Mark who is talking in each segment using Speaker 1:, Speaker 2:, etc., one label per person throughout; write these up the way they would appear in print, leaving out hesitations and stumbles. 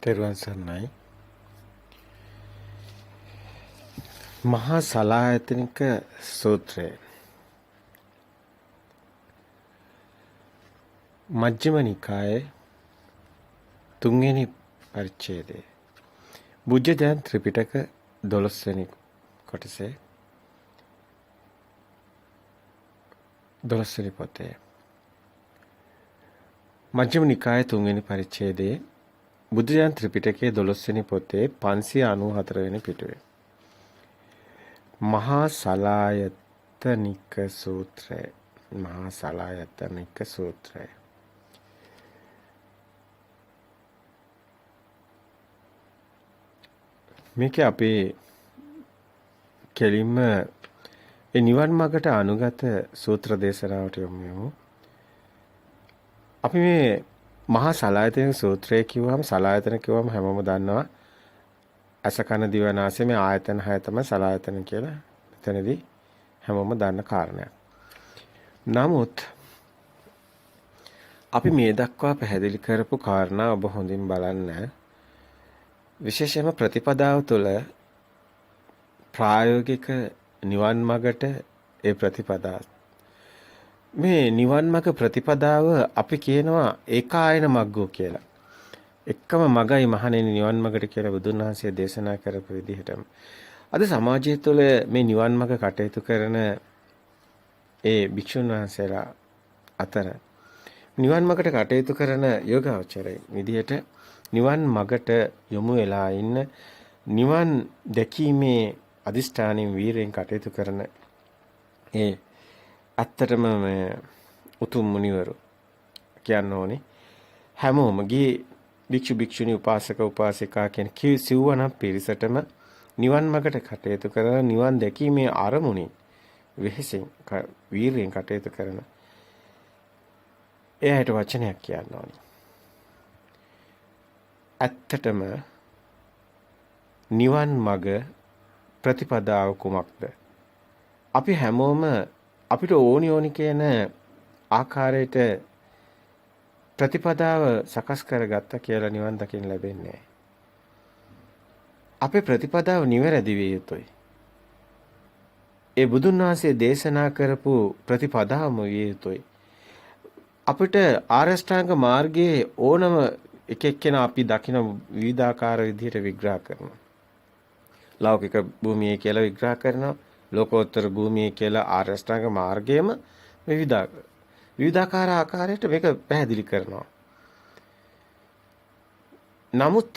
Speaker 1: තෙරුවන් සරණයි. මහා සලායතනික සූත්‍රය. මජ්ක්‍ධිම නිකායේ තුන්වෙනි පරිච්ඡේදය. බුද්ධ ත්‍රිපිටක 12 වෙනි කොටසේ 12 වෙනි පොතේ. මජ්ක්‍ධිම නිකායේ තුන්වෙනි පරිච්ඡේදයේ බුද්ධ ත්‍රිපිටකයේ 12 වෙනි පොතේ 594 වෙනි පිටුවේ. මහා සලායතනික සූත්‍රය. මහා සලායතනික සූත්‍රය. මේක අපේ කෙලින්ම නිවන් මාර්ගට අනුගත සූත්‍ර දේශනාවට යමු. අපි මේ මහා සලායතනික සූත්‍රය කිව්වම සලායතන කිව්වම හැමෝම දන්නවා අස කන දිව නාසය මේ ආයතන හය තමයි සලායතන කියලා. එතනදී හැමෝම දන්න කාරණයක්. නමුත් අපි මේ දක්වා පැහැදිලි කරපු කාරණා ඔබ හොඳින් බලන්න. විශේෂයෙන්ම ප්‍රතිපදාව තුළ ප්‍රායෝගික නිවන් මාර්ගට ඒ ප්‍රතිපදාව මේ නිවන් මාර්ග ප්‍රතිපදාව අපි කියනවා ඒකායන මග්ගෝ කියලා. එකම මගයි මහණෙනි නිවන් මාර්ගට කියලා බුදුන් වහන්සේ දේශනා කරපු විදිහටම අද සමාජය තුළ මේ නිවන් මාර්ග කටයුතු කරන ඒ භික්ෂුන් වහන්සේලා අතර නිවන් මාර්ගට කටයුතු කරන යෝගාවචරයි විදිහට නිවන් මාර්ගට යොමු වෙලා ඉන්න නිවන් දැකීමේ අදිෂ්ඨානෙන් වීරයෙන් කටයුතු කරන ඒ ඇත්තටම මේ උතුම් මුනිවරු කියන්න ඕනේ හැමෝම ගිහි භික්ෂු භික්ෂුණී උපාසක උපාසිකා කියන සිව්වණක් පිරිසටම නිවන් මාර්ගට කටයුතු කරන නිවන් දැකීමේ අරමුණින් වෙහෙසෙන් වීරයෙන් කටයුතු කරන එයාට වචනයක් කියන්න ඕනේ. ඇත්තටම නිවන් මඟ ප්‍රතිපදාව කුමක්ද? අපි හැමෝම අපිට ඕනි කියන ආකාරයට ප්‍රතිපදාව සකස් කරගත්තා කියලා නිවන් දකින්න ලැබෙන්නේ නැහැ. අපේ ප්‍රතිපදාව නිවැරදි විය යුතුයි. ඒ බුදුන් වහන්සේ දේශනා කරපු ප්‍රතිපදාවම විය යුතුයි. අපිට ආරෂ්ඨාංග මාර්ගයේ ඕනම එක එක්කෙනා අපි දකින විවිධාකාර විදිහට විග්‍රහ කරනවා. ලෞකික භූමිය කියලා විග්‍රහ කරනවා. ලෝකෝත්තර භූමිය කියලා ආරෂ්ඨාංග මාර්ගයේම විවිධාකාර ආකාරයට මේක පැහැදිලි කරනවා. නමුත්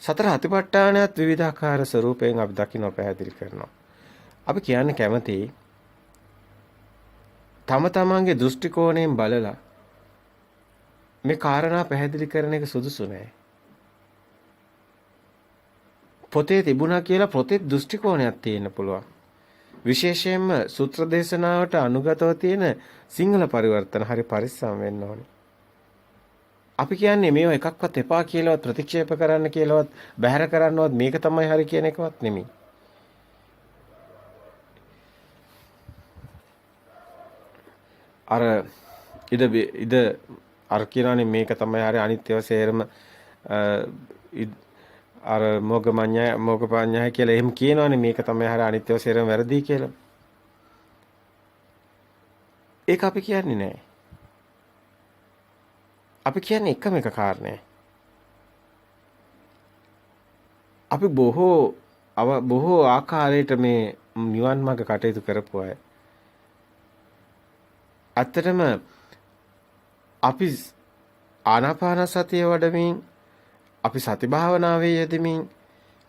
Speaker 1: සතර අතිපට්ඨානයත් විවිධාකාර ස්වරූපයෙන් අපි දකින්න පැහැදිලි කරනවා. අපි කියන්න කැමති තම තමන්ගේ දෘෂ්ටි කෝණයෙන් බලලා මේ කාරණා පැහැදිලි කරන එක සුදුසු නෑ. පොතේ තිබුණා කියලා පොතේ දෘෂ්ටි කෝණයක් තියෙන්න පුළුවන්. විශේෂයෙන්ම සූත්‍ර දේශනාවට අනුගතව තියෙන සිංහල පරිවර්තන හරි පරිස්සම් වෙන්න ඕනේ. අපි කියන්නේ මේව එකක්වත් එපා කියලාවත් ප්‍රතික්ෂේප කරන්න කියලාවත් බැහැර කරන්නවත් මේක තමයි හරි කියන එකවත් නෙමෙයි. අර ඉද අර කියනනේ මේක තමයි හරි අනිත්‍ය වශයෙන්ම අර මොගපඤ්ඤය කියලා එහෙම කියනවනේ මේක තමයි හරි අනිත්‍ය වශයෙන්ම වැරදි කියලා. ඒක අපි කියන්නේ නෑ. අපි කියන්නේ එකම එක කාරණේ. අපි බොහෝ ආකාරයට මේ නිවන් මාර්ග කටයුතු කරපු අය. ඇත්තටම අපි ආනාපාන සතිය වඩමින් අපි සති භාවනාවේ යෙදෙමින්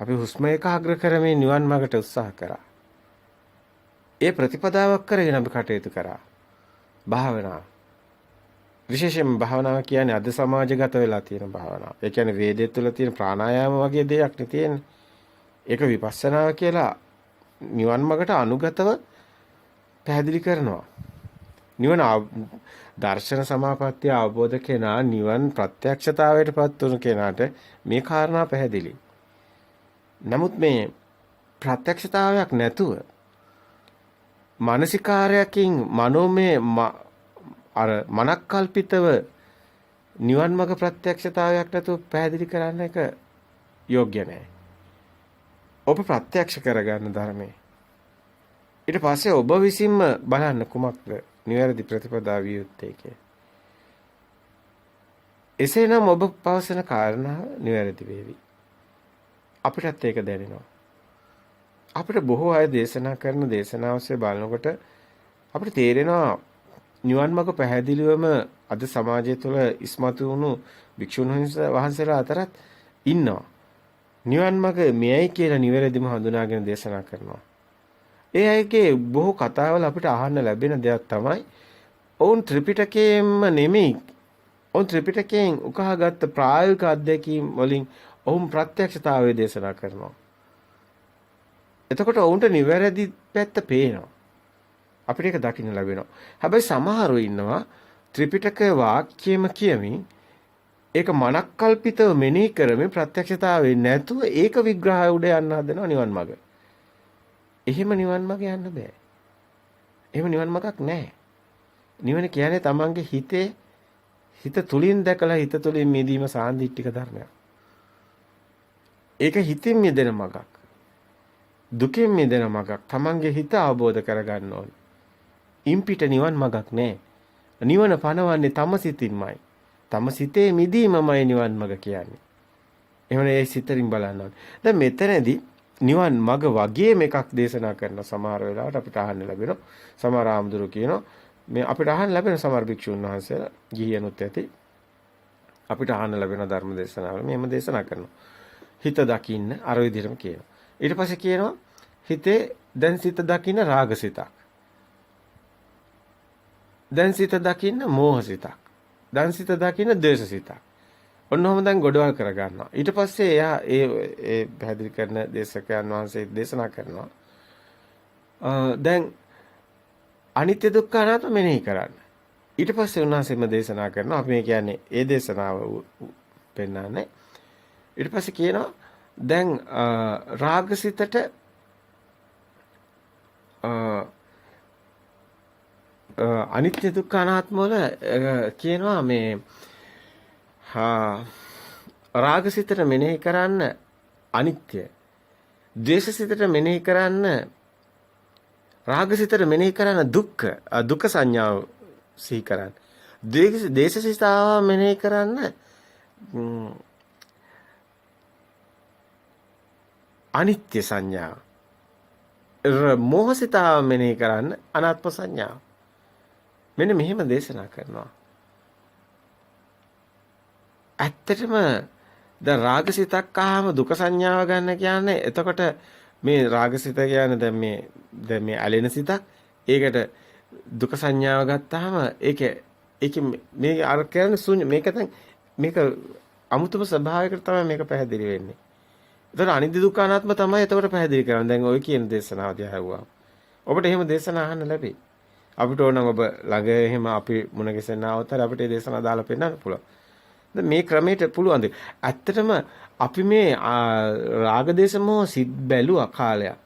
Speaker 1: අපි හුස්ම ඒකාග්‍ර කරමින් නිවන් මාර්ගට උත්සාහ කරා. ඒ ප්‍රතිපදාවක් කරගෙන අපි කටයුතු කරා. භාවනාව. විශේෂයෙන්ම භාවනාව කියන්නේ අද සමාජගත වෙලා තියෙන භාවනාව. ඒ කියන්නේ වේදයේ තුල තියෙන ප්‍රාණායාම වගේ දෙයක් නේ තියෙන්නේ. ඒක විපස්සනාව කියලා නිවන් මාර්ගට අනුගතව පැහැදිලි කරනවා. නිවන දර්ශන සමාපත්තිය අවබෝධ කෙනා නිවන් ප්‍රත්‍යක්ෂතාවයටපත් වුණු කෙනාට මේ කාරණා පැහැදිලි. නමුත් මේ ප්‍රත්‍යක්ෂතාවයක් නැතුව මානසිකාරයකින් මනෝමය අර මනක්කල්පිතව නිවන් මාර්ග ප්‍රත්‍යක්ෂතාවයක් නැතුව පැහැදිලි කරන්න එක යෝග්‍ය නැහැ. ඔබ ප්‍රත්‍යක්ෂ කරගන්න ධර්මයේ. ඊට පස්සේ ඔබ විසින්ම බලන්න කුමක්ද නිවැරදි ප්‍රතිපදාව විය යුත්තේ කියලා. එසේනම් ඔබ පවසන කාරණාව නිවැරදි වේවි. අපිටත් ඒක දැනෙනවා. අපිට බොහෝ අය දේශනා කරන දේශනාවස්සේ බලනකොට අපිට තේරෙනවා නිවන් මාර්ග පැහැදිලිවම අද සමාජය තුළ ඉස්මතු වුණු භික්ෂුන් වහන්සේලා අතරත් ඉන්නවා. නිවන් මාර්ග මෙයයි කියලා නිවැරදිම හඳුනාගෙන දේශනා කරනවා. ඒ අයගේ බොහෝ කතාවල අපිට අහන්න ලැබෙන දෙයක් තමයි ඔවුන් ත්‍රිපිටකයෙන්ම නෙමෙයි ඔවුන් ත්‍රිපිටකයෙන් උකහාගත්ත ප්‍රායෝගික අත්දැකීම් වලින් ඔවුන් ප්‍රත්‍යක්ෂතාවය දේශනා කරනවා. එතකොට ඔවුන්ට නිවැරදි පැත්ත පේනවා. අපිට ඒක දකින්න ලැබෙනවා. හැබැයි සමහරව ඉන්නවා ත්‍රිපිටක වාක්‍යයම කියමින් ඒක මනක්කල්පිතව මෙනෙහි කරමින් ප්‍රත්‍යක්ෂතාවේ නැතුව ඒක විග්‍රහය උඩ යන්න හදනවා නිවන් මඟ. එහෙම නිවන් මඟ යන්න බෑ. එහෙම නිවන් මඟක් නැහැ. නිවන කියන්නේ තමන්ගේ හිත තුලින් දැකලා හිත තුලින් මිදීම සාන්දිටික ධර්මයක්. ඒක හිතින් මිදෙන මඟක්. දුකෙන් මිදෙන මඟක්. තමන්ගේ හිත අවබෝධ කරගන්න ඕනේ. ඉම්පිට නිවන් මඟක් නැහැ. නිවන පනවන්නේ තම සිතින්මයි. තම සිතේ මිදීමමයි නිවන් මඟ කියන්නේ. එහෙමනේ ඒ සිතරින් බලන්න ඕනේ. දැන් මෙතනදී නිවන් මඟ වගේම එකක් දේශනා කරන සමහර වෙලාවට අපිට අහන්න ලැබෙනවා. සමහර ආමඳුරු කියනවා මේ අපිට අහන්න ලැබෙන සමහර භික්ෂුන් වහන්සේලා ගිහියනුත් ඇති අපිට අහන්න ලැබෙන ධර්ම දේශනාවල මෙහෙම දේශනා කරනවා. හිත දකින්න අර විදිහටම කියනවා. ඊට පස්සේ කියනවා හිතේ දැන් සිත දකින්න රාගසිතක්. දැන් සිත දකින්න මෝහසිතක්. දැන් සිත දකින්න ද්වේෂසිතක්. ඔන්නෝම දැන් ගොඩවල් කර ගන්නවා. ඊට පස්සේ එයා ඒ පැහැදිලි කරන දේශකයන් වහන්සේ දේශනා කරනවා. දැන් අනිත්‍ය දුක්ඛ අනාත්ම මෙනෙහි කරන්න. ඊට පස්සේ උන්වහන්සේම දේශනා කරනවා. අපි මේ කියන්නේ ඒ දේශනාව පෙන්නන්නේ. ඊට පස්සේ කියනවා දැන් රාගසිතට අනිත්‍ය දුක්ඛ අනාත්ම වල කියනවා මේ රාගසිතට මෙනෙහි කරන්න අනිත්‍ය. ද්වේෂසිතට මෙනෙහි කරන්න රාගසිතට මෙනෙහි කරන්න දුක්ඛ සංඥාව සිහි කරන්න. දේශසිතාව මෙනෙහි කරන්න අනිත්‍ය සංඥාව. මෝහසිතාව මෙනෙහි කරන්න අනාත්ම සංඥාව. මෙන්න මෙහෙම දේශනා කරනවා. ඇත්තටම දැන් රාගසිතක් ආවම දුක සංඥාව ගන්න කියන්නේ එතකොට මේ රාගසිත කියන්නේ දැන් මේ ඇලෙන සිතක් ඒකට දුක සංඥාව ගත්තාම ඒක මේ අර කියන්නේ ශුන්‍ය මේක අමුතුම ස්වභාවයකට තමයි මේක පැහැදිලි වෙන්නේ. එතකොට අනිත්‍ය දුක්ඛ අනාත්ම තමයි එතකොට පැහැදිලි කරන්නේ. දැන් ඔය කියන දේශනාව දිහා ඇහුවා. ඔබට එහෙම දේශනා අහන්න ලැබෙයි. අපිට ඕන නම් ඔබ ළඟ එහෙම අපි මුණ ගැසෙන්න આવතර අපිට මේ දේශනා දාලා පෙන්නන්න පුළුවන්. මේ ක්‍රමයට පුළුවන් ද ඇත්තටම අපි මේ රාගදේශමෝ සිත් බැලුවා කාලයක්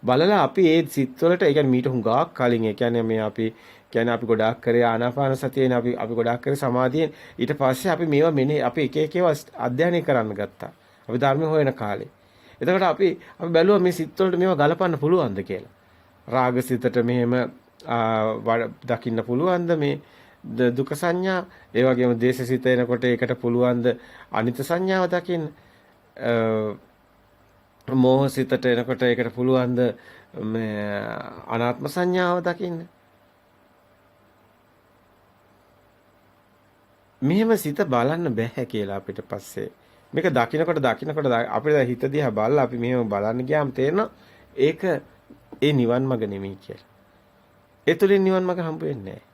Speaker 1: බලලා අපි ඒ සිත් වලට ඒ කියන්නේ මීට හුඟක් කලින් ඒ කියන්නේ මේ අපි කියන්නේ අපි ගොඩාක් කරේ ආනාපාන සතියෙන් අපි ගොඩාක් කරේ සමාධියෙන් ඊට පස්සේ අපි මේවා මෙනේ අපි එක එක ඒවා අධ්‍යයනය කරන්න ගත්තා අපි ධර්ම හොයන කාලේ එතකොට අපි බැලුවා මේ සිත් වලට මේවා ගලපන්න පුළුවන්ද කියලා රාගසිතට මෙහෙම දකින්න පුළුවන්ද මේ දුක සංඥා ඒ වගේම දේශසිත එනකොට ඒකට පුළුවන්ද අනිත්‍ය සංඥාව දකින්න මෝහසිතට එනකොට ඒකට පුළුවන්ද මේ අනාත්ම සංඥාව දකින්න මෙහෙම සිත බලන්න බෑ කියලා අපිට පස්සේ මේක දකින්නකොට අපිට හිත දිහා බලලා අපි මෙහෙම බලන්න ගියාම තේරෙනවා ඒක ඒ නිවන් මඟ නෙමෙයි කියලා ඒ තුලින් නිවන් මඟ හම්බ වෙන්නේ නැහැ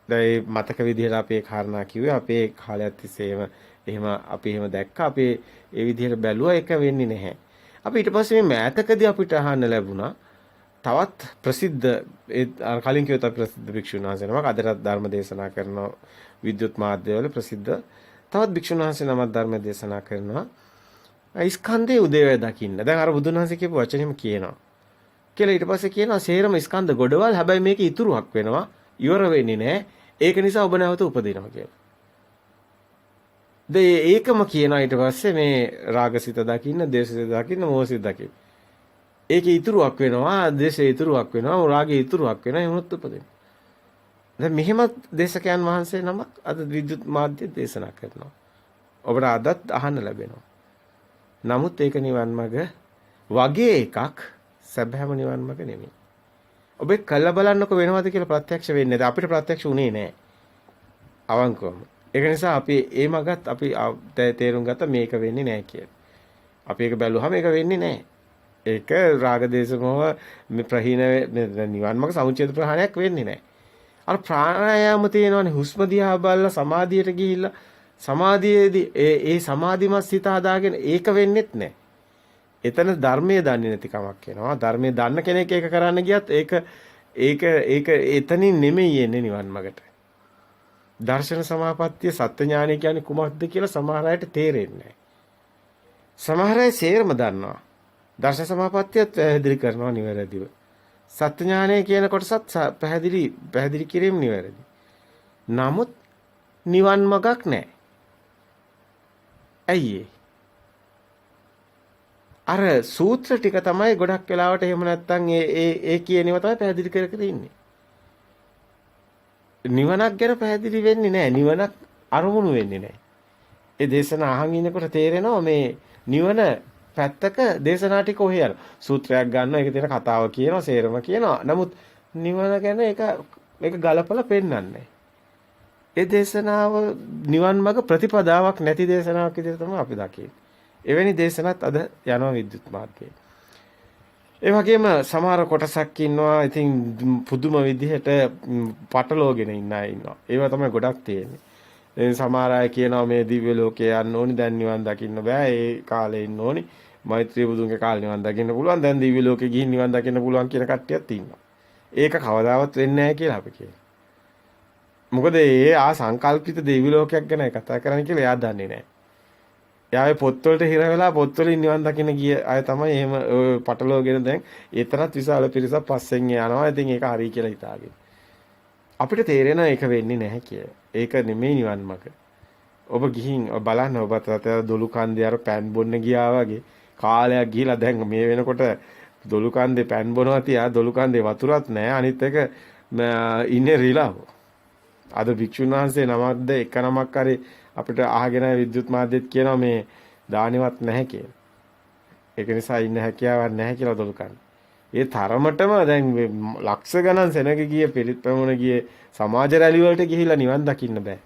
Speaker 1: දැන් මතක විදිහට අපි ඒ කාරණා කිව්වේ අපේ කාලයක් තිස්සේම එහෙම අපි එහෙම දැක්කා අපි ඒ විදිහට බැලුවා ඒක වෙන්නේ නැහැ. අපි ඊට පස්සේ මේ මෑතකදී අපිට අහන්න ලැබුණා තවත් ප්‍රසිද්ධ කලින් කියවත ප්‍රසිද්ධ භික්ෂුන් වහන්සේ නමක් අදටත් ධර්ම දේශනා කරන විද්‍යුත් මාධ්‍යවල ප්‍රසිද්ධ තවත් භික්ෂුන් වහන්සේ නමක් ධර්ම දේශනා කරනවා ස්කන්ධයේ උදේවැය දකින්න. දැන් අර බුදුන් වහන්සේ කියපු වචනේම කියනවා. කියලා ඊට පස්සේ කියනවා සේරම ස්කන්ධ ගොඩවල් හැබැයි මේක ඉතුරුක් වෙනවා. ඉවර වෙන්නේ නැහැ. ඒක නිසා ඔබ නැවත උපදිනවා කියලා. ඒකම කියනවා ඊට පස්සේ මේ රාගසිත දකින්න, දේශසිත දකින්න, මෝහසිත දකින්න. ඒකේ ඉතුරුවක් වෙනවා, දේශේ ඉතුරුවක් වෙනවා, රාගේ ඉතුරුවක් වෙනවා, එහෙමත් උපදිනවා. දැන් මෙහෙමත් දේශකයන් වහන්සේ නමක් අද විද්‍යුත් මාධ්‍ය දේශනා කරනවා. ඔබට අදත් අහන්න ලැබෙනවා. නමුත් ඒක නිවන් මඟ වගේ එකක් සැබෑම නිවන් මඟ නෙමෙයි. ඔබ කළ බලන්නකො වෙනවද කියලා ප්‍රත්‍යක්ෂ වෙන්නේ නැද්ද? අපිට ප්‍රත්‍යක්ෂ උනේ නැහැ. අවංකවම. ඒක නිසා අපි ඒ මගත් අපි තේරුම් ගත්ත මේක වෙන්නේ නැහැ කියලා. අපි ඒක බැලුවහම ඒක වෙන්නේ නැහැ. ඒක රාග දේශ මොහ මේ ප්‍රහීන නිවන් මඟ සමුච්ඡේද ප්‍රහාණයක් වෙන්නේ නැහැ. අර ප්‍රාණායාම තියෙනවනේ හුස්ම දිහා බලලා සමාධියට ගිහිල්ලා සමාධියේදී ඒ සමාධිමත් සිත හදාගෙන ඒක වෙන්නේත් නැහැ. එතන ධර්මයේ දන්නේ නැති කමක් වෙනවා. ධර්මයේ දන්න කෙනෙක් ඒක කරන්න ගියත් ඒක එතනින් නෙමෙයි එන්නේ නිවන් මඟට. දර්ශන සමාපත්තිය සත්‍ය ඥානය කියන්නේ කුමක්ද කියලා සමහර අයට තේරෙන්නේ නැහැ. සමහර අය සේරම දන්නවා. දර්ශන සමාපත්තියත් පැහැදිලි කරනවා නිවැරදිව. සත්‍ය ඥානය කියන කොටසත් පැහැදිලි කිරීම නිවැරදි. නමුත් නිවන් මඟක් නැහැ. ඇයි අර සූත්‍ර ටික තමයි ගොඩක් වෙලාවට එහෙම නැත්නම් ඒ කියන ඒවා තමයි පැහැදිලි කර කර ඉන්නේ. නිවනක් ගැන පැහැදිලි වෙන්නේ නැහැ. නිවනක් අරමුණු වෙන්නේ නැහැ. ඒ දේශන අහන් ඉනකොට තේරෙනවා මේ නිවන පැත්තක දේශනා ටික ඔහෙ යනවා. සූත්‍රයක් ගන්නවා ඒක තියෙන කතාව කියනවා සේරම කියනවා. නමුත් නිවන ගැන ඒක ගලපලා පෙන්වන්නේ නැහැ. ඒ දේශනාව නිවන් මඟ ප්‍රතිපදාවක් නැති දේශනාවක් විදිහට තමයි අපි දකින්නේ. එවැනි දේශනත් අද යනවා විද්‍යුත් මාර්ගයේ. ඒ වගේම සමහර කොටසක් ඉන්නවා ඉතින් පුදුම විදිහට පටලෝගෙන ඉන්න අය ඉන්නවා. ඒවා තමයි ගොඩක් තියෙන්නේ. දැන් සමහර අය කියනවා මේ දිව්‍ය ලෝකේ යන්න ඕනි දැන් නිවන් දකින්න බෑ. ඒ කාලේ ඉන්න ඕනි. මෛත්‍රී බුදුන්ගේ කාලේ නිවන් දකින්න පුළුවන්. දැන් දිව්‍ය ලෝකේ ගිහින් නිවන් දකින්න පුළුවන් කියන කට්ටියක් ඉන්නවා. ඒක කවදාවත් වෙන්නේ නැහැ කියලා අපි කියනවා. මොකද ඒ සංකල්පිත දිව්‍ය ලෝකයක් ගැන කතා කරන්න කියලා එයා දන්නේ නැහැ. එයාගේ පොත්වලට හිර වෙලා පොත්වලින් නිවන් දකින්න ගිය අය තමයි එහෙම පටලවගෙන දැන් ඒතරත් විශාල පිරිසක් පස්සෙන් යනවා. ඉතින් ඒක හරි කියලා හිතාගෙන. අපිට තේරෙනවා ඒක වෙන්නේ නැහැ කියලා. ඒක නෙමෙයි නිවන් මඟ. ඔබ ගිහින් බලන්න ඔබ දොළු කන්දේ අර පෑන් බොන්න ගියා වගේ කාලයක් ගිහිලා දැන් මේ වෙනකොට දොළු කන්දේ පෑන් බොනවා තියා දොළු කන්දේ වතුරත් නැහැ. අනිත් එක ඉන්නේ රිලාව. අද භික්ෂුන් වහන්සේ නමක්ද එක නමක් හරි අපිට අහගෙන විද්‍යුත් මාධ්‍යෙත් කියනවා මේ දානෙවත් නැහැ කියලා. ඒක නිසා ඉන්න හැකියාවක් නැහැ කියලා දොළු කන්නේ. ඒ තරමටම දැන් ලක්ෂ ගණන් සෙනග ගිය පිරිත් ප්‍රමුණ ගියේ සමාජ රැලි වලට ගිහිලා නිවන් දකින්න බෑ.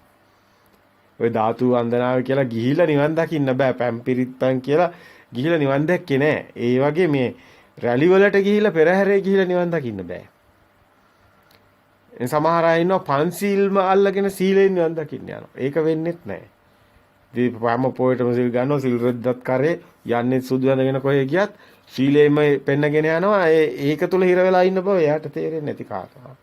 Speaker 1: ඔය ධාතු වන්දනාව කියලා ගිහිලා නිවන් දකින්න බෑ. පැම් පිරිත් පැම් කියලා ගිහිලා නිවන් දැක්කේ නෑ. ඒ වගේ මේ රැලි වලට ගිහිලා පෙරහැරේ ගිහිලා නිවන් දකින්න බෑ. සමහර අය ඉන්නවා පන්සීල්ම අල්ලගෙන සීලෙන් නිවන් දකින්න යනවා. ඒක වෙන්නේත් නැහැ. දීපපෑම පොයටම සිල් ගන්නවා සිල් රෙද්දත් කරේ යන්නේ සුදු ඇඳගෙන කොහේ ගියත් සීලෙම පෙන්නගෙන යනවා. ඒක තුල හිර වෙලා ඉන්න බව එයාට තේරෙන්නේ නැති කාරණා.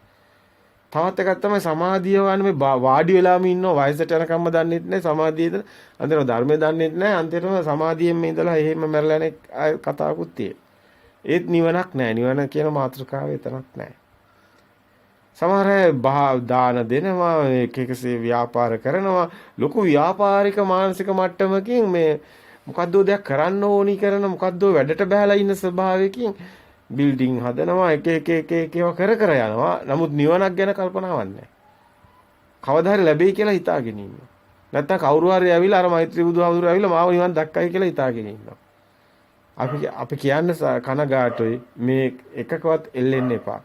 Speaker 1: තවත් එකක් තමයි සමාධිය වань මේ වාඩි වෙලාම ඉන්නවා වයසට යනකම්ම දන්නෙත් නැහැ සමාධියද අන්තිම ධර්මය දන්නෙත් නැහැ අන්තිමට සමාධියෙන් ඉඳලා එහෙම මැරලා යන කතාවකුත් තියෙනවා. ඒත් නිවනක් නැහැ. නිවන කියන මාතෘකාව එතනක් නැහැ. සමහර අය දාන දෙනවා එක එකසේ ව්‍යාපාර කරනවා ලොකු ව්‍යාපාරික මානසික මට්ටමකින් මේ මොකද්ද දෙයක් කරන්න ඕනි කරන මොකද්ද වැඩට බහැලා ඉන්න ස්වභාවයකින් බිල්ඩින් හදනවා එක ඒවා කර යනවා. නමුත් නිවනක් ගැන කල්පනාවක් නැහැ. කවදා හරි ලැබෙයි කියලා හිතාගෙන ඉන්නවා. නැත්තම් කවුරු හරි ඇවිල්ලා අර මෛත්‍රී බුදුහාමුදුරුවෝ ඇවිල්ලා මාව නිවන් දක්කයි කියලා හිතාගෙන ඉන්නවා. අපි කියන්නේ කනගාටුයි මේ එකකවත් එල්ලෙන්න එපා.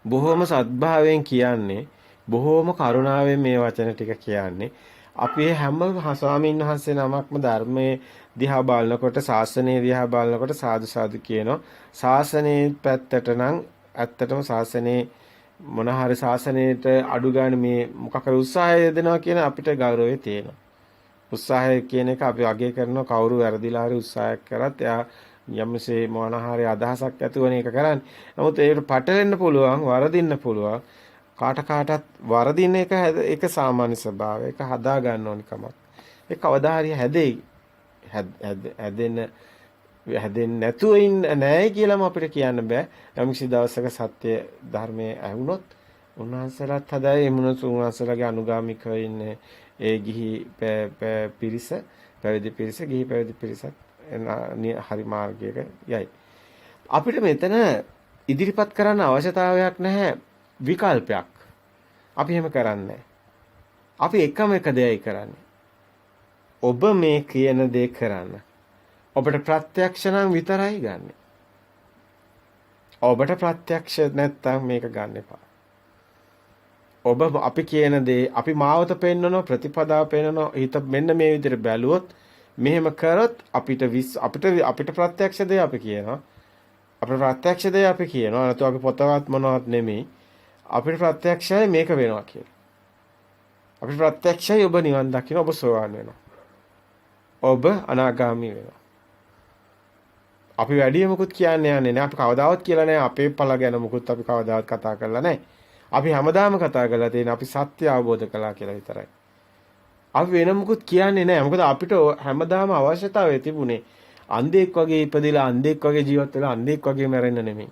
Speaker 1: බොහොම සත්භාවයෙන් කියන්නේ බොහොම කරුණාවෙන් මේ වචන ටික කියන්නේ අපි හැම ස්වාමීන් වහන්සේ නමක්ම ධර්මයේ දිහා බලනකොට ශාසනය දිහා බලනකොට සාදු සාදු කියනවා. ශාසනයේ පැත්තට නම් ඇත්තටම ශාසනයේ මොන හරි ශාසනයට අඩු ගන්න මේ මොකක් හරි උත්සාහය දෙනවා කියන අපිට ගෞරවය තියෙනවා. උත්සාහය කියන එක අපි අගය කරනවා. කවුරු වැරදිලා හරි උත්සාහයක් කරත් එයා යම්සේ මොන හරි අදහසක් ඇතුවනේ ඒක කරන්නේ. නමුත් ඒකට පටලෙන්න පුළුවන්, වරදින්න පුළුවන්. කාටත් වරදින එක සාමාන්‍ය ස්වභාවය. ඒක හදා ගන්න ඕනි කමක්. ඒ කවදා හරි හැදෙයි. හැදෙන්නේ නැතුව ඉන්න නැහැ කියලාම අපිට කියන්න බෑ. යම්කිසි දවසක සත්‍ය ධර්මයේ ඇහුනොත් උන්වහන්සේලාත් හදයි එමුණුසු උන්වහන්සේලාගේ අනුගාමිකව ඉන්නේ ඒ ගිහි පිරිස පැවිදි පිරිස ගිහි පැවිදි පිරිසත් හරි මාර්ගයක යයි. අපිට මෙතන ඉදිරිපත් කරන්න අවශ්‍යතාවයක් නැහැ විකල්පයක්. අපි එහෙම කරන්නේ අපි එකම එක දෙයයි කරන්නේ. ඔබ මේ කියන දේ කරන්න. ඔබට ප්‍රත්‍යක්ෂ නම් විතරයි ගන්නෙ. ඔබට ප්‍රත්‍යක්ෂ නැත්තම් මේක ගන්න එපා. ඔබ අපි කියන දේ අපි මාවත පෙන්නනවා ප්‍රතිපදාව පෙන්නනවා හිත මෙන්න මේ විදිහට බැලුවොත් මෙහෙම කරොත් අපිට ප්‍රත්‍යක්ෂ දේ අපි කියනවා. අපිට ප්‍රත්‍යක්ෂ දේ අපි කියනවා. නැත්නම් අපි පොතවත් මොනවත් නෙමෙයි. අපිට ප්‍රත්‍යක්ෂයි මේක වෙනවා කියලා. අපිට ප්‍රත්‍යක්ෂයි ඔබ නිවන් දකින්න ඔබ සෝවාන් වෙනවා. ඔබ අනාගාමී වෙනවා. අපි වැඩි මොකුත් කියන්නේ නැහැ. අපි කවදාවත් කියලා නැහැ අපේ ඵල ගැන මොකුත් අපි කවදාවත් කතා කරලා නැහැ. අපි හැමදාම කතා කරලා තියෙන අපි සත්‍ය අවබෝධ කළා කියලා විතරයි. අපි වෙන මොකුත් කියන්නේ නැහැ. මොකද අපිට හැමදාම අවශ්‍යතාවය තිබුණේ අන්ධෙක් වගේ ඉපදිලා අන්ධෙක් වගේ ජීවත් වෙලා අන්ධෙක් වගේ මැරෙන්න නෙමෙයි.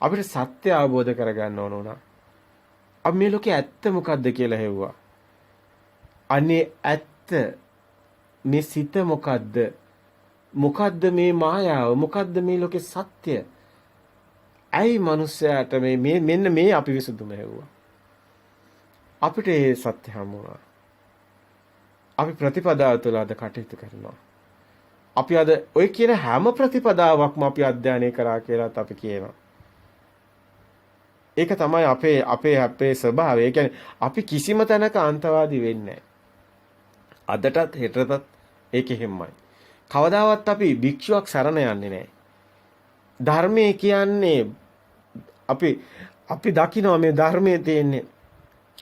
Speaker 1: අපිට සත්‍ය අවබෝධ කරගන්න ඕන උනා. අපි මේ ලෝකේ ඇත්ත මොකද්ද කියලා හෙව්වා. අනේ ඇත්ත මේ සිත මොකද්ද? මොකද්ද මේ මායාව? මොකද්ද මේ ලෝකේ සත්‍ය? ඇයි මිනිස්සයාට මෙන්න මේ අපි විසඳුම හෙව්වා. අපිට ඒ සත්‍ය හමුණා. අපි ප්‍රතිපදාව තුළ අද කටයුතු කරනවා. අපි අද ඔය කියන හැම ප්‍රතිපදාවක්ම අපි අධ්‍යයනය කරා කියලාත් අපි කියනවා. ඒක තමයි අපේ ස්වභාවය. ඒ කියන්නේ අපි කිසිම තැනක අන්තවාදී වෙන්නේ නැහැ. අදටත් හෙටටත් ඒක එහෙමයි. කවදාවත් අපි භික්ෂුවක් සරණ යන්නේ නැහැ. ධර්මයේ කියන්නේ අපි දකිනවා මේ ධර්මයේ තියෙන්නේ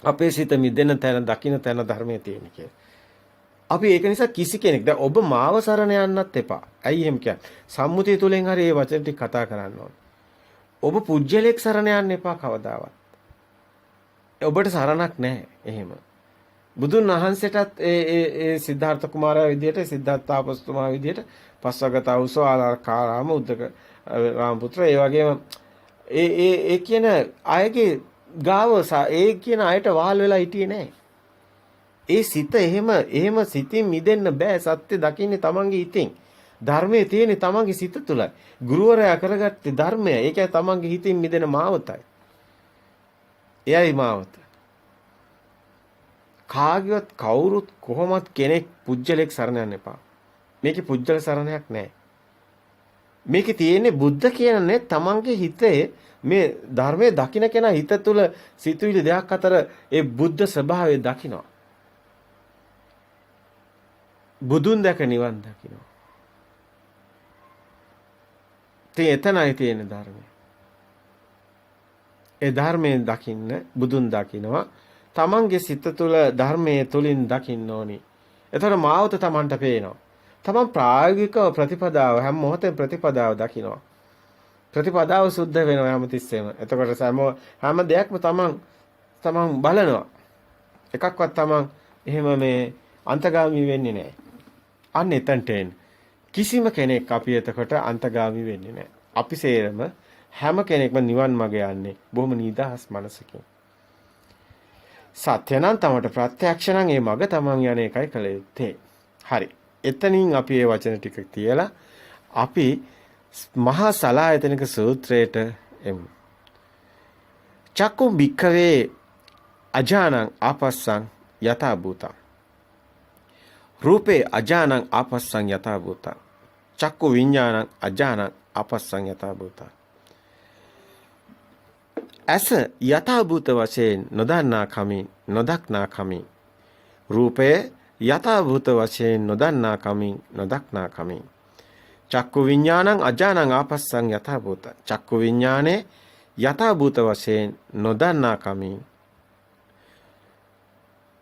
Speaker 1: අපේ සිත මිදෙන තැන දකින්න තැන ධර්මයේ තියෙන්නේ කියලා. අපි ඒක නිසා කිසි කෙනෙක් දැන් ඔබ මාව සරණ යන්නත් එපා. ඇයි එහෙම කියන්නේ? සම්මුතිය තුලින් හරි මේ වචන ටික කතා කරන්න ඕනේ. ඔබ පුජ්‍යලෙක් සරණ යන්න එපා කවදාවත්. ඔබට සරණක් නැහැ එහෙම. බුදුන් වහන්සේටත් ඒ සිද්ධාර්ථ කුමාරයා විදියට සිද්ධාර්ථ තාපසතුමා විදියට පස්වගත උසාලාකාරාම උද්දක රාමපුත්‍ර ඒ වගේම ඒ කියන අයගේ ගාව ඒ කියන අයට වහල් වෙලා හිටියේ නැහැ. ඒ සිත එහෙම සිතින් මිදෙන්න බෑ. සත්‍ය දකින්නේ තමන්ගේ හිතින්. ධර්මයේ තියෙන්නේ තමන්ගේ සිත තුලයි. ගුරුවරයා කරගත්තේ ධර්මය. ඒකයි තමන්ගේ හිතින් මිදෙන මාවතයි. එයයි මාවත. කාගේවත් කවුරුත් කොහොමත් කෙනෙක් පුජ්‍යලෙක් සරණ යන්න එපා. මේකේ පුජ්‍යල සරණයක් නැහැ. මේකේ තියෙන්නේ බුද්ධ කියන්නේ තමන්ගේ හිතේ මේ ධර්මයේ දකින්න කෙනා හිත තුල සිතුවිලි දෙයක් අතර ඒ බුද්ධ ස්වභාවය දකිනවා. බුදුන් දැක නිවන් දකිනවා. එතනයි තියෙන ධර්මය. ඒ ධර්මයෙන් දකින්න බුදුන් දකිනවා. තමන්ගේ සිත තුළ ධර්මයේ තුලින් දකින්න ඕනි. එතකොට මාවත තමන්ට පේනවා. තමන් ප්‍රායෝගිකව ප්‍රතිපදාව හැම මොහොතේ ප්‍රතිපදාව දකිනවා. ප්‍රතිපදාව සුද්ධ වෙනවා හැමතිස්සෙම. එතකොට හැම දෙයක්ම තමන් බලනවා. එකක්වත් තමන් එහෙම මේ අන්තගාමී වෙන්නේ නැහැ. අන්න එතනට එන්න. කිසිම කෙනෙක් අපි එතකොට අන්තගාමී වෙන්නේ නැහැ. අපි සේරම හැම කෙනෙක්ම නිවන් මඟ යන්නේ බොහොම නිදහස් මනසකින්. සත්‍ය නම් තමට ප්‍රත්‍යක්ෂ නම් ඒ මඟ තමන් යන එකයි කළ යුත්තේ. හරි. එතනින් අපි මේ වචන ටික තියලා අපි මහා සලායතනික සූත්‍රයට එමු. චක්කුම් භික්ඛවේ අජානං ආපස්සං යථා භූතං. රූපේ අජානං ආපස්සං යථා භූතං. චක්කු විඤ්ඤාණං අජානං ආපස්සං යථා භූතං. ඇස යථා භූත වශයෙන් නොදන්නා කමින් නොදක්නා කමින්. රූපය යථා භූත වශයෙන් නොදන්නා කමින් නොදක්නා කමින්. චක්කු විඤ්ඤාණං අජානං ආපස්සං යථා භූතං. චක්කු විඤ්ඤාණේ යථා භූත වශයෙන් නොදන්නා කමින්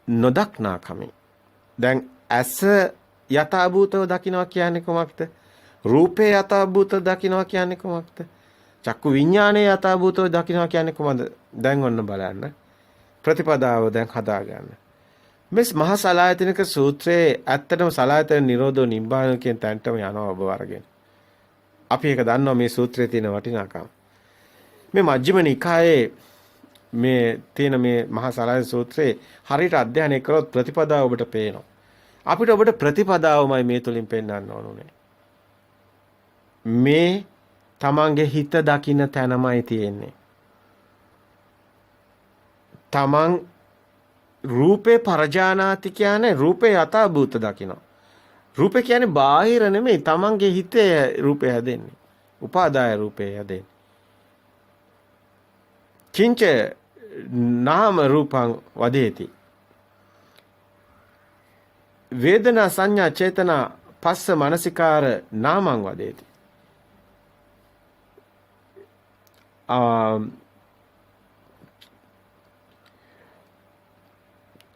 Speaker 1: නොදක්නා කමින්. දැන් ඇස යථා භූතව දකින්නවා කියන්නේ කොහොමද? රූපේ යථා භූතව දකින්නවා කියන්නේ කොහොමද? චක්කු විඤ්ඤාණේ යථා භූතව දකින්නවා කියන්නේ කොහොමද? දැන් ඔන්න බලන්න. ප්‍රතිපදාව දැන් හදාගන්න. මේ මහා සලායතනික සූත්‍රයේ ඇත්තටම සලායතන නිරෝධෝ නිබ්බාන කියන තැනටම යනවා ඔබ වරගෙන. අපි ඒක දන්නවා මේ සූත්‍රයේ තියෙන වටිනාකම. මේ මජ්ක්‍ධිම නිකායේ මේ තියෙන මේ මහා සලායන සූත්‍රයේ හරියට අධ්‍යයනය කරොත් ප්‍රතිපදාව ඔබට පේනවා. අපිට ඔබට ප්‍රතිපදාවමයි මේ තුලින් පෙන්වන්න ඕනුනේ. මේ තමන්ගේ හිත දකින්න තැනමයි තියෙන්නේ. තමන් රූපේ පරජානාති කියන්නේ රූපේ යථාභූත දකිනවා. රූපේ කියන්නේ බාහිර නෙමෙයි තමන්ගේ හිතේ රූපේ හැදෙන්නේ. උපාදාය රූපේ හැදෙන්නේ. කිංච නාම රූපං වදේති. වේදනා සංඥා චේතනා පස්ස මනසිකාර නාමං වදේති.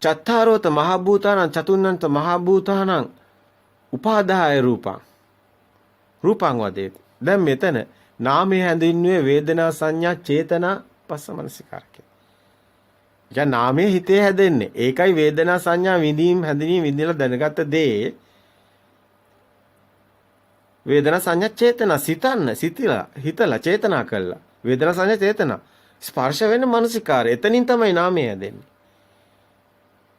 Speaker 1: චත්තාරෝත මහ භූතානං චතුන්නන්ත මහ භූතානං උපාදාය රූපං රූපං වදේති. දැන් මෙතන නාමයේ හැඳින්වුවේ වේදනා සංඥා චේතනා පස්ස මනසිකාරකේ. දැන් නාමයේ හිතේ හැදෙන්නේ. ඒකයි වේදනා සංඥා විඳීම් හැඳිනීම් විඳිනලා දැනගත්ත දේ වේදනා සංඥා චේතනා හිතලා චේතනා කළා. වේදනා සංඥා චේතනා ස්පර්ශ වෙන මනසිකාරය. එතනින් තමයි නාමය හැදෙන්නේ.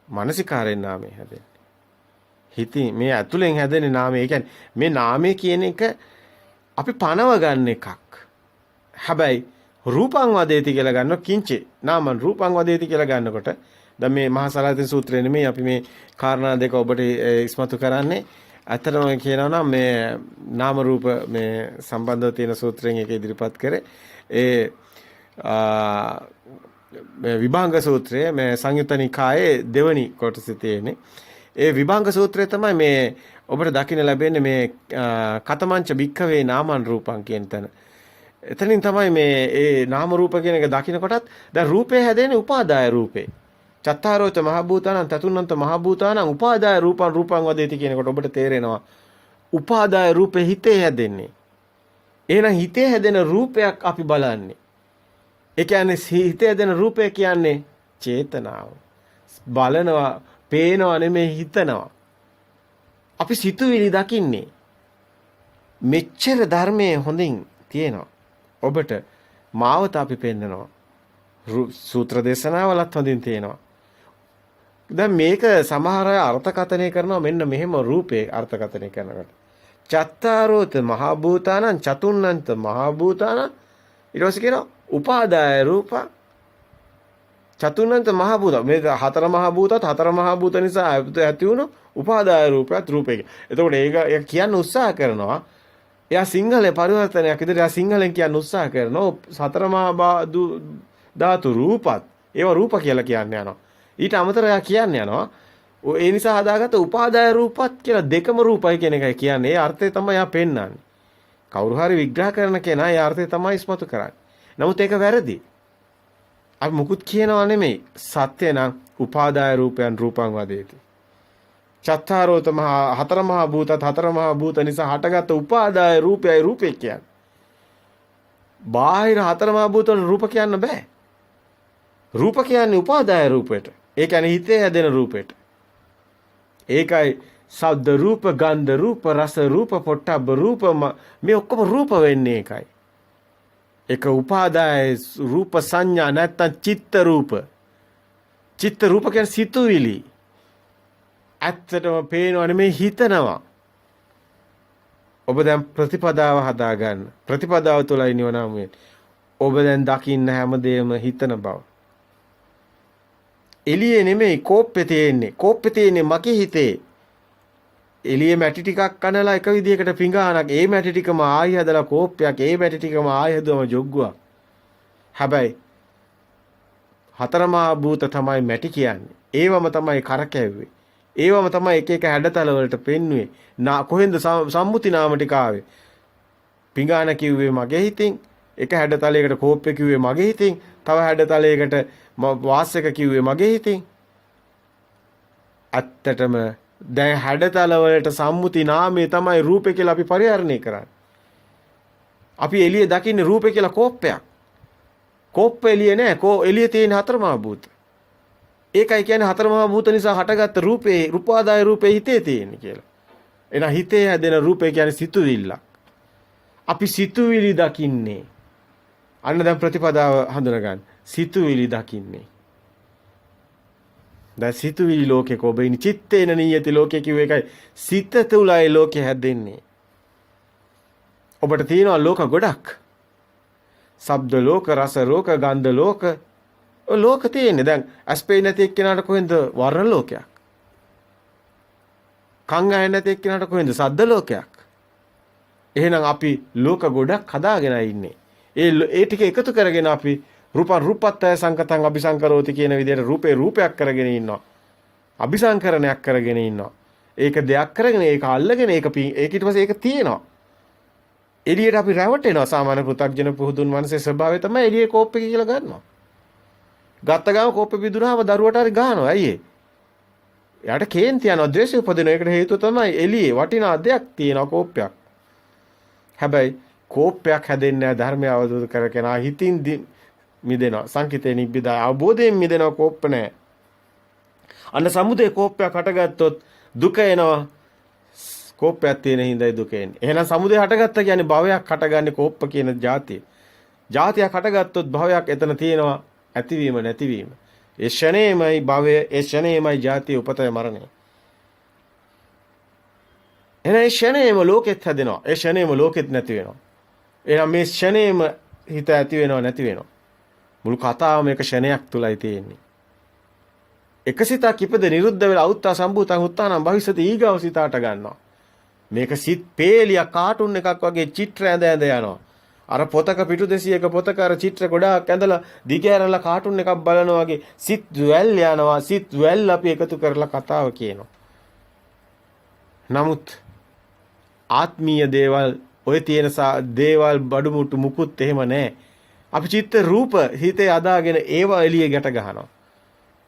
Speaker 1: මනසිකාරයෙන් නාමය හැදෙන්නේ. හිතින් මේ ඇතුලෙන් හැදෙන නාමය. ඒ කියන්නේ මේ නාමය කියන එක අපි පනව ගන්න එකක්. හැබැයි රූපං වදේති කියලා ගන්නව කිංචේ නාමං රූපං වදේති කියලා ගන්නකොට දැන් මේ මහා සලායතන සූත්‍රය නෙමෙයි අපි මේ කාරණා දෙක ඔබට ඉස්මතු කරන්නේ. අතරම කියනවා නම් මේ නාම රූප මේ සම්බන්ධව තියෙන සූත්‍රයෙන් එක ඉදිරිපත් කරේ. ඒ විභංග සූත්‍රය මේ සංයුත්ත නිකායේ දෙවනි කොටසේ තියෙන්නේ. ඒ විභංග සූත්‍රය තමයි මේ ඔබට දකින්න ලැබෙන්නේ මේ කතමංච භික්ඛවේ නාමං රූපං කියන තැන. එතනින් තමයි මේ ඒ නාම රූප කියන එක දකින්න කොටත් දැන් රූපේ හැදෙන්නේ උපාදාය රූපේ. චත්තාරෝච මහ භූතානං තතුන්නන්ත මහ භූතානං උපාදාය රූපං රූපං වදේති කියනකොට ඔබට තේරෙනවා උපාදාය රූපේ හිතේ හැදෙන්නේ. එහෙනම් හිතේ හැදෙන රූපයක් අපි බලන්නේ. ඒ කියන්නේ හිතේ හැදෙන රූපය කියන්නේ චේතනාව. බලනවා, පේනවා නෙමෙයි හිතනවා. අපි සිතුවිලි දකින්නේ. මෙච්චර ධර්මයේ හොඳින් තියෙනවා. ඔබට මාවත අපි පෙන්නනවා. සූත්‍ර දේශනාවලත් හොඳින් තියෙනවා. දැන් මේක සමහර අය අර්ථකථනය කරනවා මෙන්න මෙහෙම රූපේ අර්ථකථනය කරනකොට. චත්තාරෝත මහ භූතානං චතුන්නන්ත මහ භූතානං ඊට පස්සේ කියනවා උපාදාය රූප චතුන්නන්ත මහ භූත මේ හතර මහ භූතත් හතර මහ භූත නිසා ඇති වුණු උපාදාය රූපයත් රූපේ. එතකොට ඒක කියන්න උත්සාහ කරනවා. එයා සිංහලේ පරිවර්තනයක් විදිහට එයා සිංහලෙන් කියන්න උත්සාහ කරනවා. සතර මහා ධාතු රූපත් ඒවා රූප කියලා කියන්න යනවා. ඊට අමතරව එයා කියන්න යනවා. ඒ නිසා හදාගත්ත උපාදාය රූපත් කියලා දෙකම රූපයි කියන එකයි කියන්නේ. ඒ අර්ථය තමයි එයා පෙන්වන්නේ. කවුරු හරි විග්‍රහ කරන කෙනා ඒ අර්ථය තමයි ඉස්මතු කරන්නේ. නමුත් ඒක වැරදි. අපි මුකුත් කියනවා නෙමෙයි. සත්‍ය නම් උපාදාය රූපයන් රූපං වදේති. චත්තාරෝත මහා හතර මහා භූතත් හතර මහා භූත නිසා හටගත්ත උපාදාය රූපයයි රූපේ කියන්නේ. බාහිර හතර මහා භූතවල රූප කියන්න බෑ. රූප කියන්නේ උපාදාය රූපයට. ඒ කියන්නේ හිතේ හැදෙන රූපයට. ඒකයි ශබ්ද රූප, ගන්ධ රූප, රස රූප, පොට්ටබ්බ රූප මේ ඔක්කොම රූප වෙන්නේ ඒකයි. ඒක උපාදාය රූප සංඥා නැත්තම් චිත්ත රූප. චිත්ත රූප කියන්නේ සිතුවිලි. ඇත්තටම පේනව නෙමෙයි හිතනවා. ඔබ දැන් ප්‍රතිපදාව හදාගන්න. ප්‍රතිපදාව තුළයි නිවන හමු ඔබ දැන් දකින්න හැමදේම හිතන බව. එළියේ නෙමෙයි කෝප්පේ තියෙන්නේ. කෝප්පේ තියෙන්නේ මගේ හිතේ. එළියේ මැටි ටිකක් කනලා එක විදියකට පිඟානක් ඒ මැටි ටිකම ආයි හදලා කෝප්පයක් ඒ මැටි ටිකම ආයි හදුවම ජොග්ගුවක්. හැබැයි හතරමහා භූත තමයි මැටි කියන්නේ. ඒවම තමයි කරකැව්වේ. ඒවම තමයි එක එක හැඩතල වලට පෙන්වුවේ. කොහෙන්ද සම්මුති නාම ටික ආවේ? පිඟාන කිව්වේ මගේ හිතින්. එක හැඩතලයකට කෝප්පේ කිව්වේ මගේ හිතින්. තව හැඩතලයකට වාස් එක කිව්වේ මගේ හිතින්. ඇත්තටම දැන් හැඩතල වලට සම්මුති නාමය තමයි රූපේ කියලා අපි පරිහරණය කරන්නේ. අපි එළියේ දකින්නේ රූපේ කියලා කෝප්පයක්. කෝප්ප එළියේ නෑ. එළියේ තියෙන හතරමහා භූත. ඒකයි කියන්නේ හතරමහා භූත නිසා හටගත්ත රූපේ රූපාදාය රූපේ හිතේ තියෙන්නේ කියලා. එහෙනම් හිතේ හැදෙන රූපේ කියන්නේ සිතුවිල්ලක්. අපි සිතුවිලි දකින්නේ. අන්න දැන් ප්‍රතිපදාව හඳුනා ගන්න. සිතුවිලි දකින්නේ. දැන් සිතුවිලි ලෝකෙක ඔබ ඉන්නේ චිත්තේන නියති ලෝකේ කිව්ව එකයි සිත තුලයි ලෝකෙ හැදෙන්නේ. ඔබට තියෙනවා ලෝක ගොඩක්. ශබ්ද ලෝක, රස ලෝක, ගන්ධ ලෝක. ඔය ලෝක තියෙන්නේ. දැන් ඇස්පේ නැති එක්කෙනාට කොහෙන්ද වර්ණ ලෝකයක්? කන් ඇහෙන්නේ නැති එක්කෙනාට කොහෙන්ද සද්ද ලෝකයක්? එහෙනම් අපි ලෝක ගොඩක් හදාගෙන ඉන්නේ. ඒ ටික එකතු කරගෙන අපි රූපං රූපත්තය සංකතං අபிසංකරෝති කියන විදිහට රූපේ රූපයක් කරගෙන ඉන්නවා. අபிසංකරණයක් කරගෙන ඉන්නවා. ඒක දෙයක් කරගෙන ඒක අල්ලගෙන ඒක ඊට පස්සේ ඒක තියෙනවා. එළියට අපි රැවටෙනවා. සාමාන්‍ය පෘථග්ජන පුහුදුන් මනසේ ස්වභාවය තමයි එළියේ කෝප් එක කියලා ගන්නවා. ගත්ත ගාම කෝප්පේ බිඳුනහම දරුවට හරි ගහනවා. ඇයි ඒ? එයාට කේන්ති යනවා, ද්වේෂය උපදිනවා. ඒකට හේතුව තමයි එළියේ වටිනා දෙයක් තියෙනවා කෝප්පයක්. හැබැයි කෝප්පයක් හැදෙන්නේ නැහැ ධර්මය අවබෝධ කරගෙන හිතින් මිදෙනවා. සංකිතේ නිබ්බිදා අවබෝධයෙන් මිදෙනවා කෝප්ප නැහැ. අන්න සමුදේ කෝප්පයක් හටගත්තොත් දුක එනවා. කෝප්පයක් තියෙන හින්දායි දුක එන්නේ. එහෙනම් සමුදේ හටගත්ත කියන්නේ භවයක් හටගන්නේ කෝප්ප කියන જાතිය. જાතියක් හටගත්තොත් භවයක් එතන තියෙනවා. ඇතිවීම නැතිවීම. ඒ ෂණේමයි භවය, ඒ ෂණේමයි જાතිය, උපතය මරණය. එහෙනම් ඒ ෂණේම ලෝකෙත් හැදෙනවා. ඒ ෂණේම ලෝකෙත් නැති වෙනවා. එහෙනම් මේ ෂණේම හිත ඇති වෙනව නැති වෙනවා. මුළු කතාවම එක ෂණයක් තුලයි තියෙන්නේ. එකසිතක් ඉපද නිරුද්ධ වෙලා අවුත්තා සම්භූතං උත්තානම් භවිෂති ඊගාව සිතාට ගන්නවා. මේක සිත් පේලිය කාටුන් එකක් වගේ චිත්‍ර ඇඳ ඇඳ යනවා. අර පොතක පිටු 200ක පොතක අර චිත්‍ර ගොඩාක් ඇඳලා දිගෑරලා කාටුන් එකක් බලනවා වගේ සිත් වැල් යනවා. සිත් වැල් අපි එකතු කරලා කතාව කියනවා. නමුත් ආත්මීය දේවල් ඔය තියෙන දේවල් බඩුමුට්ටු මුකුත් එහෙම නැහැ. අපි චිත්ත රූප හිතේ අදාගෙන ඒවා එළිය ගැට ගන්නවා.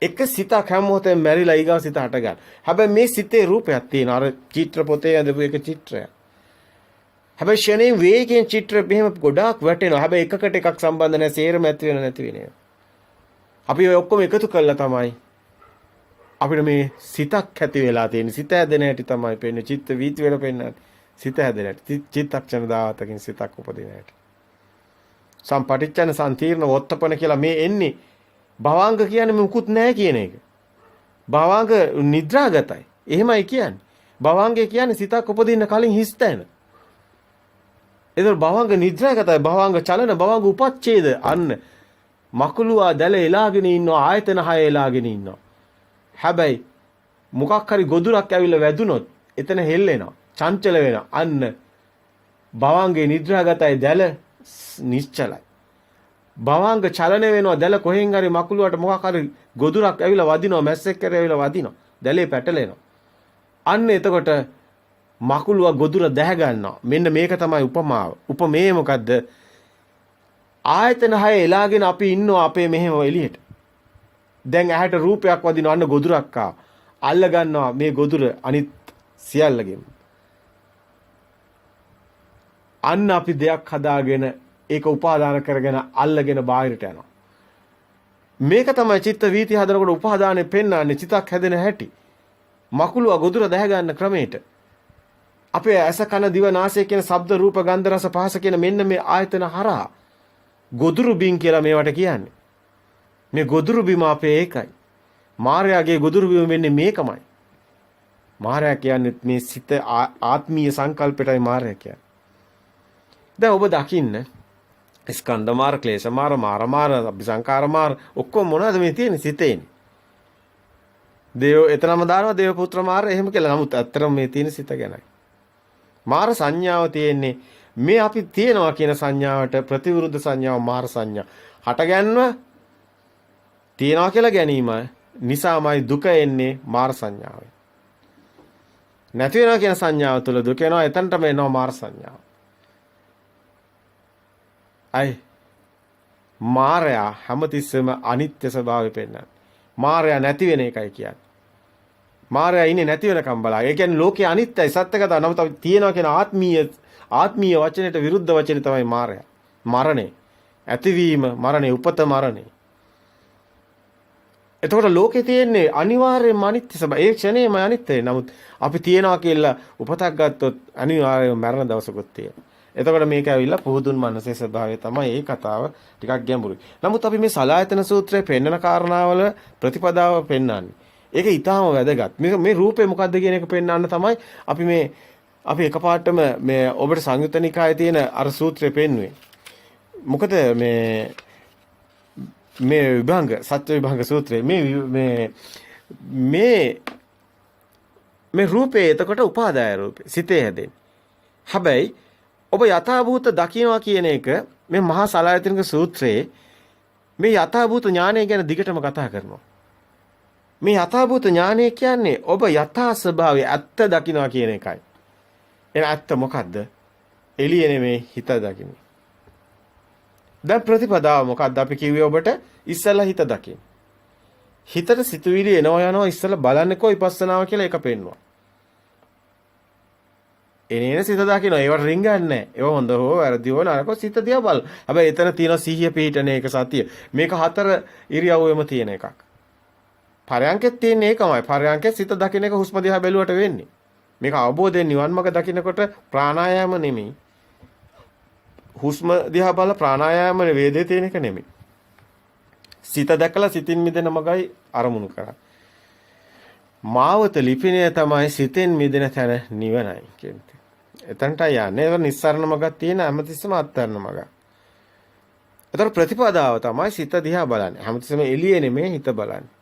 Speaker 1: එක සිතක් හැම මොහොතෙම මැරිලා ඊගා සිත හට ගන්න. හැබැයි මේ සිතේ රූපයක් තියෙනවා. අර චිත්‍ර පොතේ ඇඳපු එක චිත්‍රයක්. හැබැයි ෂණේ වේගයෙන් චිත්‍ර මෙහෙම ගොඩාක් වැටෙනවා. හැබැයි එකකට එකක් සම්බන්ධ නැහැ. සේරම ඇති වෙන නැති වෙන. අපි ඔය ඔක්කොම එකතු කළා තමයි අපිට මේ සිතක් ඇති වෙලා තියෙන. සිත හැදෙන හැටි තමයි පෙන්නේ. චිත්ත වීති වල පෙන්නන්නේ. සිත හැදෙන හැටි. චිත්තක්ෂණ දාතකින් සිතක් උපදින හැටි. සම්පටිච්ඡන සම්තිර්ණ වොත්තපන කියලා මේ එන්නේ භවංග කියන්නේ මුකුත් නැහැ කියන එක. භවංග නිද්‍රාගතයි. එහෙමයි කියන්නේ. භවංගය කියන්නේ සිතක් උපදින්න කලින් හිස් තැන. ඒතර භවංග නිද්‍රාගතයි, භවංග චලන, භවංග උපච්ඡේද. අන්න මකුලුවා දැල එලාගෙන ඉන්නවා, ආයතන 6 එලාගෙන ඉන්නවා. හැබැයි මොකක් හරි ගොදුරක් ඇවිල්ලා වැදුනොත් එතන හෙල්ලෙනවා, චංචල වෙනවා. අන්න භවංගේ නිද්‍රාගතයි, දැල නිශ්චලයි. භවංග චලන වෙනවා, දැල කොහෙන් හරි මකුලුවට මොකක් හරි ගොදුරක් ඇවිල්ලා වදිනවා, මැස්සෙක් කරේ ඇවිල්ලා වදිනවා, දැලේ පැටලෙනවා. අන්න එතකොට මකුලුව ගොදුර දැහ ගන්නවා. මෙන්න මේක තමයි උපමාව. උපමේය මොකද්ද? ආයතන 6 එලාගෙන අපි ඉන්නවා අපේ මෙහෙම එළියට. දැන් ඇහැට රූපයක් වදිනවා, අන්න ගොදුරක් ආවා. අල්ල ගන්නවා මේ ගොදුර අනිත් සියල්ලගෙම. අන්න අපි දෙයක් හදාගෙන ඒක උපාදාන කරගෙන අල්ලගෙන බාහිරට යනවා. මේක තමයි චිත්ත වීති හදනකොට උපාදානෙ පෙන්වන්නේ, චිතක් හැදෙන හැටි. මකුලුව ගොදුර දැහ ගන්න ක්‍රමයට. අපේ ඇස කන දිව නාසය කියන ශබ්ද රූප ගන්ධ රස පහස කියන මෙන්න මේ ආයතන හරහා ගොදුරු බිම් කියලා මේවට කියන්නේ. මේ ගොදුරු බිම අපේ ඒකයි. මායාවේ ගොදුරු බිම වෙන්නේ මේකමයි. මායා කියන්නේ මේ සිත ආත්මීය සංකල්පයටයි මායා කියන්නේ. දැන් ඔබ දකින්න ස්කන්ධ මාර, ක්ලේශ මාර, මාර අபிසංකාර මාර ඔක්කොම මොනවද මේ තියෙන්නේ සිතේනේ. දේව එතනම දානවා දේව පුත්‍ර මාර එහෙම කියලා. නමුත් ඇත්තටම මේ තියෙන සිත ගැනයි. මාර සංඥාව තියෙන්නේ මේ අපි තියනවා කියන සංඥාවට ප්‍රතිවිරුද්ධ සංඥාව මාර සංඥා. හටගන්ව තියනවා කියලා ගැනීම නිසාමයි දුක එන්නේ මාර සංඥාවෙන්. නැති වෙනවා කියන සංඥාව තුළ දුක එනවා, එතනටම එනවා මාර සංඥාව. අය මායя හැමතිස්සෙම අනිත්‍ය ස්වභාවය පෙන්නන. මායя නැති වෙන එකයි කියන්නේ. මායя ඉන්නේ නැති වෙනකම් බලා. ඒ කියන්නේ ලෝකේ අනිත්‍යයි සත්‍ය කතාව. නමුත් අපි තියනවා කියන ආත්මීය වචනයට විරුද්ධ වචනේ තමයි මායя. මරණය. ඇතිවීම මරණය, උපත මරණය. එතකොට ලෝකේ තියෙන්නේ අනිවාර්යයෙන්ම අනිත්‍ය ස්වභාවය. ඒ ක්ෂණේම අනිත්‍යයි. නමුත් අපි තියනවා කියලා උපතක් ගත්තොත් අනිවාර්යයෙන්ම මරණ දවසකුත් තියෙනවා. එතකොට මේක ඇවිල්ලා පුහුදුන් මනසේ ස්වභාවය තමයි මේ කතාව ටිකක් ගැඹුරුයි. නමුත් අපි මේ සලායතන සූත්‍රයේ පෙන්වන කාරණාවල ප්‍රතිපදාව පෙන්වන්නේ. ඒක ඊටාම වැදගත්. මේ රූපේ මොකද්ද කියන එක පෙන්වන්න තමයි අපි එකපාරටම මේ ඔබට සංයුත්ත නිකායේ තියෙන අර සූත්‍රය පෙන්වුවේ. මොකද මේ විභංග සත්‍ය විභංග සූත්‍රයේ මේ රූපේ එතකොට උපාදාය රූපේ සිතේ හැදෙන්නේ. හැබැයි ඔබ යථාභූත දකින්නවා කියන එක මේ මහා සලායතනික සූත්‍රයේ මේ යථාභූත ඥානය ගැන දිගටම කතා කරනවා. මේ යථාභූත ඥානය කියන්නේ ඔබ යථා ස්වභාවය ඇත්ත දකින්නවා කියන එකයි. එහෙනම් ඇත්ත මොකද්ද? එළිය නෙමේ හිත දකින්නේ. දැන් ප්‍රතිපදාව මොකද්ද? අපි කිව්වේ ඔබට ඉස්සෙල්ලා හිත දකින්න. හිතට සිතුවිලි එනවා යනවා ඉස්සෙල්ලා බලන්නකෝ විපස්සනාව කියලා එක පෙන්නවා. එනේන සිත දකින්න ඒවට රින්ගන්නේ නැහැ. ඒව හොඳ හෝ වැරදි හෝ නරක සිත දිහා බල. හැබැයි එතන තියෙන සිහිය පිහිටන එක සතිය. මේක හතර ඉරියව්වෙම තියෙන එකක්. පරයන්කෙත් තියෙන ඒකමයි. පරයන්කෙත් සිත දකින්න එක හුස්ම දිහා බැලුවට වෙන්නේ. මේක අවබෝධයෙන් නිවන් මාර්ග දකින්නකොට ප්‍රාණායාම නෙමෙයි. හුස්ම දිහා බල ප්‍රාණායාම වේදේ තියෙන එක නෙමෙයි. සිත දැකලා සිතින් මිදෙන මගයි අරමුණු කරා. මාවත ලිපිනය තමයි සිතෙන් මිදෙන තැන නිවනයි කියන්නේ. එතනට යන්නේ ඒක නිස්සාරණ මගක් තියෙන හැමතිස්සම අත්තරන මගක්. ඒතර ප්‍රතිපදාව තමයි සිත දිහා බලන්නේ. හැමතිස්සම එළියේ නෙමෙයි හිත බලන්නේ.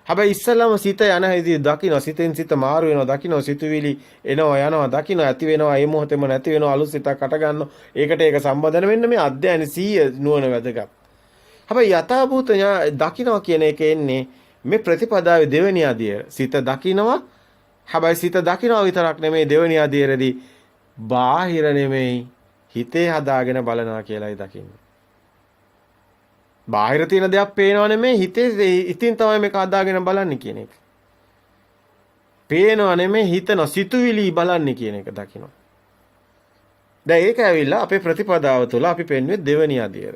Speaker 1: හැබැයි ඉස්සලම සිත යන හැටි දකින්න සිතෙන් සිත මාරු වෙනවා දකින්න සිතුවිලි එනවා යනවා දකින්න ඇති වෙනවා ඒ මොහොතේම නැති වෙනවා අලුත් සිතක් අට ගන්නවා. ඒකට ඒක සම්බන්ධන වෙන්න මේ අධ්‍යයන 100 නුවණ වැදගත්. හැබැයි යථාභූත දකින්නවා කියන එක එන්නේ මේ ප්‍රතිපදාවේ දෙවෙනි අදියර. සිත දකින්නවා. හැබැයි සිත දකින්නවා විතරක් නෙමෙයි දෙවෙනි අදියරදී බාහිර නෙමෙයි හිතේ හදාගෙන බලනවා කියලායි දකින්නේ. බාහිර තියෙන දෙයක් පේනව නෙමෙයි හිතේ ඉතින් තමයි මේක හදාගෙන බලන්නේ කියන එක. පේනව නෙමෙයි හිතන සිතුවිලි බලන්නේ කියන එක දකින්න. දැන් ඒක ඇවිල්ලා අපේ ප්‍රතිපදාව තුළ අපි පෙන්වන්නේ දෙවෙනි අදියර.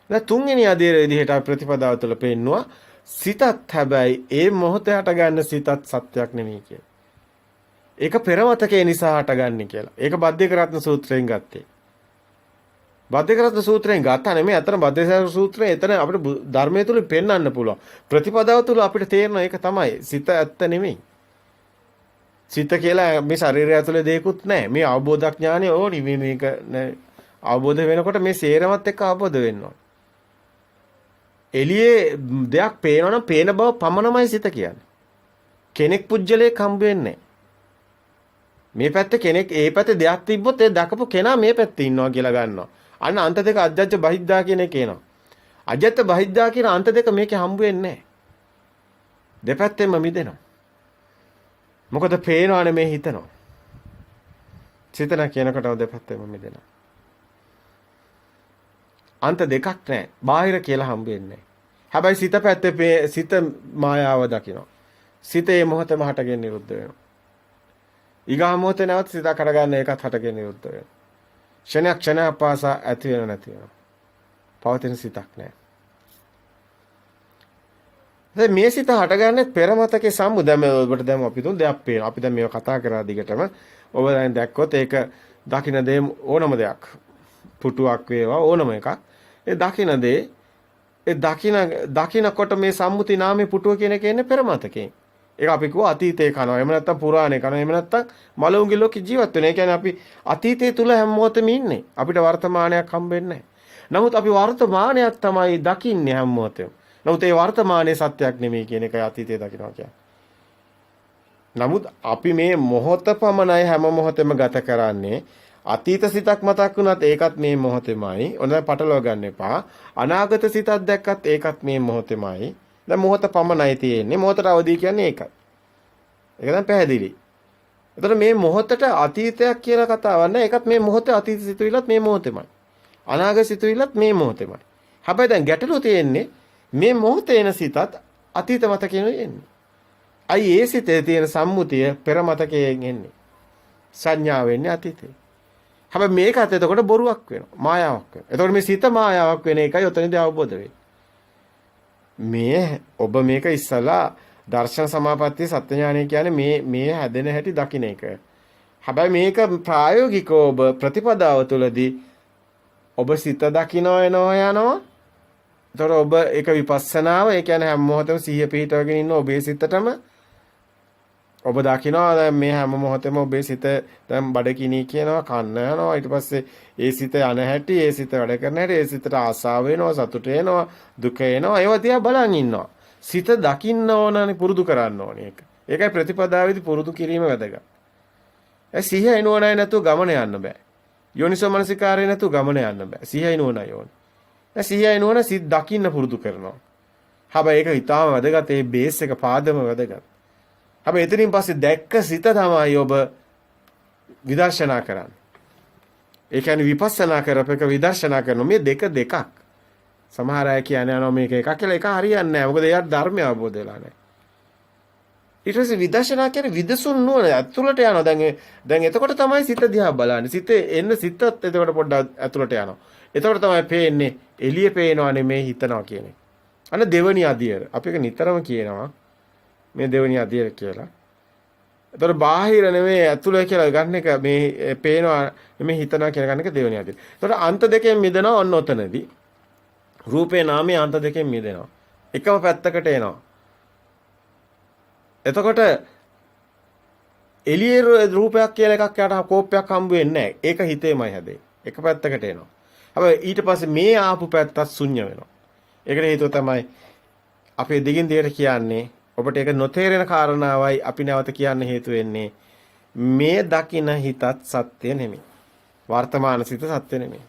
Speaker 1: දැන් තුන්වෙනි අදියර විදිහට අපි ප්‍රතිපදාව තුළ පෙන්නවා සිතත් හැබැයි ඒ මොහොතේ හටගන්න සිතත් සත්‍යයක් නෙමෙයි කියලා. ඒක පෙරවතකේ නිසා හටගන්නේ කියලා. ඒක බද්ධිකරත්න සූත්‍රයෙන් ගත්තේ. බද්ධිකරත්න සූත්‍රයෙන් ගත්තා නෙමෙයි අතන බද්ධිකරත්න සූත්‍රය එතන අපිට ධර්මයේ තුල පෙන්වන්න පුළුවන්. ප්‍රතිපදාව තුල අපිට තේරෙන එක තමයි සිත ඇත්ත නෙමෙයි. සිත කියලා මේ ශරීරය ඇතුලේ දෙයක්වත් නැහැ. මේ අවබෝධඥානය ඕනි මේක අවබෝධ වෙනකොට මේ සේරමත් එක්ක අවබෝධ වෙන්න ඕන. එළියේ දෙයක් පේනවනම් පේන බව පමණමයි සිත කියන්නේ. කෙනෙක් පුජ්‍යලයක් හම්බ වෙන්නේ මේ පැත්තේ කෙනෙක් ඒ පැත්තේ දෙයක් තිබ්බොත් ඒ දකපු කෙනා මේ පැත්තේ ඉන්නවා කියලා ගන්නවා. අන්න අන්ත දෙක අජ්ජත් බහිද්දා කියන එක එනවා. අජ්ජත් බහිද්දා කියන අන්ත දෙක මේකේ හම්බ වෙන්නේ නැහැ. දෙපැත්තෙම මිදෙනවා. මොකද පේනවනේ මේ හිතනවා. සිතන කියනකොට දෙපැත්තෙම මිදෙනවා. අන්ත දෙකක් නැහැ. බාහිර කියලා හම්බ වෙන්නේ නැහැ. හැබැයි සිත පැත්තේ සිත මායාව දකිනවා. සිතේ මොහොතම හටගෙන නිරුද්ධ වෙනවා. ඊගා මොහොතේ නැවත සිත කරගන්න එකත් හටගෙන නිරුද්ධ වෙනවා. ක්ෂණයක් පාසා ඇති වෙන නැති වෙනවා. පවතින සිතක් නැහැ. දැන් මේ සිත හටගන්නේ පෙර මතකේ සම්මුදම ඔබට දැන් අපි තුන් දෙයක් පේනවා. අපි දැන් මේව කතා කරා දිගටම. ඔබ දැන් දැක්කොත් ඒක දකින්න දේ ඕනම දෙයක්. පුටුවක් වේවා ඕනම එකක්. ඒ දකින්න දේ ඒ දකින්නකොට මේ සම්මුති නාමයේ පුටුව කියන එක එන්නේ පෙර මතකේ. ඒක අපි කිව්වා අතීතේ කනවා. එහෙම නැත්නම් පුරාණේ කනවා. එහෙම නැත්නම් මලවුන්ගේ ලෝකේ ජීවත් වෙනවා. ඒ කියන්නේ අපි අතීතයේ තුල හැම මොහොතෙම ඉන්නේ. අපිට වර්තමානයක් හම්බෙන්නේ නැහැ. නමුත් අපි වර්තමානයක් තමයි දකින්නේ හැම මොහොතෙම. නමුත් ඒ වර්තමානයේ සත්‍යයක් නෙමෙයි කියන එකයි අතීතයේ දකිනවා කියන්නේ. නමුත් අපි මේ මොහොත පමණයි හැම මොහොතෙම ගත කරන්නේ. අතීත සිතක් මතක් වුණත් ඒකත් මේ මොහොතෙමයි. ඔන්න පටලව ගන්න එපා. අනාගත සිතක් දැක්කත් ඒකත් මේ මොහොතෙමයි. දැන් මොහොත පමණයි තියෙන්නේ. මොහොතට අවදි කියන්නේ ඒකයි. ඒක දැන් පැහැදිලි. එතකොට මේ මොහොතට අතීතයක් කියලා කතාවක් නැහැ. ඒකත් මේ මොහොතේ අතීත සිතුවිල්ලත් මේ මොහොතෙමයි. අනාගත සිතුවිල්ලත් මේ මොහොතෙමයි. හැබැයි දැන් ගැටලුව තියෙන්නේ මේ මොහොතේ එන සිතත් අතීත මතකයෙන් එන්නේ. අයි ඒ සිතේ තියෙන සම්මුතිය පෙර මතකයෙන් එන්නේ. සංඥා වෙන්නේ අතීතේ. හැබැයි මේකත් එතකොට බොරුවක් වෙනවා. මායාවක් වෙනවා. එතකොට මේ සිත මායාවක් වෙන එකයි ඔතනදී අවබෝධ වෙන්නේ. ඔබ මේක ඉස්සලා දර්ශන සමාපatti සත්‍ය ඥානය කියන්නේ මේ හැදෙන හැටි දකින්න එක. හැබැයි මේක ප්‍රායෝගිකව ඔබ ප්‍රතිපදාව තුළදී ඔබ සිත දකින්න යනවා. එතකොට ඔබ ඒක විපස්සනාව, ඒ කියන්නේ හැම මොහොතෙම සිහිය පිහිටවගෙන ඉන්න ඔබේ සිතටම ඔබ දකිනවා දැන් මේ හැම මොහොතෙම ඔබේ සිත දැන් බඩගිනි කියනවා, කන්න යනවා, ඊට පස්සේ ඒ සිත යන හැටි, ඒ සිත වැඩ කරන හැටි, ඒ සිතට ආසාව වෙනවා, සතුට එනවා, දුක එනවා, ඒවා දිහා බලන් ඉන්නවා. සිත දකින්න ඕනනේ, පුරුදු කරන්න ඕනේ ඒක. ඒකයි ප්‍රතිපදාවේදී පුරුදු කිරීම වැදගත්. ඒ සිහිය එනවනයි නැතුව ගමන යන්න බෑ. යෝනිසෝ මනසිකාරය නැතුව ගමන යන්න බෑ. සිහිය එනවනයි ඕනේ. ඒ සිහිය එනවන සිත දකින්න පුරුදු කරනවා. හැබැයි ඒක ඊටාම වැදගත්. ඒ බේස් එක පාදම වැදගත්. හැබැයි එතනින් පස්සේ දැක්ක සිත තමයි ඔබ විදර්ශනා කරන්නේ. ඒ කියන්නේ විපස්සනා කරපේක විදර්ශනා කරනවා. මේ දෙකක්. සමහර අය කියන්නේ යනවා මේක එකක් කියලා. ඒක හරියන්නේ නැහැ. මොකද එයාට ධර්මය අවබෝධ වෙලා නැහැ. ඊට පස්සේ විදර්ශනා කියන්නේ විදසුන් නුවණ ඇතුළට යනවා. දැන් එතකොට තමයි සිත දිහා බලන්නේ. සිතේ එන්න සිතත් එතකොට පොඩ්ඩක් ඇතුළට යනවා. එතකොට තමයි පේන්නේ එළිය පේනවා නෙමේ හිතනවා කියන එක. අන්න දෙවනි අධියර. අපි ඒක නිතරම කියනවා. මේ දෙවනි අධියර කියලා. එතකොට බාහිර නෙමෙයි ඇතුළේ කියලා ගන්න එක මේ පේනවා නෙමේ හිතනවා කියලා ගන්න එක දෙවනි අධියර. එතකොට අන්ත දෙකෙන් මිදෙනවා ඔන්න ඔතනදී. රූපේ නාමයේ අන්ත දෙකෙන් මිදෙනවා. එකම පැත්තකට එනවා. එතකොට එළියේ රූපයක් කියලා එකක් යට කෝපයක් හම්බ වෙන්නේ නැහැ. ඒක හිතේමයි හැදේ. එක පැත්තකට එනවා. හැබැයි ඊට පස්සේ මේ ආපු පැත්තත් ශුන්‍ය වෙනවා. ඒකට හේතුව තමයි අපේ දිගින් දිගට කියන්නේ ඔබට ඒක නොතේරෙන කාරණාවයි අපි නැවත කියන්න හේතු වෙන්නේ මේ දකින හිතත් සත්‍ය නෙමෙයි. වර්තමාන සිත සත්‍ය නෙමෙයි.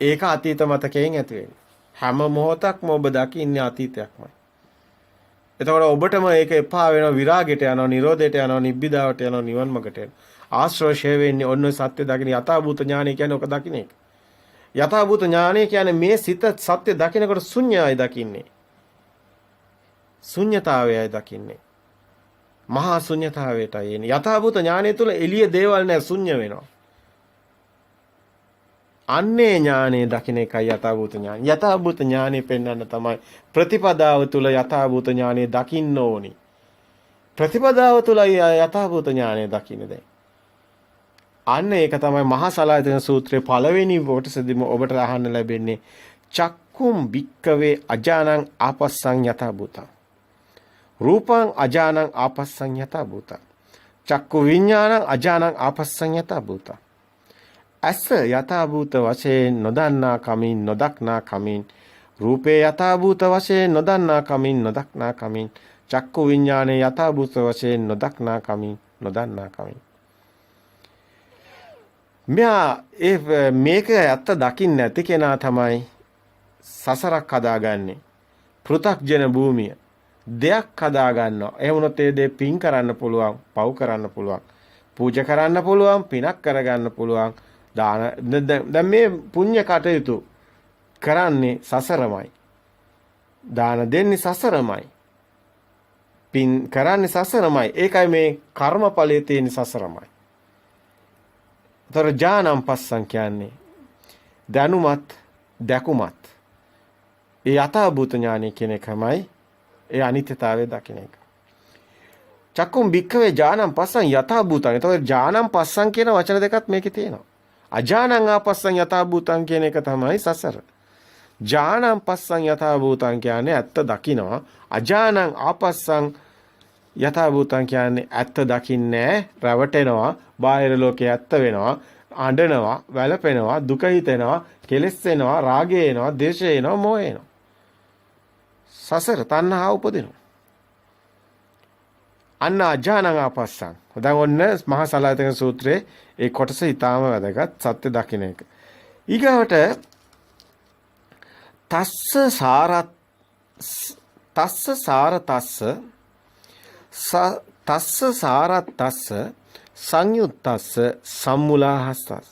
Speaker 1: ඒක අතීත මතකයෙන් ඇති වෙන්නේ. හැම මොහොතක්ම ඔබ දකින්නේ අතීතයක්මයි. එතකොට ඔබටම ඒක එපා වෙනවා, විරාගයට යනවා, නිරෝධයට යනවා, නිබ්බිදාවට යනවා, නිවන් මාර්ගට යනවා. ආශ්‍රය වෙන්නේ ඔන්න සත්‍ය දකින යථාභූත ඥානය කියන්නේ ඔක දකින්න එක. යථාභූත ඥානය කියන්නේ මේ සිත සත්‍ය දකිනකොට ශුන්‍යයි දකින්නේ. ශුන්‍යතාවයයි දකින්නේ. මහා ශුන්‍යතාවයටයි එන්නේ. යථාභූත ඥානය තුළ එළිය දේවල් නැහැ, ශුන්‍ය වෙනවා. අන්නේ ඥානෙ දකින්න එකයි යථාභූත ඥානය. යථාභූත ඥානෙ පෙන්වන්න තමයි ප්‍රතිපදාව තුළ යථාභූත ඥානෙ දකින්න ඕනි. ප්‍රතිපදාව තුළ යථාභූත ඥානෙ දකින්න දැන්. අන්න ඒක තමයි මහා සලායතන සූත්‍රයේ පළවෙනි කොටසදීම ඔබට අහන්න ලැබෙන්නේ චක්කුම් භික්කවේ අජානං ආපස්සං යථාභූතං. රූපං අජානං ආපස්සං යථාභූතං. චක්කු විඥානං අජානං ආපස්සං යථාභූතං. අස්ස යථාභූත වශයෙන් නොදන්නා කමින් නොදක්නා කමින් රූපේ යථාභූත වශයෙන් නොදන්නා කමින් නොදක්නා කමින් චක්කු විඥානේ යථාභූත වශයෙන් නොදක්නා කමින් නොදන්නා කමින් මේක ඇත්ත දකින්න නැති කෙනා තමයි සසරක් හදාගන්නේ. පෘථග්ජන භූමිය දෙයක් හදා ගන්නවා. එහෙම වුණොත් ඒ දේ පින් කරන්න පුළුවන්, පව් කරන්න පුළුවන්, පූජා කරන්න පුළුවන්, පිනක් කරගන්න පුළුවන්. දැන් මේ පුණ්‍ය කටයුතු කරන්නේ සසරමයි. දාන දෙන්නේ සසරමයි. පින් කරන්නේ සසරමයි. ඒකයි මේ කර්මඵලයේ තියෙන සසරමයි. තොර ඥානම් පස්සන් කියන්නේ දැනුමත් දැකුමත්. ඒ යථාභූත ඥානය කියන එකමයි ඒ අනිත්‍යතාවය දකින එක. චක්කුම් භික්ඛවේ ඥානම් පස්සන් යථාභූතං. ඒතකොට ඥානම් පස්සන් කියන වචන දෙකක් මේකේ තියෙනවා. අජානං ආපස්සං යථාභූතං කියන එක තමයි සසර. ඥානම් පස්සං යථාභූතං කියන්නේ ඇත්ත දකිනවා. අජානං ආපස්සං යථාභූතං කියන්නේ ඇත්ත දකින්නේ රැවටෙනවා, බාහිර ලෝකේ ඇත්ත වෙනවා, අඬනවා, වැළපෙනවා, දුක හිතෙනවා, කෙලෙස් වෙනවා, රාගය එනවා, ද්වේෂය එනවා, මෝහය එනවා. සසර තණ්හාව උපදිනවා. අන්න අජානං ආපස්සං. දැන් ඔන්න මහා සලායතන සූත්‍රයේ ඒ කොටස ඊටාම වැදගත් සත්‍ය දකින්න එක. ඊගාවට තස්ස සාරතස්ස සංයුත්තස්ස සම්මුලාහස්තස්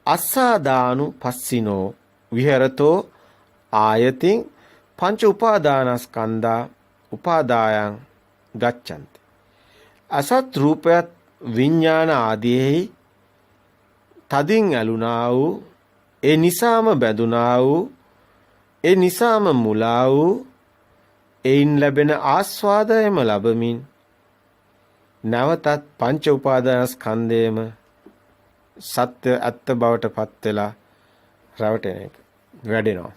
Speaker 1: අස්සාදානු පස්සිනෝ විහෙරතෝ ආයතින් පංච උපාදානස්කන්ධා උපාදායන් ගච්ඡanti. අසත් රූපයත් විඥාන ආදීෙහි තදින් ඇලුනා වූ ඒ නිසාම බැඳුනා වූ ඒ නිසාම මුලා වූ එයින් ලැබෙන ආස්වාදයම ලැබමින් නැවතත් පංච උපාදානස්කන්ධයම සත්‍ය අත්ත බවට පත් වෙලා රැවටෙන එක වැඩෙනවා.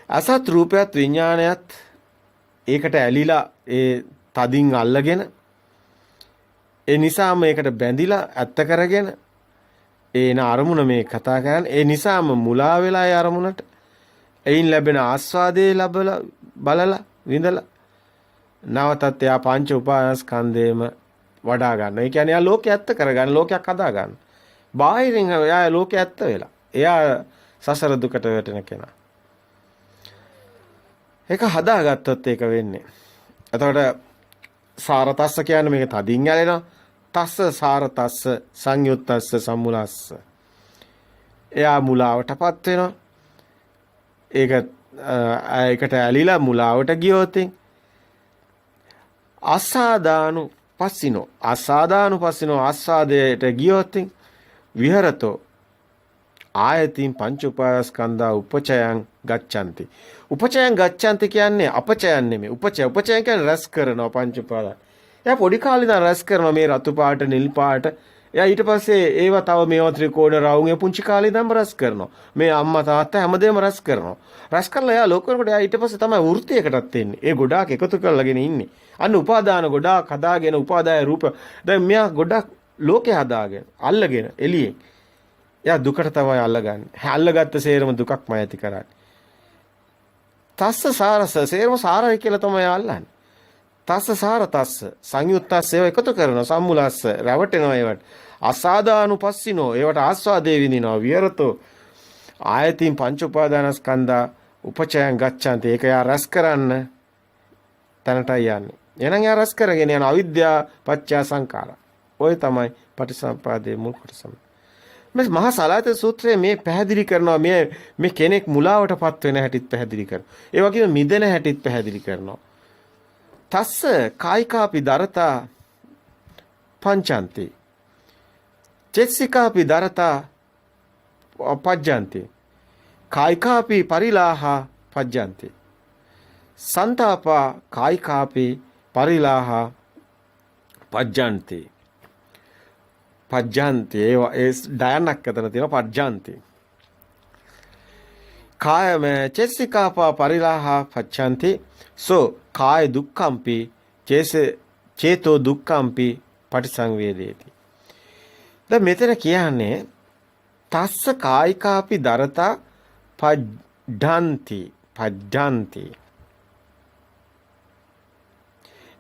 Speaker 1: අසත් රූපයත් විඥානයත් ඒකට ඇලිලා ඒ තදින් අල්ලගෙන ඒ නිසාම මේකට බැඳිලා ඇත්ත කරගෙන ඒන අරමුණ මේ කතා කරන්නේ. ඒ නිසාම මුලා වෙලා ඒ අරමුණට එයින් ලැබෙන ආස්වාදයේ ලැබලා බලලා විඳලා නැවතත් එයා පංච උපාදානස්කන්ධයම වඩා ගන්නවා. ඒ කියන්නේ එයා ලෝකේ ඇත්ත කරගන්න, ලෝකයක් හදා ගන්න. බාහිරින් එයා ලෝකේ ඇත්ත වෙලා. එයා සසර දුකට වැටෙන කෙනා. ඒක හදාගත්තොත් ඒක වෙන්නේ. එතකොට සාරතස්ස කියන්නේ මේක තදින් ඇලෙනවා. තස්ස සාරතස්ස සංයුත්තස්ස සම්මුලස්ස. එයා මුලාවටපත් වෙනවා. ඒකට ඇලිලා මුලාවට ගියොත් අසාදානුපස්සිනෝ ආස්වාදයට ගියොත් විහෙරතෝ ආයතින් පංච උපාදානස්කන්ධා උපචයං ගච්ඡanti. උපචයං ගච්ඡanti කියන්නේ අපචයන් නෙමෙයි. උපචයන් කියන්නේ රැස් කරනවා පංච උපාදාන. එයා පොඩි කාලේ ඉඳන් රැස් කරනවා මේ රතු පාට, නිල් පාට. එයා ඊට පස්සේ ඒව තව මේවා ත්‍රිකෝණ රවුම් ඒ පුංචි කාලේ ඉඳන්ම රැස් කරනවා. මේ අම්මා තාත්තා හැමදේම රැස් කරනවා. රැස් කරලා එයා ලෝක කරනකොට එයා ඊට පස්සේ තමයි වෘත්තියකටත් එන්නේ. ඒ ගොඩාක් එකතු කරලාගෙන ඉන්නේ. අන්න උපාදාන ගොඩාක් හදාගෙන උපාදාය රූප. දැන් මෙයා ගොඩාක් ලෝකේ හදාගෙන අල්ලගෙන එළියෙන් එයා දුකට තමයි අල්ලගන්නේ. අල්ලගත්ත සේරම දුකක්ම ඇති කරන්නේ. තස්ස සාරස සේරම සාරයි කියලා තමයි අල්ලන්නේ. තස්ස සාරතස්ස සංයුත්තස්ස ඒව එකතු කරනවා සම්මුලස්ස රැවටෙනවා ඒවට. අසාදානුපස්සිනෝ ඒවට ආස්වාදේ විඳිනවා. විහෙරතෝ ආයතින් පංච උපාදානස්කන්ධා උපචයං ගච්ඡanti. ඒක යා රස කරන්න තැනටයි යන්නේ. එහෙනම් යා රස කරගෙන යන අවිද්‍යා පත්‍ය සංඛාර. ඔය තමයි පටිසම්පාදයේ මුල් කොටස. මේ මහා සලායතන සූත්‍රයේ මේ පැහැදිලි කරනවා මේ කෙනෙක් මුලාවටපත් වෙන හැටිත් පැහැදිලි කරනවා. ඒ වගේම මිදෙන හැටිත් පැහැදිලි කරනවා. තස්ස කායිකාපි දරතා පංචන්ති. චේතසිකාපි දරතා පජ්ජන්ති. කායිකාපි පරිලාහා පජ්ජන්ති. සන්තාපා කායිකාපි පරිලාහා පජ්ජන්ති. පජ්ජන්ති ඒ ඩයනක් අතර තියෙන පජ්ජන්ති. කායම චේතසිකාපා පරිලාහා පජ්ජන්ති. සෝ කාය දුක්ඛම්පි චේතෝ දුක්ඛම්පි පටිසංවේදේති. දැන් මෙතන කියන්නේ තස්ස කායිකාපි දරතා පජ්ජන්ති.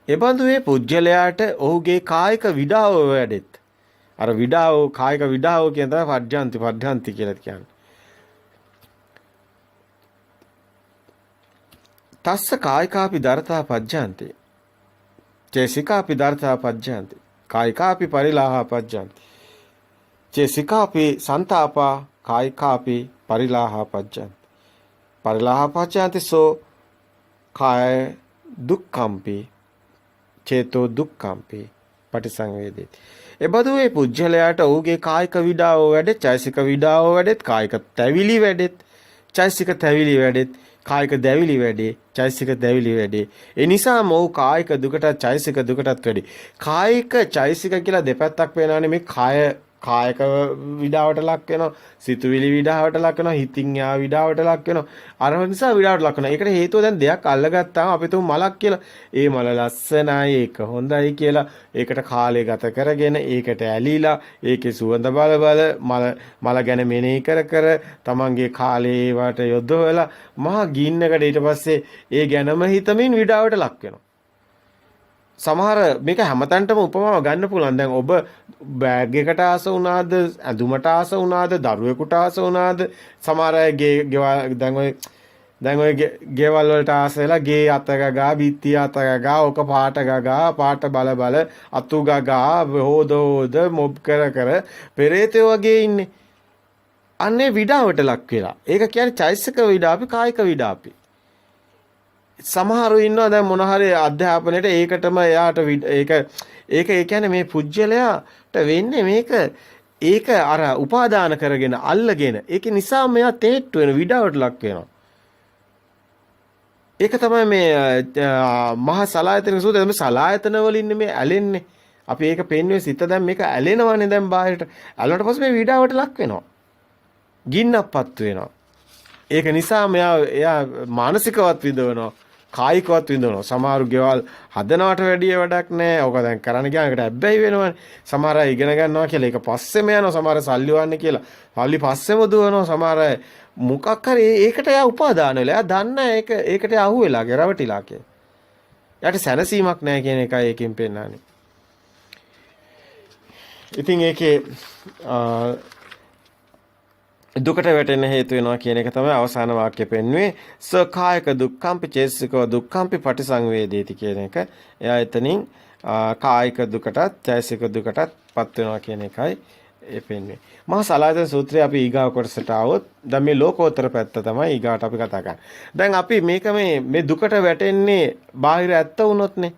Speaker 1: එබඳු මේ පුජ්‍යලයාට ඔහුගේ කායික විඩාව වැඩෙත්. අර විඩාව කායික විඩාව කියන තමයි පජ්ජන්ති කියලා කියන්නේ. තස්ස කායිකාපි දරතා පජ්ජන්ති. චේසිකාපි දරතා පජ්ජන්ති. කායිකාපි පරිලාහා පජ්ජන්ති. චේසිකාපි සන්තාපා කායිකාපි පරිලාහා පජ්ජන්ති. පරිලාහා පජ්ජන්ති සෝ කාය දුක්ඛම්පි චේතෝ දුක්ඛම්පි පටිසංවේදේති. එබඳු මේ පුජ්‍යලයාට ඔහුගේ කායික විඩාව වැඩෙත්, චෛසික විඩාව වැඩෙත්, කායික තැවිලි වැඩෙත්, චෛසික තැවිලි වැඩෙත්, කායික දැවිලි වැඩේ, චෛසික දැවිලි වැඩේ. ඒ නිසාම ඔහු කායික දුකටත් චෛසික දුකටත් වැඩි. කායික චෛසික කියලා දෙපැත්තක් වෙනවානේ. මේ කායක විඩාවට ලක් වෙනවා, සිතුවිලි විඩාවට ලක් වෙනවා, හිතින් යා විඩාවට ලක් වෙනවා. අර නිසා විඩාවට ලක් වෙනවා. ඒකට හේතුව දැන් දෙයක් අල්ලගත්තාම අපි තුමු මලක් කියලා. ඒ මල ලස්සනයි, ඒක හොඳයි කියලා ඒකට කාලය ගත කරගෙන ඒකට ඇලිලා ඒකේ සුවඳ බල මල ගැන මෙනෙහි කර තමන්ගේ කාලේ වට යොදවලා මහා ගින්නකට ඊට පස්සේ ඒ ගැනම හිතමින් විඩාවට ලක් වෙනවා. සමහර මේක හැමතැනටම උපමාව ගන්න පුළුවන්. දැන් ඔබ බෑග් එකට ආස වුණාද, ඇඳුමට ආස වුණාද, දරුවෙකුට ආස වුණාද, සමහර අය දැන් ඔය ගෙවල් වලට ආස වෙලා ගේ අත ගගා, බිත්තිය අත ගගා, ඔක පාට ගගා, පාට බල අතු ගගා, හොද මොබ් කර පෙරේතයෝ වගේ ඉන්නේ. අන්නේ විඩාවට ලක් වෙලා. ඒක කියන්නේ චෛසික විඩාපි, කායික විඩාපි. සමහරු ඉන්නවා දැන් මොන හරි අධ්‍යාපනයේට ඒකටම එයාට ඒක ඒ කියන්නේ මේ පුජ්‍යලයාට වෙන්නේ ඒක අර උපාදාන කරගෙන අල්ලගෙන ඒක නිසා මෙයා තේට්ටු වෙන විඩාවට ලක් වෙනවා. ඒක තමයි මේ මහා සලායතන සූත්‍රය. මේ සලායතන වලින් මේ ඇලෙන්නේ. අපි ඒක පෙන්වුවේ සිත දැන් මේක ඇලෙනවනේ දැන් බාහිරට. ඇලුනට පස්සේ මේ විඩාවට ලක් වෙනවා. ගින්නක්පත් වෙනවා. ඒක නිසා එයා මානසිකවත් විඳවනවා. කායිකවත් විඳවනවා. සමහරු ගෙවල් හදනවට වැඩිය වැඩක් නැහැ. ඕක දැන් කරන්න ගියාම ඒකට ඇබ්බැහි වෙනවනේ. සමහර අය ඉගෙන ගන්නවා කියලා ඒක පස්සෙම යනවා. සමහර සල්ලි වන්න කියලා. සල්ලි පස්සෙම දුවනවා. සමහර අය මොකක් හරි ඒකට එයා උපාදාන වෙලා. එයා දන්නේ ඒකට අහු වෙලා රැවටිලා කියලා. යාට සැනසීමක් නැහැ කියන එකයි ඒකෙන් පෙන්නන්නේ. ඉතින් ඒකේ දුකට වැටෙන්න හේතු වෙනවා කියන එක තමයි අවසාන වාක්‍යය පෙන්වුවේ. සකායක දුක්ඛම්පි චේතසිකෝ දුක්ඛම්පි පටිසංවේදේති කියන එක. එයා එතනින් කායික දුකටත් චෛතසික දුකටත් පත් වෙනවා කියන එකයි ඒ පෙන්වන්නේ. මහා සලායතන සූත්‍රය අපි ඊගාව කොටසට આવොත් දැන් මේ ලෝකෝත්තර පැත්ත තමයි ඊගාවට අපි කතා කරන්නේ. දැන් අපි මේක මේ දුකට වැටෙන්නේ බාහිර ඇත්ත වුණොත්නේ.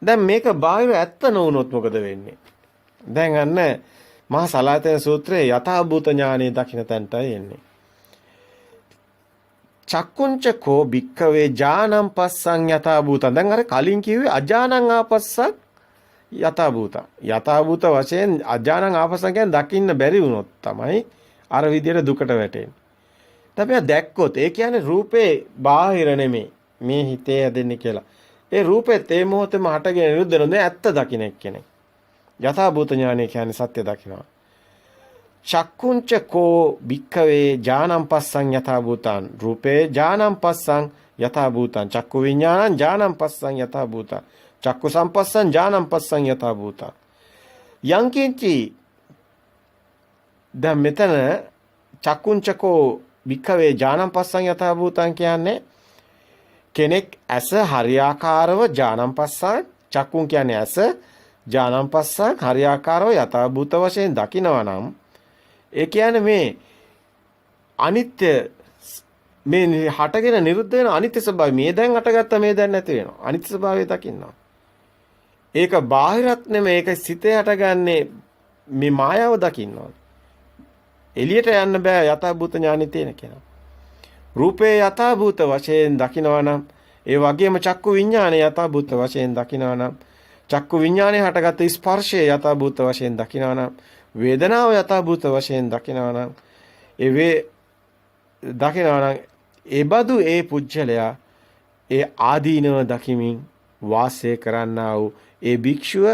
Speaker 1: දැන් මේක බාහිර ඇත්ත නොවුනොත් මොකද වෙන්නේ? දැන් අන්න මහා සලායතන සූත්‍රයේ යථාභූත ඥානෙ දකින්න තැනටයි එන්නේ. චක්කුංච කෝ භික්ඛවේ ඥානං පස්සං යථාභූතං. දැන් අර කලින් කිව්වේ අජානං ආපස්සක් යථාභූත. යථාභූත වශයෙන් අජානං ආපස්සං කියන්නේ දකින්න බැරි වුණොත් තමයි අර විදියට දුකට වැටෙන්නේ. දැන් දැක්කොත් ඒ කියන්නේ රූපේ බාහිර නෙමෙයි මේ හිතේ හැදෙන්නේ කියලා. ඒ රූපෙත් ඒ මොහොතේම හටගෙන නිරුද්ධ වෙනවා. ඇත්ත දකින්න කෙනෙක්. යථාභූත ඥානය කියන්නේ සත්‍ය දකිනවා. චක්කුංච කෝ භික්ඛවේ ඥානං පස්සං යථාභූතං. රූපේ ඥානං පස්සං යථාභූතං. චක්කු විඥානං ඥානං පස්සං යථාභූතං. චක්කු සම්පස්සං ඥානං පස්සං යථාභූතං. යං කිංචි දැන් මෙතන චක්කුංච කෝ භික්ඛවේ ඥානං පස්සං යථාභූතං කියන්නේ කෙනෙක් ඇස හරියාකාරව ඥානං පස්සං. චක්කුන් කියන්නේ ඇස ඥානං පස්සං හරියාකාරව යථාභූත වශයෙන් දකිනවා නම් ඒ කියන්නේ මේ අනිත්‍ය මේ හටගෙන නිරුද්ධ වෙන අනිත්‍ය ස්වභාවය මේ දැන් හටගත්ත මේ දැන් නැති වෙනවා. අනිත්‍ය ස්වභාවය දකින්නවා. ඒක බාහිරත් නෙමෙයි ඒක සිතේ හටගන්නේ මේ මායාව දකින්නවා. එළියට යන්න බෑ යථාභූත ඥානෙ තියෙන කෙනා. රූපේ යථාභූත වශයෙන් දකිනවා නම් ඒ වගේම චක්කු විඥානේ යථාභූත වශයෙන් දකිනවා නම් චක්කු විඥානේ හටගත් ස්පර්ශයේ යථාභූත වශයෙන් දකිනවා නම් වේදනාව යථාභූත වශයෙන් දකිනවා නම් දකිනවා නම් ඒ බදු ඒ පුජ්‍යලයා ඒ ආදීනව දකිමින් වාසය කරන්නා වූ ඒ භික්ෂුව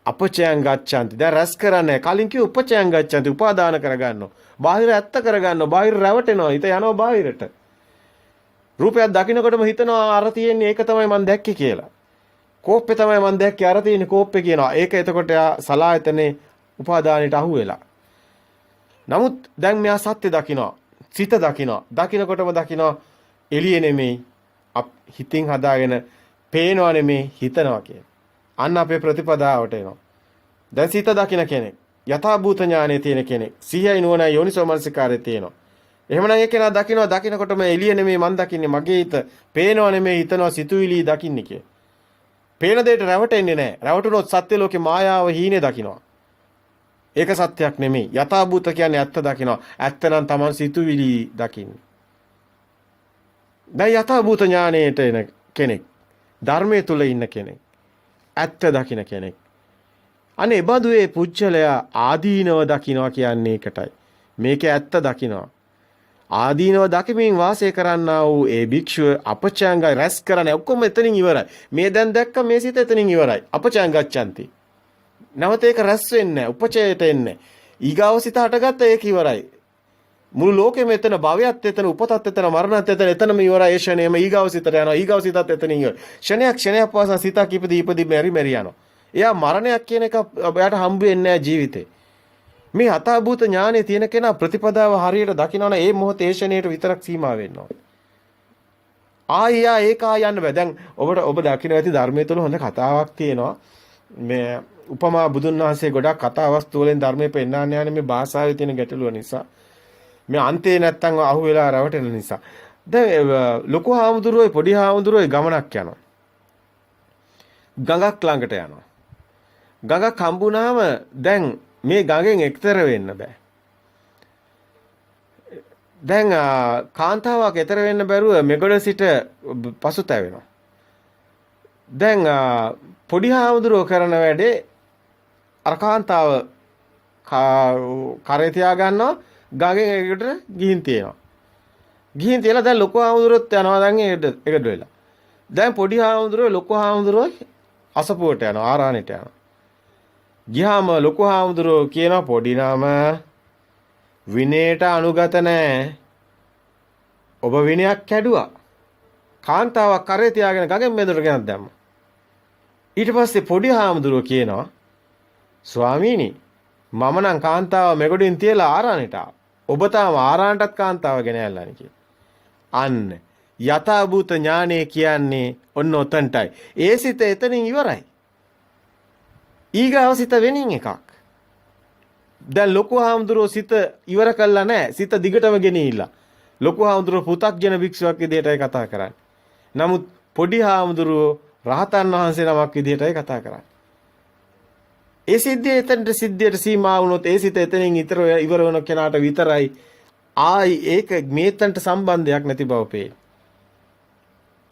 Speaker 1: අපචයන් ගච්ඡanti. දැන් රැස් කරන්නේ කලින් කිව්ව උපචයන් ගච්ඡanti උපාදාන කරගන්නවා. බාහිර ඇත්ත කරගන්නවා. බාහිර රැවටෙනවා. හිත යනවා බාහිරට. රූපයක් දකින්නකොටම හිතනවා අර තියෙන්නේ ඒක තමයි මම දැක්කේ කියලා. කෝප්පේ තමයි මම දැක්කේ අර තියෙන්නේ කෝප්පේ කියනවා. ඒක එතකොට සලායතනේ උපාදානයට අහු වෙලා. නමුත් දැන් මෙයා සත්‍ය දකිනවා. සිත දකිනවා. දකින්නකොටම දකිනවා එළියේ නෙමෙයි හිතින් හදාගෙන පේනවා නෙමෙයි හිතනවා කියන. අන්න අපේ ප්‍රතිපදාවට එනවා. දැන් සිත දකින කෙනෙක් යථාභූත ඥානයේ තියෙන කෙනෙක් සිහියයි නුවණයි යෝනිසෝ මනසිකාරයේ තියෙනවා. එහෙමනම් ඒ කෙනා දකිනකොටම එළිය නෙමෙයි මන් දකින්නේ මගේ හිත පේනවා නෙමෙයි හිතනවා සිතුවිලි දකින්නේ කිය. පේන දෙයට රැවටෙන්නේ නැහැ. රැවටුනොත් සත්‍ය ලෝකේ මායාව හීනේ දකිනවා. ඒක සත්‍යයක් නෙමෙයි. යථාභූත කියන්නේ ඇත්ත දකිනවා. ඇත්ත නම් Taman සිතුවිලි දකින්නේ. දැන් යථාභූත ඥානයට එන කෙනෙක් ධර්මයේ තුල ඉන්න කෙනෙක් ඇත්ත දකින කෙනෙක්. අනේ බඳු ඒ පුජ්‍යලයා ආදීනව දකිනවා කියන්නේ ඒකටයි. මේකේ ඇත්ත දකිනවා. ආදීනව දකිමින් වාසය කරන්නා වූ ඒ භික්ෂුව අපචයංගය රැස් කරන්නේ ඔක්කොම එතනින් ඉවරයි. මේ දැන් දැක්ක මේ සිත එතනින් ඉවරයි. අපචයං ගච්ඡanti. නැවත ඒක රැස් වෙන්නේ නැහැ. උපචයයට එන්නේ. ඊගාව සිත හටගත්ත ඒක ඉවරයි. මුළු ලෝකෙම එතන භවයත් එතන උපතත් එතන මරණත් එතනම ඉවරයි. ඒ ෂණයම ඊගාව සිතට යනවා. ඊගාව සිතත් එතනින් ඉවරයි. ක්ෂණයක් පාසා සිතක් ඉපදී මෙරි යනවා. එයා මරණයක් කියන එක එයාට හම්බ වෙන්නේ නැහැ ජීවිතේ. මේ අතාභූත ඥානයේ තියෙන කෙනා ප්‍රතිපදාව හරියට දකිනවනම් ඒ මොහොතේ ෂණයට විතරක් සීමා වෙනවා. ආයියා ඒක යන්න බෑ. දැන් ඔබ දකින්න ඇති ධර්මයේ තුල හොඳ කතාවක් තියෙනවා. මේ උපමා බුදුන් වහන්සේ ගොඩක් කතා වස්තු වලින් ධර්මයේ පෙන්වන්න යන්නේ මේ භාෂාවේ තියෙන ගැටලුව නිසා. මේ අන්තේ නැත්තම් අහු වෙලා රවටෙන නිසා. දැන් ලොකු හාමුදුරුවෝ පොඩි හාමුදුරුවෝ ගමනක් යනවා. ගඟක් ළඟට යනවා. ගඟක් හම්බුනාම දැන් මේ ගඟෙන් එක්තර වෙන්න බෑ. දැන් කාන්තාවක් එතර වෙන්න බැරුව මෙගොඩ සිට පසුතැවෙනවා. දැන් පොඩි හාමුදුරුවෝ කරන වැඩේ අර කාන්තාව කරේ තියා ගන්නවා ගඟෙන් එකට ගිහින් තියෙනවා. ගිහින් තියලා දැන් ලොකු හාමුදුරුවොත් යනවා දැන් එකට වෙලා. දැන් පොඩි හාමුදුරුවෝ ලොකු හාමුදුරුවෝ අසපුවට යනවා ආරාණයට යනවා. ගියාම ලොකු හාමුදුරුවෝ කියනවා පොඩි නම විනයට අනුගත නැහැ. ඔබ විනයක් කැඩුවා. කාන්තාවක් කරේ තියාගෙන ගඟෙන් මෙදොට ගෙනත් දැම්මා. ඊට පස්සේ පොඩි හාමුදුරුවෝ කියනවා ස්වාමීනි මම නම් කාන්තාව මෙගොඩින් තියලා ආරාණයට ආවා. ඔබ තාම ආරාණටත් කාන්තාව ගෙන ඇල්ලානේ කියලා. අන්න යථාභූත ඥානය කියන්නේ ඔන්න ඔතනටයි. ඒ සිත එතනින් ඉවරයි. ඊගාව සිත වෙනින් එකක්. දැන් ලොකු හාමුදුරුවෝ සිත ඉවර කළා නැහැ. සිත දිගටම ගෙනිහිල්ලා. ලොකු හාමුදුරුවෝ පු탁ජන භික්ෂුවක් විදිහටයි කතා කරන්නේ. නමුත් පොඩි හාමුදුරුවෝ රහතන් වහන්සේ නමක් විදිහටයි කතා කරන්නේ. ඒ සිද්ධිය එතනට සිද්ධියට සීමා වුණොත් ඒ සිත එතනින් ඉවර වෙන කෙනාට විතරයි ආයි ඒක මේතන්ට සම්බන්ධයක් නැති බව පේන්නේ.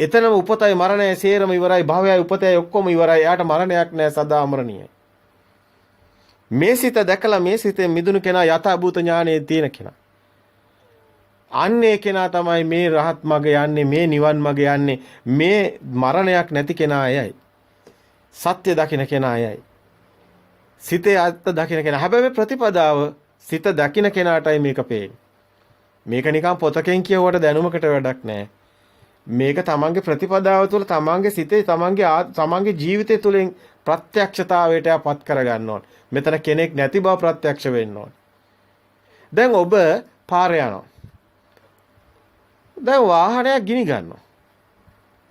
Speaker 1: එතනම උපතයි මරණය සේරම ඉවරයි භවයයි උපතයි ඔක්කොම ඉවරයි. එයාට මරණයක් නැහැ සදා අමරණීයයි. මේ සිත දැකලා මේ සිතෙන් මිදුණු කෙනා යථාභූත ඥානයේ තියෙන කෙනා. අන්නේ කෙනා තමයි මේ රහත් මග යන්නේ මේ නිවන් මග යන්නේ මේ මරණයක් නැති කෙනා අයයි. සත්‍ය දකින්න කෙනා අයයි. සිතේ අර්ථ දකින්න කෙනා. හැබැයි ප්‍රතිපදාව සිත දකින්න කෙනාටයි මේක පේන්නේ. මේක නිකන් පොතකින් කියවුවට දැනුමකට වැඩක් නැහැ. මේක තමන්ගේ ප්‍රතිපදාව තුළ තමන්ගේ සිතේ තමන්ගේ ජීවිතය තුළින් ප්‍රත්‍යක්ෂතාවයට පත් කරගන්න ඕන. මෙතන කෙනෙක් නැති බව ප්‍රත්‍යක්ෂ වෙන්න ඕන. දැන් ඔබ පාරේ යනවා. දැන් වාහනයක් ගිනි ගන්නවා.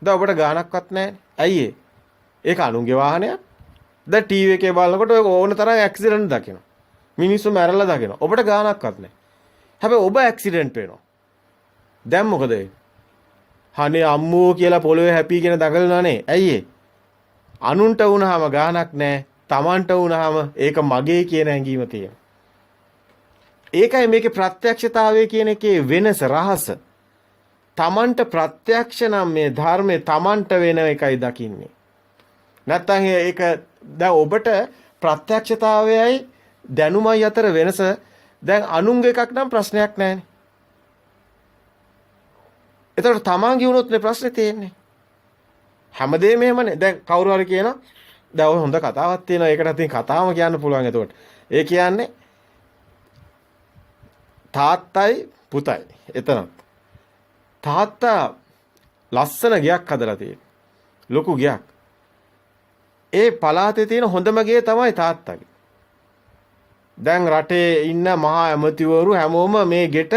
Speaker 1: දැන් ඔබට ගාණක්වත් නැහැ. ඇයි ඒ? ඒක අනුන්ගේ වාහනයක්. දැන් ටීවී එකේ බලනකොට ඔය ඕන තරම් ඇක්සිඩන්ට් දකිනවා. මිනිස්සු මැරලා දකිනවා. ඔබට ගාණක්වත් නැහැ. හැබැයි ඔබ ඇක්සිඩන්ට් වෙනවා. දැන් මොකද වෙන්නේ? හනේ අම්මෝ කියලා පොළවේ හැපීගෙන දඟලනවානේ. ඇයි ඒ? අනුන්ට වුණාම ගාණක් නැහැ. Tamanට වුණාම ඒක මගේ කියන හැඟීම තියෙනවා. ඒකයි මේකේ ප්‍රත්‍යක්ෂතාවය කියන එකේ වෙනස රහස. Tamanට ප්‍රත්‍යක්ෂ නම් මේ ධර්මයේ Tamanට වෙන එකයි දකින්නේ. නැත්තම් ඒක දැන් ඔබට ප්‍රත්‍යක්ෂතාවයයි දැනුමයි අතර වෙනස දැන් අනුන්ගේ එකක් නම් ප්‍රශ්නයක් නැහැනේ. එතකොට තමන්ගේ වුණොත්නේ ප්‍රශ්නේ තියෙන්නේ. හැමදේම එහෙමනේ. දැන් කවුරු හරි කියනවා දැන් ඔය හොඳ කතාවක් තියෙනවා. ඒකට අතින් කතාවම කියන්න පුළුවන් එතකොට. ඒ කියන්නේ තාත්තයි පුතයි. එතනත්. තාත්තා ලස්සන ගයක් හදලා තියෙනවා. ලොකු ගයක්. ඒ පළාතේ තියෙන හොඳම ගේ තමයි තාත්තගේ. දැන් රටේ ඉන්න මහා ඇමතිවරු හැමෝම මේ ගෙට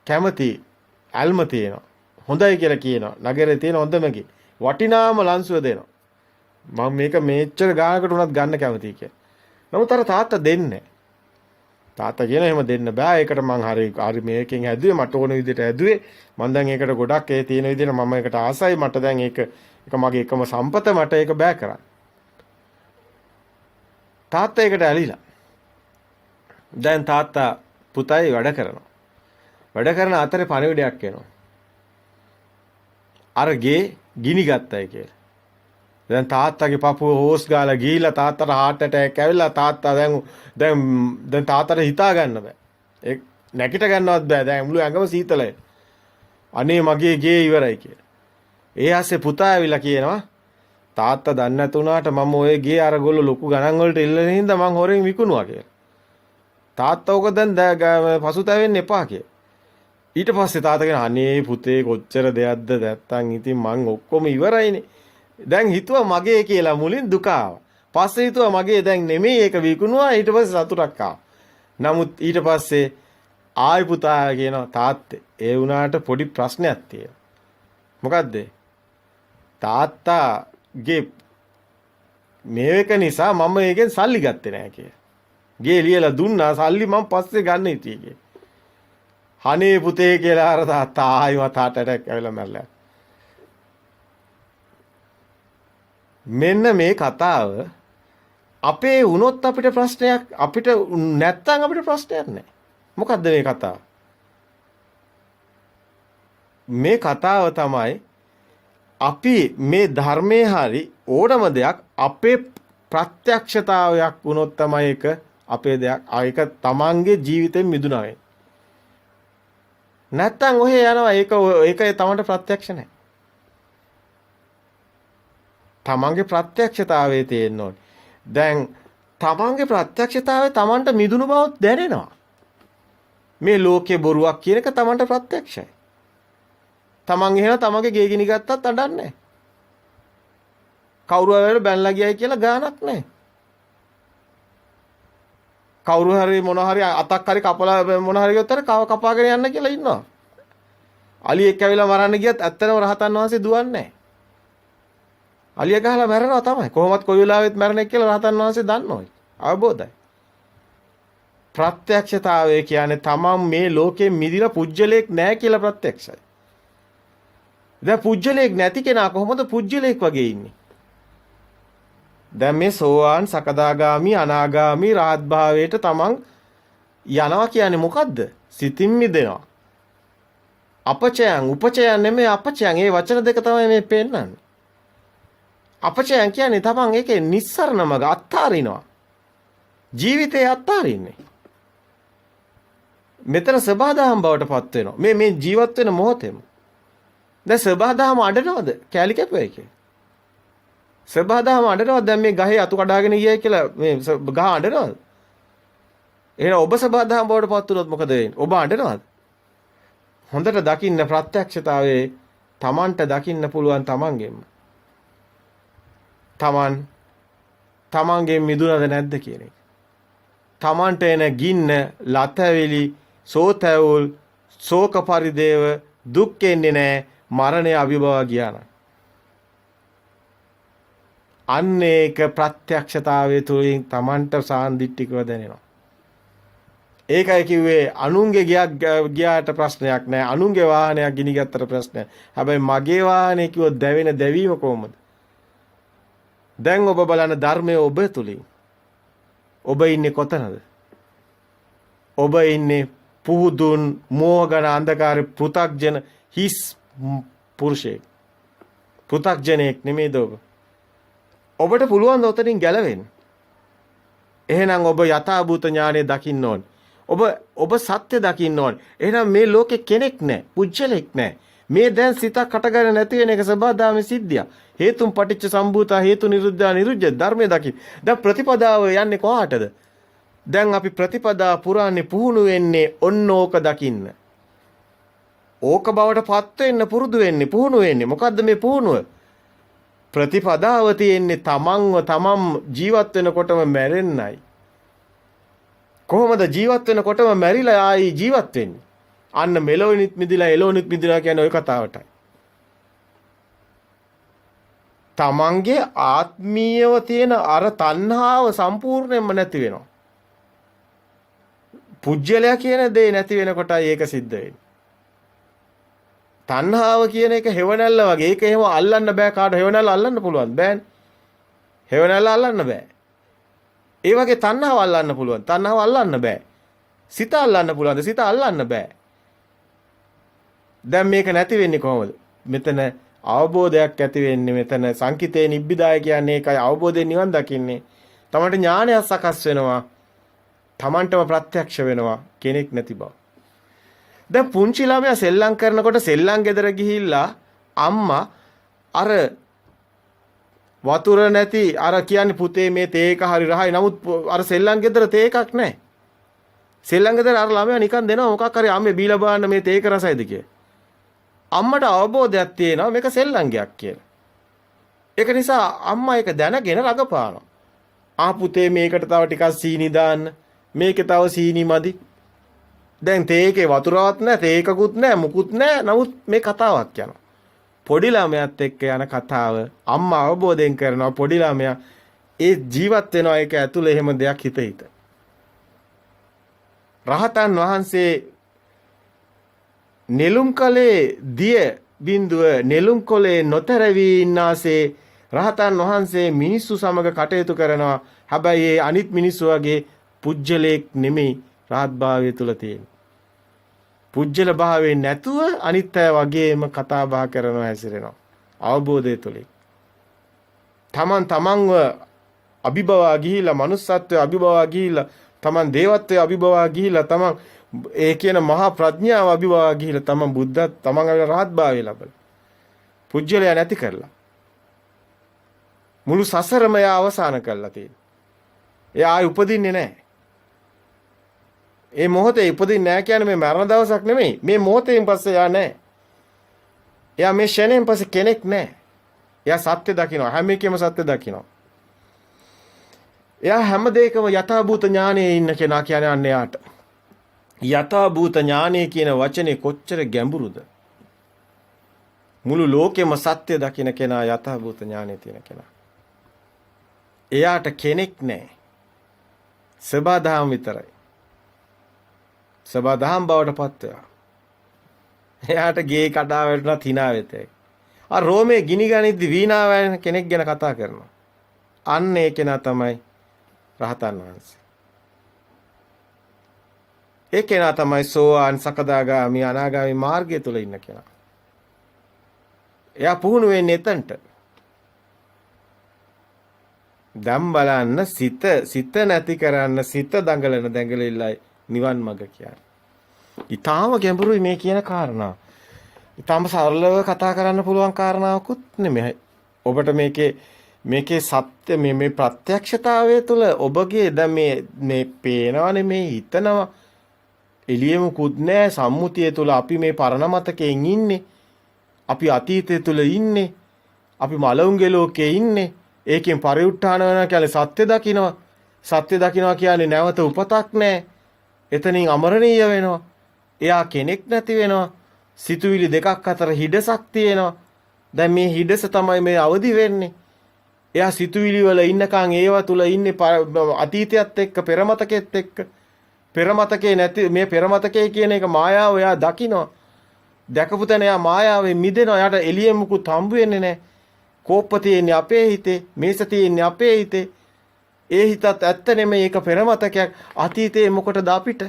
Speaker 1: කැමති ඇල්ම තියෙනවා. හොඳයි කියලා කියනවා. නගරේ තියෙන හොඳම ගේ. වටිනාම ලන්සුව දෙනවා. මම මේක මේච්චර ගානකට උනත් ගන්න කැමතියි කියලා. නමුත් අර තාත්තා දෙන්නේ නැහැ. තාත්තා කියන එහෙම දෙන්න බෑ. ඒකට මං හරි මේකෙන් හැදුවේ මට ඕන විදිහට හැදුවේ. මං දැන් ඒකට ගොඩක් ඒ තියෙන විදිහට මම ඒකට ආසයි. මට දැන් ඒක මගේ එකම සම්පත මට ඒක බෑ කරන්න. තාත්තා ඒකට ඇලිලා. දැන් තාත්තා පුතයි වැඩ කරනවා. වැඩ කරන අතරේ පණිවිඩයක් එනවා. අර ගේ ගිනි ගත්තයි කියලා. දැන් තාත්තගේ පපුව හොස් ගාලා ගිහිල්ලා තාත්තට heart attack ඇවිල්ලා තාත්තා දැන් තාත්තට හිතා ගන්න බෑ. ඒ නැගිට ගන්නවත් බෑ. දැන් මුළු ඇඟම සීතලයි. අනේ මගේ ගේ ඉවරයි කියලා. ඒ ආසේ පුතා ඇවිල්ලා කියනවා තාත්තා දන්නේ නැතුණාට මම ඔය ගේ අර ගොල්ලෝ ලොකු ගණන් වලට ඉල්ලන හින්දා මං හොරෙන් විකුණුවා කියලා. තාත්තා ඔක දැන් පසුතැවෙන්න එපා කියලා. ඊට පස්සේ තාත්තා කියන අනේ පුතේ කොච්චර දෙයක්ද නැත්තම් ඉතින් මං ඔක්කොම ඉවරයිනේ. දැන් හිතුවා මගේ කියලා මුලින් දුක ආවා. පස්සේ හිතුවා මගේ දැන් නෙමෙයි ඒක විකුණුවා ඊට පස්සේ සතුටක් ආවා. නමුත් ඊට පස්සේ ආයි පුතා කියනවා තාත්තේ ඒ වුණාට පොඩි ප්‍රශ්නයක් තියෙනවා. මොකද්ද? තාත්තාගේ මේක නිසා මම ඒකෙන් සල්ලි ගත්තේ නැහැ කියලා. ගේ ලියලා දුන්නා සල්ලි මම පස්සේ ගන්න හිටියේ කියලා. අනේ පුතේ කියලා අර තාත්තා ආයිමත් heart attack ඇවිල්ලා මැරලා. මෙන්න මේ කතාව අපේ වුණොත් අපිට ප්‍රශ්නයක් අපිට නැත්තම් අපිට ප්‍රශ්නයක් නැහැ. මොකද්ද මේ කතාව? මේ කතාව තමයි අපි මේ ධර්මයේ හරි ඕනම දෙයක් අපේ ප්‍රත්‍යක්ෂතාවයක් වුණොත් තමයි ඒක අපේ දෙයක්. ඒක තමන්ගේ ජීවිතෙන් මිදුණා වෙන්නේ. නැත්තම් ඔහේ යනවා ඒක තමන්ට ප්‍රත්‍යක්ෂ නැහැ. තමන්ගේ ප්‍රත්‍යක්ෂතාවයේ තියෙන්න ඕනේ. දැන් තමන්ගේ ප්‍රත්‍යක්ෂතාවය තමන්ට මිදුණු බව දැනෙනවා. මේ ලෝකේ බොරුවක් කියන එක තමන්ට ප්‍රත්‍යක්ෂයි. තමන් එහෙම තමන්ගේ ගේ ගිනි ගත්තත් අඩන්නේ නැහැ. කවුරු හරි බැනලා ගියයි කියලා ගානක් නැහැ. කවුරු හරි මොන හරි අතක් හරි කපලා මොන හරි ගත්තට කපාගෙන යන්න කියලා ඉන්නවා. අලියෙක් ඇවිල්ලා මරන්න ගියත් ඇත්තටම රහතන් වහන්සේ දුවන්නේ නැහැ. අලිය ගහලා මැරෙනවා තමයි. කොහොමත් කොයි වෙලාවෙත් මැරෙන්නේ කියලා රහතන් වහන්සේ දන්නෝයි. අවබෝධයි. ප්‍රත්‍යක්ෂතාවය කියන්නේ තමන් මේ ලෝකෙ මිදිලා පුජ්‍යලයක් නැහැ කියලා ප්‍රත්‍යක්ෂයි. දැන් පුජ්‍යලයක් නැති කෙනා කොහොමද පුජ්‍යලයක් වගේ ඉන්නේ? දැන් මේ සෝවාන් සකදාගාමි අනාගාමි රහත් භාවයට තමන් යනවා කියන්නේ මොකද්ද? සිතින් මිදෙනවා. අපචයන් උපචයන් නෙමෙයි අපචයන්. ඒ වචන දෙක තමයි මේ පෙන්නන්නේ. අපචයන් කියන්නේ තමන් ඒකේ නිස්සරණ මග අත්හරිනවා. ජීවිතේ අත්හරින්නේ. මෙතන සබහාදහම් බවට පත් වෙනවා. මේ ජීවත් වෙන මොහොතේම. දැන් සබහාදහම අඬනවද? කැලි කැපුවයි කියලා. සබහාදහම අඬනවද? දැන් මේ ගහේ අතු කඩාගෙන ගියයි කියලා මේ ගහ අඬනවද? එහෙනම් ඔබ සබහාදහම් බවට පත් වුණොත් මොකද වෙන්නේ? ඔබ අඬනවද? හොඳට දකින්න ප්‍රත්‍යක්ෂතාවයේ තමන්ට දකින්න පුළුවන් තමන්ගෙම. තමන්ගේ මිදුනද නැද්ද කියන එක. තමන්ට එන ගින්න, ලතැවිලි, සෝතැවුල්, ශෝක පරිදේව දුක් එන්නේ නැහැ. මරණය අභිභව ගියා නම්. අන්න ඒක ප්‍රත්‍යක්ෂතාවයේ තුලින් තමන්ට සාන්දිටිකව දැනෙනවා. ඒකයි කිව්වේ අනුන්ගේ ගියාට ප්‍රශ්නයක් නැහැ. අනුන්ගේ වාහනයක් ගිනි ගත්තට ප්‍රශ්නයක්. හැබැයි මගේ වාහනේ කිව්වොත් දැවෙන දැවීම කොහොමද? දැන් ඔබ බලන ධර්මයේ ඔබ තුලින්. ඔබ ඉන්නේ කොතනද? ඔබ ඉන්නේ පුහුදුන් මෝහගන අන්ධකාරේ පෘථග්ජන හිස් පුරුෂයෙක්. පෘථග්ජනෙක් නෙමෙයිද ඔබ? ඔබට පුළුවන් ද උතනින් ගැලවෙන්න? එහෙනම් ඔබ යථාභූත ඥානය දකින්න ඕන. ඔබ සත්‍ය දකින්න ඕන. එහෙනම් මේ ලෝකේ කෙනෙක් නැහැ, පුජ්‍යලෙක් නැහැ. මේ දැන් සිතක් හටගන්න නැති වෙන එක සබදාමේ සිද්ධිය. හේතුන් පටිච්ච සම්භූතා හේතු නිරුද්ධා නිරුද්ධ ධර්මයේ දකින්න. දැන් ප්‍රතිපදාව යන්නේ කොහාටද? දැන් අපි ප්‍රතිපදා පුරාන්නේ පුහුණු වෙන්නේ ඔන්න ඕක දකින්න. ඕක බවට පත් වෙන්න පුරුදු වෙන්නේ පුහුණු වෙන්නේ. මොකද්ද මේ පුහුණුව? ප්‍රතිපදාව තියෙන්නේ තමන් ජීවත් වෙනකොටම මැරෙන්නයි. කොහොමද ජීවත් වෙනකොටම මැරිලා ආයි ජීවත් වෙන්නේ? අන්න මෙලොවනිත් මිදිලා එලොවනිත් මිදිලා කියන ওই කතාවටයි. තමන්ගේ ආත්මීයව තියෙන අර තණ්හාව සම්පූර්ණයෙන්ම නැති වෙනවා. පුජ්‍යලයා කියන දේ නැති වෙනකොටයි ඒක සිද්ධ වෙන්නේ. තණ්හාව කියන එක හෙවණැල්ල වගේ. ඒක එහෙම අල්ලන්න බෑ කාට. හෙවණැල්ල අල්ලන්න පුළුවන් බෑනේ. හෙවණැල්ල අල්ලන්න බෑ. ඒ වගේ තණ්හාව අල්ලන්න පුළුවන්. තණ්හාව අල්ලන්න බෑ. සිත අල්ලන්න පුළුවන්. සිත අල්ලන්න බෑ. දැන් මේක නැති වෙන්නේ කොහොමද? මෙතන අවබෝධයක් ඇති වෙන්නේ. මෙතන සංකිතේ නිබ්බිදාය කියන්නේ ඒකයි. අවබෝධයෙන් නිවන් දකින්නේ. තමන්ට ඥානයක් සකස් වෙනවා. තමන්ටම ප්‍රත්‍යක්ෂ වෙනවා කෙනෙක් නැති බව. දැන් පුංචි ළමයා සෙල්ලම් කරනකොට සෙල්ලම් ගෙදර ගිහිල්ලා අම්මා අර වතුර නැති අර කියන්නේ පුතේ මේ තේ එක හරි රහයි. නමුත් අර සෙල්ලම් ගෙදර තේ එකක් නැහැ. සෙල්ලම් ගෙදර අර ළමයා නිකන් දෙනවා මොකක් හරි අම්මේ බීලා බලන්න මේ තේ එක රසයිද කියලා. අම්මට අවබෝධයක් තියෙනවා මේක සෙල්ලම් ගයක් කියලා. ඒක නිසා අම්මා ඒක දැනගෙන රඟපානවා. පුතේ මේකට තව ටිකක් සීනි දාන්න. මේකේ තව සීනි මදි. දැන් තේකේ වතුරවත් නැහැ, තේකකුත් නැහැ, මුකුත් නැහැ. නමුත් මේ කතාවක් යනවා. පොඩි ළමයාත් එක්ක යන කතාව අම්මා අවබෝධයෙන් කරනවා. පොඩි ළමයා ඒ ජීවත් වෙනවා ඒක ඇතුළේ එහෙම දෙයක් හිත. රහතන් වහන්සේ නෙළුම් කලේ දිය බිඳුව නෙළුම් කොලේ නොතරවි ඉන්නාසේ රහතන් වහන්සේ මිනිස්සු සමග කටයුතු කරනවා. හැබැයි ඒ අනිත් මිනිස්සු වගේ පුජ්‍යලයක් නෙමෙයි රහත් භාවය තුල තියෙන. පුජ්‍යල භාවයෙන් නැතුව අනිත් අය වගේම කතා බහ කරනවා හැසිරෙනවා. අවබෝධය තුළින්. තමන්ව අභිභවා ගිහිලා manussත්වයේ අභිභවා ගිහිලා තමන් දේවත්වයේ අභිභවා ගිහිලා තමන් ඒ කියන මහා ප්‍රඥාව අභිභවා ගිහිලා තමන් බුද්ධ තමන් රහත්භාවය ලබලා පුජ්‍යලයා නැති කරලා මුළු සසරම යා අවසන් කරලා තියෙනවා. එයා ආයි උපදින්නේ නැහැ. ඒ මොහොතේ උපදින්නේ නැහැ කියන්නේ මේ මරණ දවසක් නෙමෙයි. මේ මොහොතෙන් පස්සේ යා නැහැ. එයා මේ ෂණයෙන් පස්සේ කෙනෙක් නැහැ. එයා සත්‍ය දකිනවා. හැම එකෙම සත්‍ය දකිනවා. එයා හැම දෙයකම යථාභූත ඥානයේ ඉන්න කෙනා කියන්නේ අන්න එයාට. යථාභූත ඥානය කියන වචනේ කොච්චර ගැඹුරුද? මුළු ලෝකෙම සත්‍ය දකින කෙනා යථාභූත ඥානයේ තියෙන කෙනා. එයාට කෙනෙක් නැහැ. සබදාම් විතරයි. සබදාම් බවට පත් වෙනවා. එයාට ගේ කඩා වැටුණා තිනා වෙතේ. ආ රෝමේ ගිනි ගනිද්දි වීණාව වැයෙන කෙනෙක් ගැන කතා කරනවා. අන්න ඒ කෙනා තමයි රහතන් වහන්සේ. ඒ කෙනා තමයි සෝවාන් සකදාගාමි අනාගාමි මාර්ගය තුල ඉන්න කෙනා. එයා පුහුණු වෙන්නේ එතනට. දැන් බලන්න සිත නැති කරන්න සිත දඟලන දැඟලිල්ලයි නිවන් මඟ කියන්නේ. ඊටාම ගැඹුරුයි මේ කියන කාරණා. ඊටාම සරලව කතා කරන්න පුළුවන් කාරණාවකුත් නෙමෙයි. ඔබට මේකේ සත්‍ය මේ ප්‍රත්‍යක්ෂතාවය තුළ ඔබගේ දැන් මේ පේනවනේ මේ හිතනවා එළියෙමුකුත් නැහැ සම්මුතිය තුළ අපි මේ පරණ මතකයෙන් ඉන්නේ. අපි අතීතය තුළ ඉන්නේ. අපි මලවුන්ගේ ලෝකේ ඉන්නේ. ඒකෙන් පරිඋත්ථාන වෙනවා කියන්නේ සත්‍ය දකින්නවා. සත්‍ය දකින්නවා කියන්නේ නැවත උපතක් නැහැ. එතනින් අමරණීය වෙනවා. එයා කෙනෙක් නැති වෙනවා. සිතුවිලි දෙකක් අතර හිඩසක් තියෙනවා. දැන් මේ හිඩස තමයි මේ අවදි වෙන්නේ. එයා සිතුවිලි වල ඉන්නකන් ඒවා තුල ඉන්නේ අතීතයත් එක්ක පෙරමතකෙත් එක්ක. පෙරමතකේ නැති මේ පෙරමතකේ කියන එක මායාව එයා දකිනවා. දැකපු තැන එයා මායාවෙන් මිදෙනවා. එයාට එළියෙන් මුකුත් හම්බ වෙන්නේ නැහැ. කෝප්ප තියෙන්නේ අපේ හිතේ, මේස තියෙන්නේ අපේ හිතේ. ඒ හිතත් ඇත්ත නෙමෙයි ඒක පෙරමතකයක්. අතීතේ මොකටද අපිට?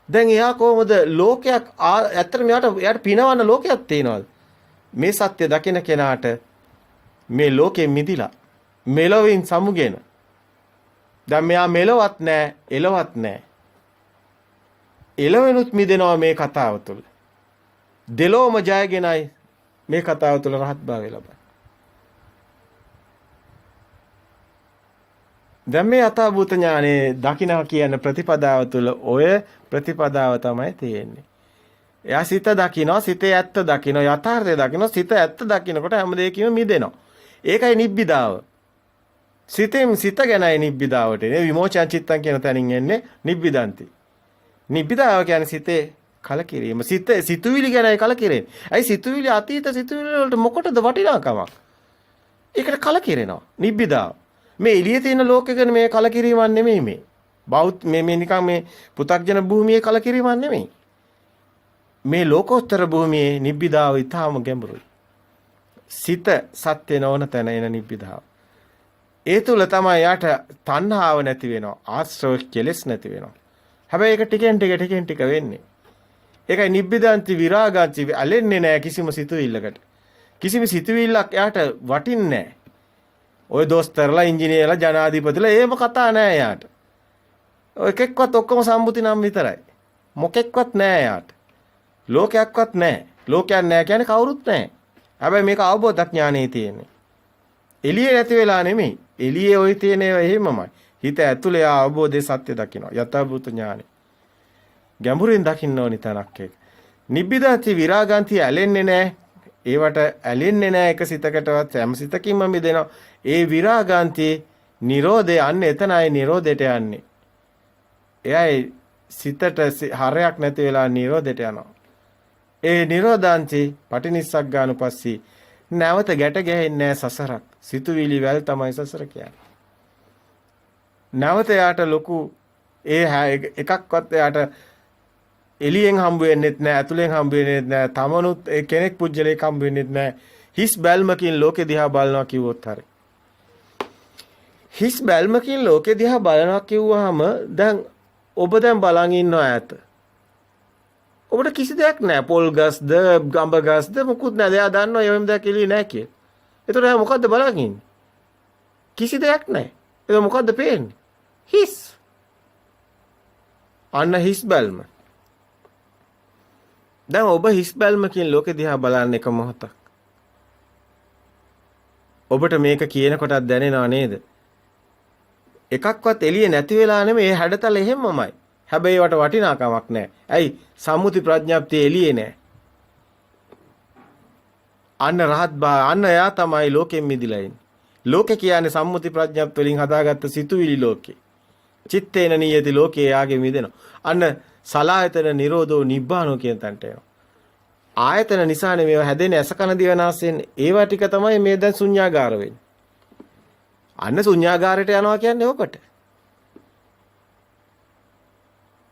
Speaker 1: දැන් එයා කොහොමද ලෝකයක් ඇත්තටම එයාට පිනවන්න ලෝකයක් තියෙනවද? මේ සත්‍ය දකින කෙනාට මේ ලෝකෙ මිදිලා මෙලොවින් සමුගෙන දැන් මෙයා මෙලොවත් නැහැ, එලොවත් නැහැ. එලවෙනුත් මිදෙනවා මේ කතාව තුළ. දෙලොවම ජයගෙනයි මේ කතාව තුළ රහත්භාවය ලබන්නේ. දැන් මේ අතාවූත ඥානේ දකින්න කියන ප්‍රතිපදාව තුළ ඔය ප්‍රතිපදාව තමයි තියෙන්නේ. එයා සිත දකිනවා, සිතේ ඇත්ත දකිනවා, යථාර්ථය දකිනවා, සිත ඇත්ත දකිනකොට හැම දෙයකින්ම මිදෙනවා. ඒකයි නිබ්බිදාව. සිතෙන් සිත ගැනයි නිබ්බිදාවට එන්නේ. විමෝචන චිත්තං කියන තැනින් එන්නේ නිබ්බිදන්ති. නිබ්බිදාව කියන්නේ සිතේ කලකිරීම. සිතුවිලි ගැනයි කලකිරෙන්නේ. ඇයි සිතුවිලි අතීත සිතුවිලි වලට මොකටද වටිනාකමක්? ඒකට කලකිරෙනවා. නිබ්බිදාව. මේ එළියේ තියෙන ලෝකෙ ගැන මේ කලකිරීමක් නෙමෙයි මේ. බෞද්ධ මේ නිකන් මේ පු탁ජන භූමියේ කලකිරීමක් නෙමෙයි. මේ ලෝකෝත්තර භූමියේ නිබ්බිදාව ඊටාම ගැඹුරුයි. සිත සත්‍ය නොවන තැන එන නිබ්බිදාව. ඒ තුල තමයි යාට තණ්හාව නැති වෙනවා. ආශ්‍රව කෙලෙස් නැති වෙනවා. හැබැයි ඒක ටිකෙන් ටික වෙන්නේ. ඒකයි නිබ්බිදාන්ති විරාගාන්ති ඇලෙන්නේ නැහැ කිසිම සිතුවිල්ලකට. කිසිම සිතුවිල්ලක් යාට වටින්නේ නැහැ. ඔය දොස්තරලා ඉංජිනේරලා ජනාධිපතිලා එහෙම කතා නැහැ යාට. ඔය එකෙක්වත් ඔක්කොම සම්මුති නම් විතරයි. මොකෙක්වත් නැහැ යාට. ලෝකයක්වත් නැහැ. ලෝකයක් නැහැ කියන්නේ කවුරුත් නැහැ. හැබැයි මේක අවබෝධ ඥානෙයි තියෙන්නේ. එළියේ නැති වෙලා නෙමෙයි. එළියේ ওই තියෙන ඒවා එහෙමමයි. හිත ඇතුලේ අවබෝධයේ සත්‍ය දකිනවා. යථාභූත ඥානෙ. ගැඹුරින් දකින්න ඕනි තැනක් ඒක. නිබ්බිදාති විරාගාන්ති ඇලෙන්නේ නැහැ. ඒවට ඇලෙන්නේ නැහැ එක සිතකටවත් හැම සිතකින්ම මිදෙනවා. ඒ විරාගාන්ති නිරෝධය අන්න එතනයි නිරෝධයට යන්නේ. එයයි සිතට හරයක් නැති වෙලා නිරෝධයට යනවා. ඒ නිරෝධාන්ති පටිනිස්සග්ගානුපස්සී නැවත ගැට ගැහෙන්නේ සසරක්. සිතුවිලි වැල් තමයි සසර කියන්නේ. නැවත යාට ලොකු එකක්වත් යාට එළියෙන් හම්බ වෙන්නෙත් නැහැ, ඇතුලෙන් හම්බ වෙන්නෙත් නැහැ. තමනුත් කෙනෙක් පුජ්‍යලයක් හම්බ වෙන්නෙත් නැහැ. හිස් බැල්මකින් ලෝකෙ දිහා බලනවා කිව්වොත් හරි. හිස් බැල්මකින් ලෝකෙ දිහා බලනවා කිව්වහම දැන් ඔබ දැන් බලන් ඉන්නවා ඈත. ඔබට කිසි දෙයක් නැහැ. පොල් ගස්ද, ගඹ ගස්ද මොකුත් නැහැ. එයා දන්නවා එහෙම දෙයක් එළියේ නැහැ කියලා. ඒතකොට එයා මොකද්ද බලන් ඉන්නේ? කිසි දෙයක් නැහැ. ඒක මොකද්ද පේන්නේ? හිස්. අන්න හිස් බැල්ම. දැන් ඔබ හිස් බැල්මකින් ලෝකෙ දිහා බලන්න එක මොහොතක්. ඔබට මේක කියන කොටත් දැනෙනව නේද? එකක්වත් එළියේ නැති වෙලා නෙමෙයි ඒ හැඩතල එහෙමමයි. හැබැයි වට වටිනාකමක් නැහැ. ඇයි? සම්මුති ප්‍රඥාප්තිය එළියේ නැහැ. අන්න රහත් අන්න එයා තමයි ලෝකෙන් මිදිලා ඉන්නේ. ලෝකේ කියන්නේ සම්මුති ප්‍රඥාප්ත වලින් හදාගත්ත සිතුවිලි ලෝකේ. චිත්තේන නියති ලෝකේ යාගේ මිදෙනවා. අන්න සලායතන නිරෝධෝ නිබ්බානෝ කියන තැනට එනවා. ආයතන නිසානේ මේවා හැදෙන්නේ ඇස කන දිව නාසයෙන්. ඒවා ටික තමයි මේ දැන් ශුන්‍යාගාර වෙන්නේ. අන්න ශුන්‍යාගාරයට යනවා කියන්නේ ඕකට.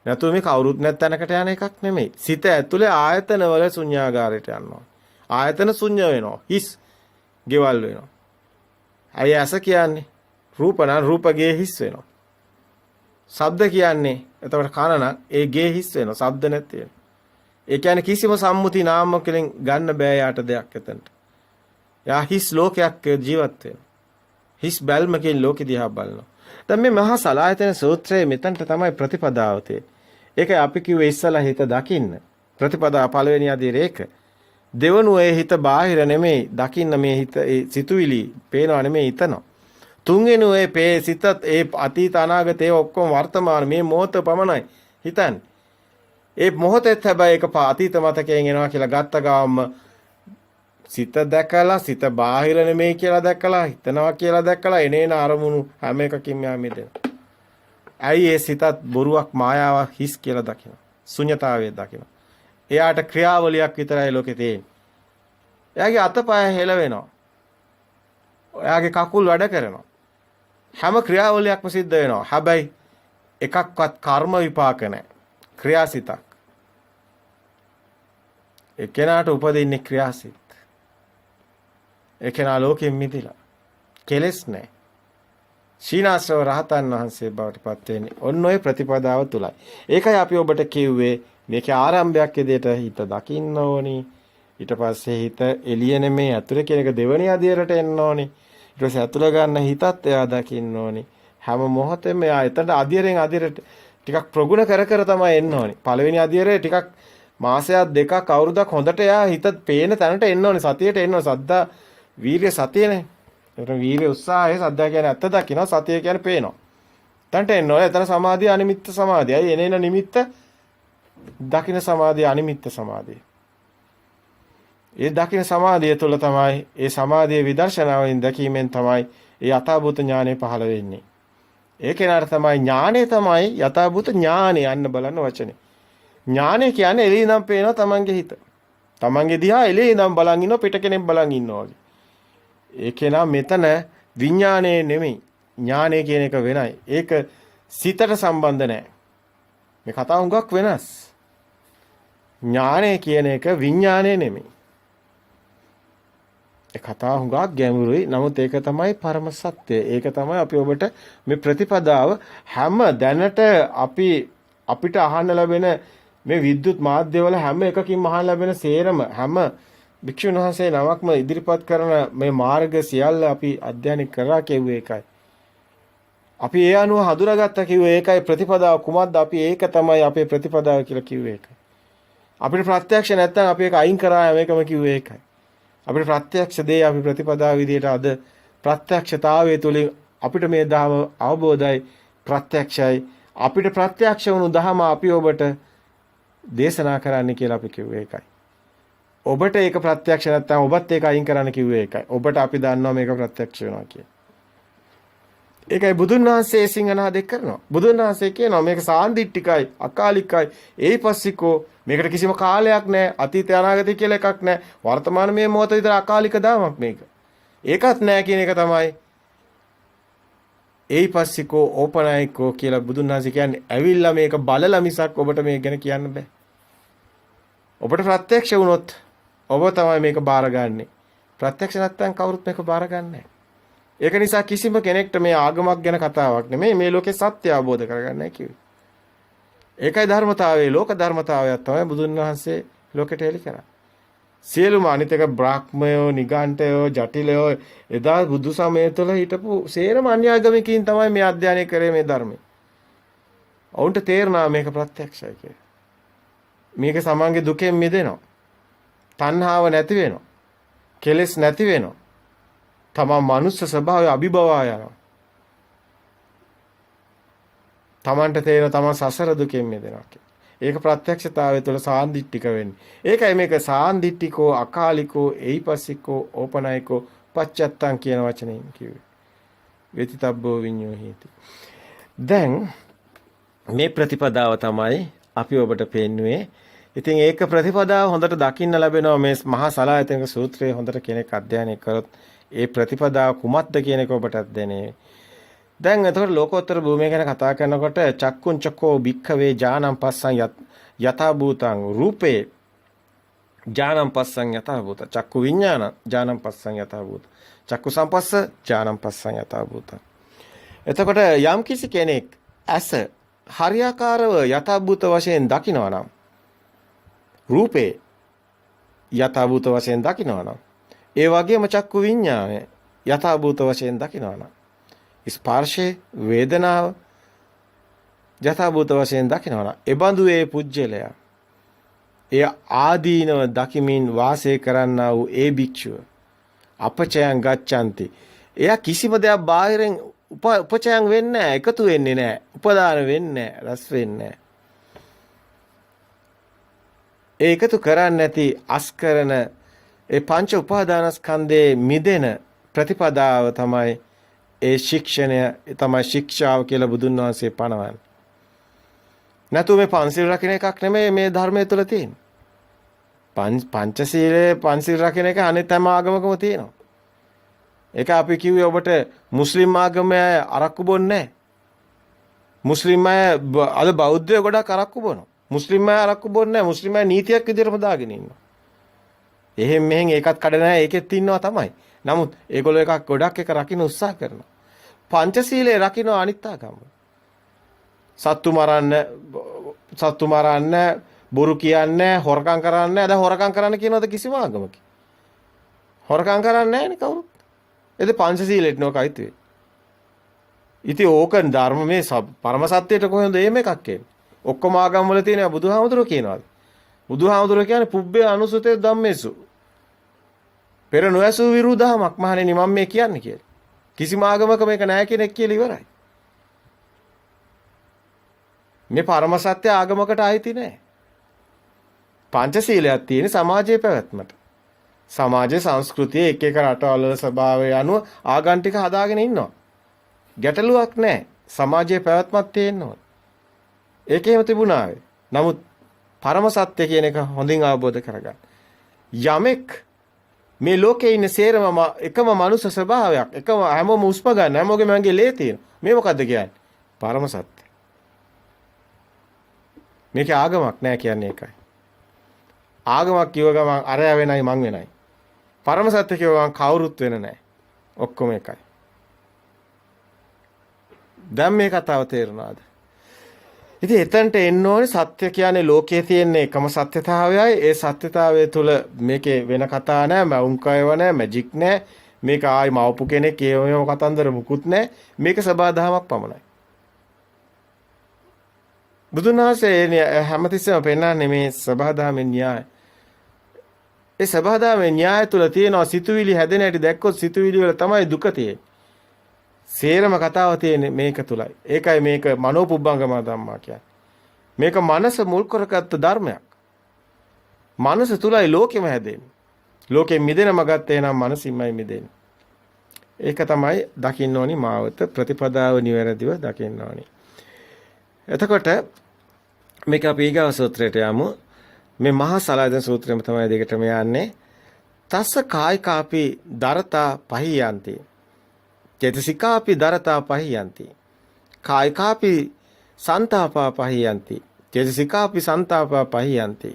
Speaker 1: නැතු මේ කවුරුත් නැත්ැනකට යන එකක් නෙමෙයි. සිත ඇතුලේ ආයතන වල ශුන්‍යාගාරයට යනවා. ආයතන ශුන්‍ය වෙනවා. හිස් ගෙවල් වෙනවා. අය ඇස කියන්නේ රූප නම් රූපගේ හිස් වෙනවා. ශබ්ද කියන්නේ එතකොට කන නම් ඒ ගේ හිස් වෙනවා. ශබ්ද නැති වෙනවා. ඒ කියන්නේ කිසිම සම්මුති නාමකලින් ගන්න බෑ යාට දෙයක් එතනට. යා හිස් ලෝකයක් ජීවත් වෙනවා. හිස් බැල්මකින් ලෝකෙ දිහා බලනවා. දැන් මේ මහා සලායතන සූත්‍රයේ මෙතනට තමයි ප්‍රතිපදාව තියෙන්නේ. ඒකයි අපි කිව්වේ ඉස්සලා හිත දකින්න. ප්‍රතිපදාව පළවෙනි අදියර ඒක. දෙවනුවේ හිත බාහිර නෙමෙයි දකින්න මේ හිත ඒ සිතුවිලි පේනවා නෙමෙයි හිතනවා. තුන්වෙනුවේ පේ සිතත් ඒ අතීත අනාගත ඒ ඔක්කොම වර්තමාන මේ මොහොත පමණයි හිතන්නේ. ඒ මොහොතෙත් හැබැයි ඒක අතීත මතකයෙන් එනවා කියලා ගත්ත ගාම සිත දැකලා සිත බාහිර නෙමෙයි කියලා දැකලා හිතනවා කියලා දැකලා එනේන අරමුණු හැම එකකින්ම යා මිදෙනවා. ඇයි ඒ සිතත් බොරුවක් මායාවක් හිස් කියලා දකිනවා. ශුන්‍යතාවය දකිනවා. එයාට ක්‍රියාවලියක් විතරයි ලෝකේ තියෙන්නේ. එයාගේ අතපය හෙලවෙනවා. එයාගේ කකුල් වැඩ කරනවා. හැම ක්‍රියාවලියක්ම සිද්ධ වෙනවා. හැබැයි එකක්වත් කර්ම විපාක නැහැ. ක්‍රියාසිතක්. ඒ කෙනාට උපදින්නේ ක්‍රියාසිත. ඒ කෙනා ලෝකෙන් මිදිලා. කෙලෙස් නැහැ. සීනාශ්‍රව රහතන් වහන්සේ බවට පත් වෙන්නේ ඔන්න ඔය ප්‍රතිපදාව තුලයි. ඒකයි අපි ඔබට කිව්වේ මේකේ ආරම්භයක් විදිහට හිත දකින්න ඕනි. ඊට පස්සේ හිත එළිය නෙමේ ඇතුලේ කියන එක දෙවෙනි අධියරට එන්න ඕනි. ඊට පස්සේ ඇතුල ගන්න හිතත් එයා දකින්න ඕනි. හැම මොහොතෙම එයා එතන අධියරෙන් අධියරට ටිකක් ප්‍රගුණ කර කර තමයි එන්න ඕනි. පළවෙනි අධියරේ ටිකක් මාසයක් දෙකක් අවුරුද්දක් හොඳට එයා හිත පේන තැනට එන්න ඕනි. සතියට එන්න ඕනි. සද්දා වීර්ය සතියනේ. ඒකට වීර්ය උත්සාහය සද්දා කියන්නේ ඇත්ත දකින්න සතිය කියන්නේ පේනවා. තැනට එන්න ඕනේ. එතන සමාධිය අනිමිත්ත සමාධියයි. එනේන නිමිත්ත දකින්න සමාධිය අනිමිත්ත සමාධිය. ඒ දකින්න සමාධිය තුළ තමයි ඒ සමාධියේ විදර්ශනාවෙන් දැකීමෙන් තමයි ඒ යථාභූත ඥානය පහළ වෙන්නේ. ඒ කෙනාට තමයි ඥානය තමයි යථාභූත ඥානය යන්න බලන්න වචනේ. ඥානය කියන්නේ එළිය ඉඳන් පේනවා තමන්ගේ හිත. තමන්ගේ දිහා එළිය ඉඳන් බලන් ඉන්නවා පිට කෙනෙක් බලන් ඉන්නවා වගේ. ඒ කෙනා මෙතන විඥානයේ නෙමෙයි. ඥානය කියන එක වෙනයි. ඒක සිතට සම්බන්ධ නැහැ. මේ කතාව හුඟක් වෙනස්. ඥානය කියන එක විඥානය නෙමෙයි. ඒ කතාව හුඟක් ගැඹුරුයි. නමුත් ඒක තමයි පරම සත්‍යය. ඒක තමයි අපි ඔබට මේ ප්‍රතිපදාව හැම දැනට අපිට අහන්න ලැබෙන මේ විද්‍යුත් මාධ්‍යවල හැම එකකින්ම අහන්න ලැබෙන සේරම හැම භික්ෂුන් වහන්සේ නමක්ම ඉදිරිපත් කරන මේ මාර්ග සියල්ල අපි අධ්‍යයනය කරා කියුවේ ඒකයි. අපි ඒ අනුව හඳුනාගත්තා කිව්වේ ඒකයි ප්‍රතිපදාව කුමක්ද අපි ඒක තමයි අපේ ප්‍රතිපදාව කියලා කිව්වේ ඒකයි. අපිට ප්‍රත්‍යක්ෂ නැත්නම් අපි ඒක අයින් කරා මේකම කිව්වේ ඒකයි. අපිට ප්‍රත්‍යක්ෂ දේ අපි ප්‍රතිපදාව විදියට අද ප්‍රත්‍යක්ෂතාවයේ තුලින් අපිට මේ ධර්ම අවබෝධයි ප්‍රත්‍යක්ෂයි. අපිට ප්‍රත්‍යක්ෂ වුණු ධර්ම අපි ඔබට දේශනා කරන්න කියලා අපි කිව්වේ ඒකයි. ඔබට ඒක ප්‍රත්‍යක්ෂ නැත්නම් ඔබත් ඒක අයින් කරන්න කිව්වේ ඒකයි. ඔබට අපි දන්නවා මේක ප්‍රත්‍යක්ෂ වෙනවා කියලා. ඒකයි බුදුන් වහන්සේ සිංහනාදෙක් කරනවා. බුදුන් වහන්සේ කියනවා මේක සාන්දිටිකයි, අකාලිකයි, ඒපස්සිකෝ මේකට කිසිම කාලයක් නැහැ. අතීත අනාගතය කියලා එකක් නැහැ. වර්තමාන මේ මොහොත විතර අකාලික දාමක් මේක. ඒකත් නැහැ කියන එක තමයි ඒපස්සිකෝ ඕපනායිකෝ කියලා බුදුන් වහන්සේ කියන්නේ. ඇවිල්ලා මේක බලලා මිසක් ඔබට මේක ගැන කියන්න බෑ. ඔබට ප්‍රත්‍යක්ෂ වුණොත් ඔබ තමයි මේක බාරගන්නේ. ප්‍රත්‍යක්ෂ නැත්නම් කවුරුත් මේක බාරගන්නේ නැහැ. ඒක නිසා කිසිම කෙනෙක්ට මේ ආගමක් ගැන කතාවක් නෙමෙයි මේ ලෝකේ සත්‍ය අවබෝධ කරගන්නයි කිව්වේ. ඒකයි ධර්මතාවයේ ලෝක ධර්මතාවයක් තමයි බුදුන් වහන්සේ ලෝකෙට එලි කරා. සියලුම අනිත් එක බ්‍රාහ්මයෝ, නිගණ්ඨයෝ, ජටිලයෝ එදා බුදු සමය තුළ හිටපු සේරම අන්‍යාගමිකයින් තමයි මේ අධ්‍යයනය කරේ මේ ධර්මය. ඔවුන්ට තේරුණා මේක ප්‍රත්‍යක්ෂයි කියලා. මේක සමන්ගේ දුකෙන් මිදෙනවා. තණ්හාව නැති වෙනවා. කෙලෙස් නැති වෙනවා. තමන් මනුස්ස ස්වභාවය අභිභවා යනවා. තමන්ට තේරෙන තමන් සසර දුකෙන් මිදෙනවා කියලා. ඒක ප්‍රත්‍යක්ෂතාවය තුළ සාන්දිටික වෙන්නේ. ඒකයි මේක සාන්දිටිකෝ, අකාලිකෝ, ඒයිපස්සිකෝ, ඕපනයිකෝ, පච්චත්තං කියන වචනයෙන් කිව්වේ. වේතිතබ්බෝ විඤ්ඤෝ හේති. දැන් මේ ප්‍රතිපදාව තමයි අපි ඔබට පෙන්වුවේ. ඉතින් ඒක ප්‍රතිපදාව හොඳට දකින්න ලැබෙනවා මේ මහා සලායතනික සූත්‍රයේ හොඳට කෙනෙක් අධ්‍යයනය කරොත් ඒ ප්‍රතිපදාව කුමක්ද කියන එක ඔබටත් දැනේ. දැන් එතකොට ලෝකෝත්තර භූමිය ගැන කතා කරනකොට චක්කුං චක්කෝ භික්ඛවේ ඥානං පස්සං යථා භූතං රූපේ ඥානං පස්සං යථා භූත චක්කු විඥාන ඥානං පස්සං යථා භූත චක්කු සම්පස්ස ඥානං පස්සං යථා භූත. එතකොට යම් කිසි කෙනෙක් ඇස හරියාකාරව යථා භූත වශයෙන් දකිනවා නම් රූපේ යථා භූත වශයෙන් දකිනවා නම් ඒ වගේම චක්කු විඥානය යථා භූත වශයෙන් දකිනවා නම් ස්පර්ශේ වේදනාව යථාභූත වශයෙන් දකිනවා. එබඳු ඒ පුජ්‍යලයා එය ආදීනව දකිමින් වාසය කරන්නා වූ ඒ භික්ෂුව අපචයන් ගච්ඡanti. එයා කිසිම දෙයක් බාහිරෙන් උපචයන් වෙන්නේ නැහැ, එකතු වෙන්නේ නැහැ, උපදාන වෙන්නේ නැහැ, රස වෙන්නේ නැහැ. ඒ එකතු කරන්නේ නැති අස්කරන ඒ පංච උපාදානස්කන්ධයේ මිදෙන ප්‍රතිපදාව තමයි ඒ ශික්ෂණය තමයි ශික්ෂාව කියලා බුදුන් වහන්සේ පනවන්නේ. නැතු මේ පංචශීල රකින්න එකක් නෙමෙයි මේ ධර්මයේ තුල තියෙන්නේ. පංචශීලයේ පංචශීල රකින්න එක අනිත් හැම ආගමකම තියෙනවා. ඒක අපි කිව්වේ ඔබට මුස්ලිම් ආගමේ අරක්කු බොන්නේ නැහැ. මුස්ලිම් අය අද බෞද්ධයෝ ගොඩක් අරක්කු බොනවා. මුස්ලිම් අය අරක්කු බොන්නේ නැහැ. මුස්ලිම් අය නීතියක් විදිහටම දාගෙන ඉන්නවා. එහෙන් මෙහෙන් ඒකත් කඩ නැහැ. ඒකෙත් ඉන්නවා තමයි. නමුත් ඒගොල්ලෝ එකක් ගොඩක් එක රකින්න උත්සාහ කරනවා. පංචශීලයේ රකින්න අනිත් ආගම. සත්තු මරන්න, බොරු කියන්නේ, හොරකම් කරන්නේ. දැන් හොරකම් කරන්න කියනවද කිසිම ආගමක? හොරකම් කරන්නේ නැහැ නේ කවුරුත්. එද පංචශීලයට නෝකයිත් වේ. ඉතින් ඕකන් ධර්ම මේ පරම සත්‍යයට කොහෙන්ද එහෙම එකක් එන්නේ? ඔක්කොම ආගම් වල තියෙනවා බුදුහාමුදුරුවෝ කියනවාද? බුදුහාමුදුරුවෝ කියන්නේ පුබ්බේ අනුසුතේ ධම්මේසු. පෙර නොඇසූ විරුදහමක් මහණෙනි මම මේ කියන්නේ කියලා. කිසිම ආගමක මේක නැහැ කෙනෙක් කියලා ඉවරයි. මේ පරම සත්‍ය ආගමකට ආйти නැහැ. පංචශීලයක් තියෙන සමාජයේ පැවැත්මට. සමාජයේ සංස්කෘතියේ එක එක රටවල ස්වභාවය අනුව ආගම් ටික හදාගෙන ඉන්නවා. ගැටලුවක් නැහැ. සමාජයේ පැවැත්මක් තියෙනවා. ඒකේම තිබුණා. නමුත් පරම සත්‍ය කියන එක හොඳින් අවබෝධ කරගන්න. යමෙක් මේ ලෝකේ ඉන්න සේරම එකම මනුස්ස ස්වභාවයක් එකම හැමෝම උස්ප ගන්න හැමෝගෙම මගේ ලේ තියෙන මේ මොකද්ද කියන්නේ පරම සත්‍ය මේකේ ආගමක් නෑ කියන්නේ ඒකයි ආගමක් කිව්ව ගමන් අරයා වෙනයි මං වෙනයි පරම සත්‍ය කිව්ව ගමන් කවුරුත් වෙන නෑ ඔක්කොම එකයි දැන් මේ කතාව තේරුණාද ඉතින් එතනට එන්න ඕනේ සත්‍ය කියන්නේ ලෝකයේ තියෙන එකම සත්‍යතාවයයි ඒ සත්‍යතාවය තුළ මේකේ වෙන කතා නැහැ මවුන්කයව නැහැ මැජික් නැහැ මේක ආයි මවපු කෙනෙක් ඒවම කතන්දර මුකුත් නැහැ මේක සබාධාමක් පමණයි බුදුන් වහන්සේ හැමතිස්සෙම පෙන්නන්නේ මේ සබාධාමේ න්‍යාය ඒ සබාධාමේ න්‍යාය තුළ තියෙනවා සිතුවිලි හැදෙන හැටි දැක්කොත් සිතුවිලි වල තමයි දුක තියෙන්නේ සේරම කතාව තියෙන්නේ මේක තුලයි. ඒකයි මේක මනෝපුබ්බංගම ධම්මා කියන්නේ. මේක මනස මුල් කරගත්ත ධර්මයක්. මනස තුලයි ලෝකෙම හැදෙන්නේ. ලෝකෙ මිදෙන මගත් එනම් මනසින්මයි මිදෙන්නේ. ඒක තමයි දකින්න ඕනි මාවත ප්‍රතිපදාව නිවැරදිව දකින්න ඕනි. එතකොට මේක අපි ඊගව සූත්‍රයට යමු. මේ මහා සලායතන සූත්‍රයම තමයි දෙකටම යන්නේ. තස්ස කායිකාපි දරතා පහියන්ති චේතසිකාපි දරතා පහියන්ති කායිකාපි සන්තාපා පහියන්ති චේතසිකාපි සන්තාපා පහියන්ති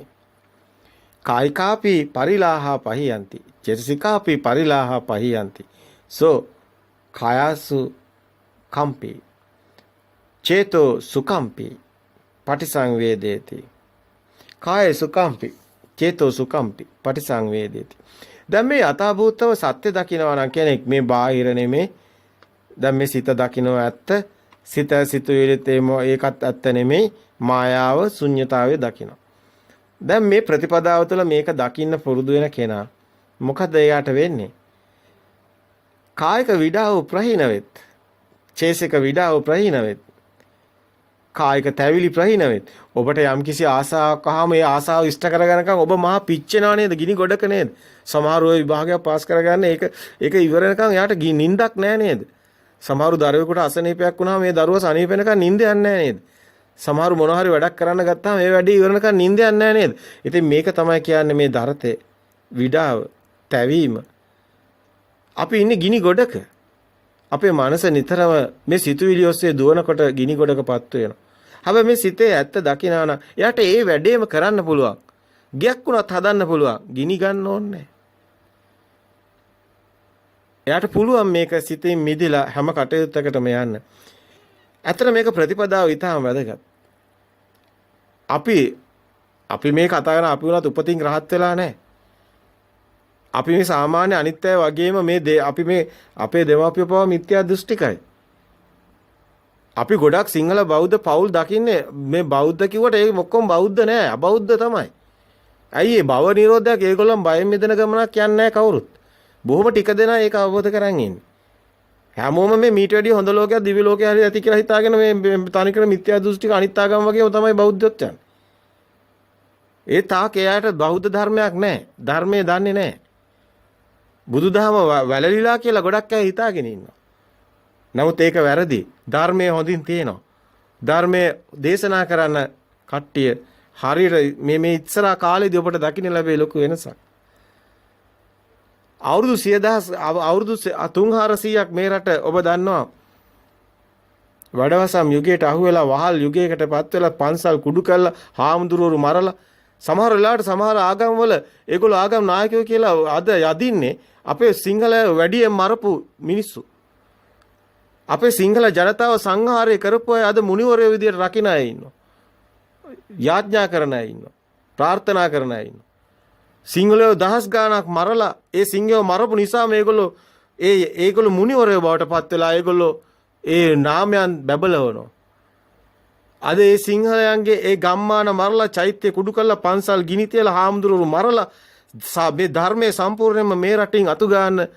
Speaker 1: කායිකාපි පරිලාහා පහියන්ති චේතසිකාපි පරිලාහා පහියන්ති සෝ කායසු කම්පි චේතෝ සුකම්පි පටිසංවේදේති. කාය සුඛම්පි චේතෝ සුඛම්පි පටිසංවේදේති. දැන් මේ යථාභූතව සත්‍ය දකිනවා නම් කෙනෙක් මේ බාහිර නෙමේ. දැන් මේ සිත දකින්න ඇත්ත. සිත සිතුවිලිත් ඒකත් ඇත්ත නෙමේ. මායාව ශුන්්‍යතාවය දකින්න. දැන් මේ ප්‍රතිපදාව තුළ මේක දකින්න පුරුදු වෙන කෙනා මොකද එයාට වෙන්නේ? කායික විඩාව ප්‍රහීන වෙත්. චේසික විඩාව ප්‍රහීන වෙත්. කායික තැවිලි ප්‍රහීන වෙත්. ඔබට යම්කිසි ආසාවක් අහම ඒ ආසාව ඉෂ්ට කරගන්නකම් ඔබ මහා පිච්චෙනා නේද? ගිනි ගොඩක නේද? සමහරව විභාගයක් පාස් කරගන්න ඒක ඉවර වෙනකම් එයාට නිින්දක් නැහැ නේද? සමහරු දරුවෙකුට අසනීපයක් වුණාම මේ දරුවා සනීප වෙනකම් නිින්ද යන්නේ නැහැ නේද? සමහරු මොනවා හරි වැඩක් කරන්න ගත්තාම ඒ වැඩේ ඉවර වෙනකම් නිින්ද යන්නේ නැහැ නේද? ඉතින් මේක තමයි කියන්නේ මේ දරතේ විඩාව තැවීම. අපි ඉන්නේ ගිනි ගොඩක. අපේ මනස නිතරම මේ සිතුවිලි ඔස්සේ දුවනකොට ගිනි ගොඩකපත් වෙනවා. හැබැයි මේ සිතේ ඇත්ත දකිනා නම් එයාට ඒ වැඩේම කරන්න පුළුවන්. ගයක් වුණත් හදන්න පුළුවන්. ගිනි ගන්න ඕනේ. එයාට පුළුවන් මේක සිතෙන් මිදලා හැම කටයුත්තකටම යන්න. ඇත්තට මේක ප්‍රතිපදාව ඉතාම වැදගත්. අපි මේ කතා කරන අපි උනත් උපතින් රහත් වෙලා නැහැ. අපි මේ සාමාන්‍ය අනිත්‍ය වගේම අපි මේ අපේ දෙමාපියෝ පවා මිත්‍යා දෘෂ්ටිකයි. අපි ගොඩක් සිංහල බෞද්ධ පවුල් දකින්නේ මේ බෞද්ධ කිව්වට ඒක ඔක්කොම බෞද්ධ නෑ අබෞද්ධ තමයි. ඇයි ඒ භව නිරෝධයක් ඒගොල්ලන් බයෙන් මිදෙන ගමනක් යන්නේ නැහැ කවුරුත්. බොහොම ටික දෙනා ඒක අවබෝධ කරන් ඉන්නේ. හැමෝම මේ මීට වැඩිය හොඳ ලෝකයක් දිව්‍ය ලෝකයක් හරි ඇති කියලා හිතාගෙන මේ තනිකර මිත්‍යා දෘෂ්ටික අනිත් ආගම් වගේම තමයි බෞද්ධයොත් යන්නේ. ඒ තාක් එයාට බෞද්ධ ධර්මයක් නැහැ. ධර්මයේ දන්නේ නැහැ. බුදුදහම වැළලීලා කියලා ගොඩක් අය හිතාගෙන ඉන්නවා. නමුත් ඒක වැරදි. ධර්මයේ හොඳින් තියෙනවා. ධර්මයේ දේශනා කරන්න කට්ටිය හරියට මේ ඉස්සරහා කාලේදී ඔබට දකින්න ලැබෙයි ලොකු වෙනසක්. අවුරුදු 10000 අවුරුදු 3400ක් මේ රට ඔබ දන්නවා වඩවසම් යුගයට අහුවෙලා වහල් යුගයකටපත් වෙලා පන්සල් කුඩු කරලා හාමුදුරුවෝ මරලා සමහර වෙලාවට සමහර ආගම් වල ඒගොල්ලෝ ආගම් නායකයෝ කියලා අද යදින්නේ අපේ සිංහල වැඩියෙන් මරපු මිනිස්සු. අපේ සිංහල ජනතාව සංහාරය කරපු අය අද මුනිවරයෝ විදියට රකින්න අය ඉන්නවා. යාඥා කරන අය ඉන්නවා. ප්‍රාර්ථනා කරන අය ඉන්නවා. සිංහලයෝ දහස් ගාණක් මරලා ඒ සිංහයෝ මරපු නිසා ඒගොල්ලෝ මුනිවරයෝ බවට පත් වෙලා ඒගොල්ලෝ ඒ නාමයන් බබලවනවා. අද ඒ සිංහලයන්ගේ ඒ ගම්මාන මරලා චෛත්‍ය කුඩු කරලා පන්සල් ගිනි තියලා හාමුදුරුවෝ මරලා මේ ධර්මයේ සම්පූර්ණයෙන්ම මේ රටින් අතු ගන්න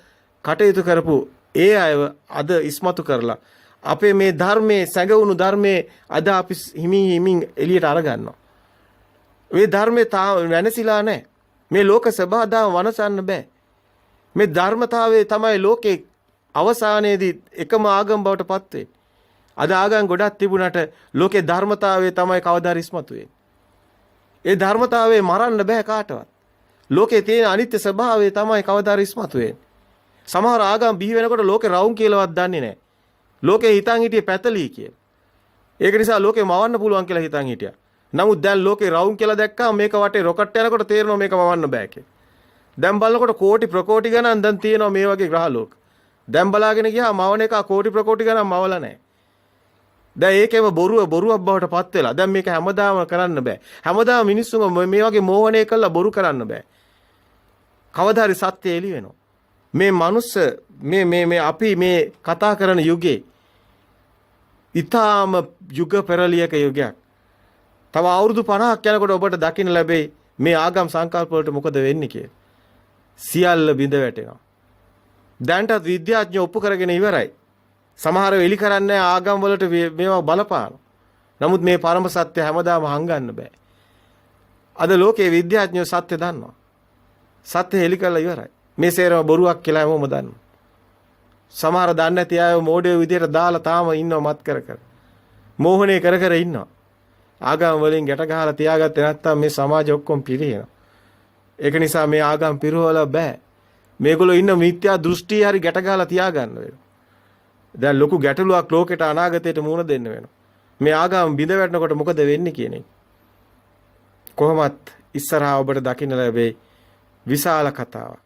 Speaker 1: කටයුතු කරපු ඒ අයව අද ඉස්මතු කරලා අපේ මේ ධර්මයේ සැඟවුණු ධර්මයේ අද අපි හිමින් එළියට අරගන්නවා. මේ ධර්මයේ තාම වෙනසිලා නැහැ. මේ ලෝක සබහාදාම වනසන්න බෑ. මේ ධර්මතාවයේ තමයි ලෝකේ අවසානයේදී එකම ආගම බවට පත් වෙන්නේ. අද ආගම් ගොඩක් තිබුණාට ලෝකේ ධර්මතාවයේ තමයි කවදා හරි ඉස්මතු වෙන්නේ. ඒ ධර්මතාවයේ මරන්න බෑ කාටවත්. ලෝකේ තියෙන අනිත්‍ය ස්වභාවය තමයි කවදා හරි ඉස්මතු වෙන්නේ. සමහර ආගම් බිහි වෙනකොට ලෝකේ රවුම් කියලාවත් දන්නේ නැහැ. ලෝකේ හිතන් හිටියේ පැතලී කියලා. ඒක නිසා ලෝකේ මවන්න පුළුවන් කියලා හිතන් හිටියා. නමුත් දැන් ලෝකේ රවුම් කියලා දැක්කම මේක වටේ රොකට් යනකොට තේරෙනවා මේක මවන්න බෑ කියලා. දැන් බලනකොට කෝටි ප්‍රකෝටි ගණන් දැන් තියෙනවා මේ වගේ ග්‍රහ ලෝක. දැන් බලාගෙන ගියා මවන එක කෝටි ප්‍රකෝටි ගණන් මවලා නැහැ. දැන් ඒකේම බොරුවක් බවට පත් වෙලා. දැන් මේක හැමදාම කරන්න බෑ. හැමදාම මිනිස්සුම මේ වගේ මෝහණය කළා බොරු කරන්න බෑ. කවදා හරි සත්‍ය එළි වෙනවා. මේ මනුස්ස මේ අපි මේ කතා කරන යුගයේ ඊටාම යුග පෙරලියක යුගයක්. තව අවුරුදු 50ක් යනකොට ඔබට දකින්න ලැබෙයි මේ ආගම් සංකල්ප වලට මොකද වෙන්නේ කියලා. සියල්ල බිඳ වැටෙනවා. දැන්ටත් විද්‍යාඥයෝ ඔප්පු කරගෙන ඉවරයි. සමහරව එලි කරන්නේ ආගම් වලට මේවා බලපානවා. නමුත් මේ පරම සත්‍ය හැමදාම හංගන්න බෑ. අද ලෝකයේ විද්‍යාඥයෝ සත්‍ය දන්නවා. සත්‍ය එලි කරලා ඉවරයි. මේ සේරම බොරුවක් කියලා හැමෝම දන්නවා. සමහර දන්නේ නැති අය මෝඩයෝ විදියට දාලා තාම ඉන්නව මත් කර. මෝහණය කර ඉන්නවා. ආගම් වලින් ගැට ගහලා තියාගත්තේ නැත්තම් මේ සමාජය ඔක්කොම පිරිනව. ඒක නිසා මේ ආගම් පිරවල බෑ. මේගොල්ලෝ ඉන්න මිත්‍යා දෘෂ්ටි හරි ගැට ගහලා තියාගන්න වෙනවා. දැන් ලොකු ගැටලුවක් ලෝකෙට අනාගතයට මුහුණ දෙන්න වෙනවා. මේ ආගම් බිඳ වැටෙනකොට මොකද වෙන්නේ කියන එක. කොහොමත් ඉස්සරහා ඔබට දකින්න ලැබෙයි විශාල කතාවක්.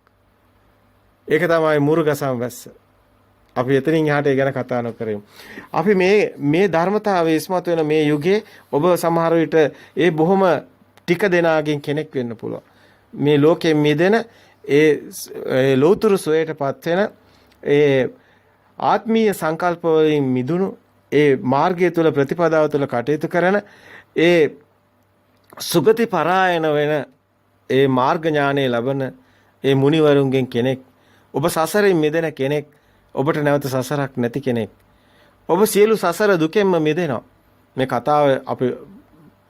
Speaker 1: ඒක තමයි මුරුගසම් වැස්ස. අපි එතනින් එහාට ඒ ගැන කතා නොකරමු. අපි මේ ධර්මතාවයේ ඉස්මතු වෙන මේ යුගයේ ඔබ සමහර විට ඒ බොහොම ටික දෙනාගෙන් කෙනෙක් වෙන්න පුළුවන්. මේ ලෝකයෙන් මිදෙන ඒ ලෞතුරු සෝයටපත් වෙන ඒ ආත්මීය සංකල්ප වලින් මිදුණු ඒ මාර්ගය තුල ප්‍රතිපදාව තුල කටයුතු කරන ඒ සුගති පරායන වෙන ඒ මාර්ග ඥානය ලබන ඒ මුනිවරුන්ගෙන් කෙනෙක් ඔබ සසරින් මිදෙන කෙනෙක් ඔබට නැවත සසරක් නැති කෙනෙක් ඔබ සියලු සසර දුකෙන්ම මිදෙනවා මේ කතාව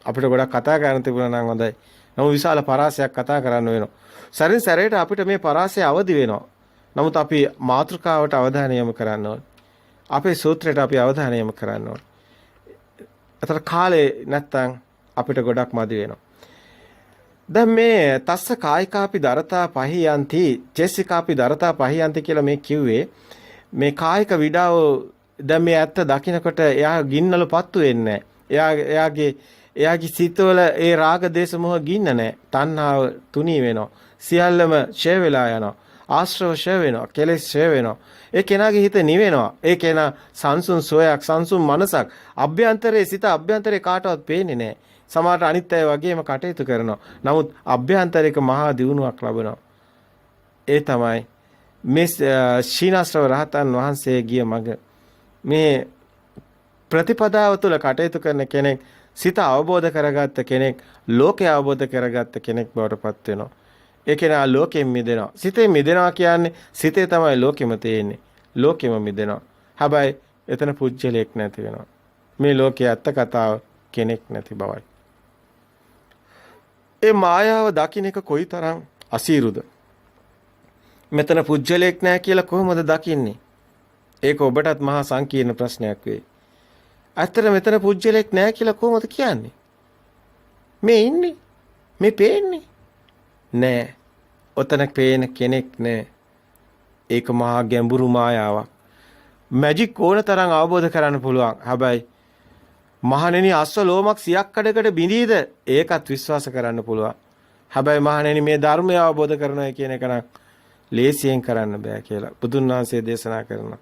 Speaker 1: අපිට ගොඩක් කතා කරන්න තිබුණා නම් හොඳයි නමුත් විශාල පරාසයක් කතා කරන්න වෙනවා සරින් සැරේට අපිට මේ පරාසය අවදි වෙනවා නමුත් අපි මාතෘකාවට අවධානය යොමු කරන්න ඕනේ අපේ සූත්‍රයට අපි අවධානය යොමු කරන්න ඕනේ අතර කාලේ නැත්තම් අපිට ගොඩක් මදි වෙනවා දැන් මේ තස්ස කායිකාපි දරතා පහියන්ති චේසිකාපි දරතා පහියන්ති කියලා මේ කිව්වේ මේ කායික විඩාව දැන් මේ ඇත්ත දකින්නකොට එයා ගින්නල පත්තු වෙන්නේ එයාගේ සිතවල ඒ රාග දේශ මොහ ගින්න නැහැ තණ්හාව තුනී වෙනවා සියල්ලම ඡය වෙලා යනවා ආශ්‍රව ඡය වෙනවා කෙලෙස් ඡය වෙනවා ඒ කෙනාගේ හිත නිවෙනවා ඒ කෙනා සංසුන් සෝයක් සංසුන් මනසක් අභ්‍යන්තරයේ සිත අභ්‍යන්තරේ කාටවත් පේන්නේ නැහැ සමහරට අනිත් අය වගේම කටයුතු කරනවා. නමුත් අභ්‍යන්තරික මහා දියුණුවක් ලබනවා. ඒ තමයි මේ ශීනාශ්‍රව රහතන් වහන්සේ ගිය මඟ. මේ ප්‍රතිපදාව තුළ කටයුතු කරන කෙනෙක් සිත අවබෝධ කරගත්ත කෙනෙක් ලෝකය අවබෝධ කරගත්ත කෙනෙක් බවට පත් වෙනවා. ඒ කෙනා ලෝකයෙන් මිදෙනවා. සිතේ මිදෙනවා කියන්නේ සිතේ තමයි ලෝකෙම තියෙන්නේ. ලෝකෙම මිදෙනවා. හැබැයි එතන පුජ්‍යලයක් නැති වෙනවා. මේ ලෝකයේ ඇත්ත කතාව කෙනෙක් නැති බවයි. ඒ මායාව දකින්න එක කොයිතරම් අසීරුද? මෙතන පුජ්‍යලයක් නැහැ කියලා කොහොමද දකින්නේ? ඒක ඔබටත් මහා සංකීර්ණ ප්‍රශ්නයක් වෙයි. ඇත්තට මෙතන පුජ්‍යලයක් නැහැ කියලා කොහොමද කියන්නේ? මේ ඉන්නේ. මේ පේන්නේ. නෑ. ඔතන පේන කෙනෙක් නෑ. ඒක මහා ගැඹුරු මායාවක්. මැජික් ඕන තරම් අවබෝධ කරන්න පුළුවන්. හැබැයි මහණෙනි අස්ව ලෝමක් 100ක් කඩකට බිඳීද ඒකත් විශ්වාස කරන්න පුළුවන්. හැබැයි මහණෙනි මේ ධර්මය අවබෝධ කරනවා කියන එක නම් ලේසියෙන් කරන්න බෑ කියලා බුදුන් වහන්සේ දේශනා කරනවා.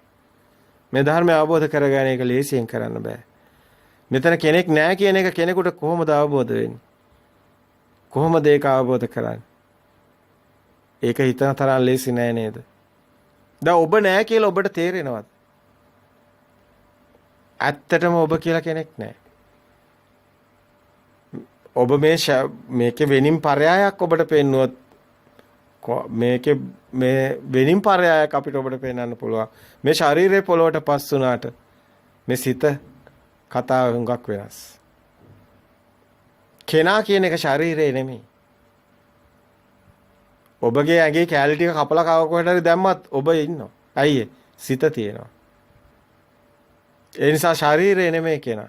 Speaker 1: මේ ධර්මය අවබෝධ කරගන්න එක ලේසියෙන් කරන්න බෑ. මෙතන කෙනෙක් නෑ කියන එක කෙනෙකුට කොහොමද අවබෝධ වෙන්නේ? කොහොමද ඒක අවබෝධ කරන්නේ? ඒක හිතන තරම් ලේසි නෑ නේද? දැන් ඔබ නෑ කියලා ඔබට තේරෙනවද? ඇත්තටම ඔබ කියලා කෙනෙක් නැහැ. ඔබ මේකේ වෙනින් පරයායක් ඔබට පෙන්නුවොත් මේකේ මේ වෙනින් පරයායක් අපිට ඔබට පෙන්වන්න පුළුවන්. මේ ශරීරයේ පොළොවට පස් වුණාට මේ සිත කතාව හුඟක් වෙනස්. කෙනා කියන එක ශරීරේ නෙමෙයි. ඔබගේ ඇඟේ කැලි ටික කපලා කවකට හරි දැම්මත් ඔබ ඉන්නවා. අයියේ සිත තියෙනවා. ඒ නිසා ශරීරය නෙමෙයි කෙනා.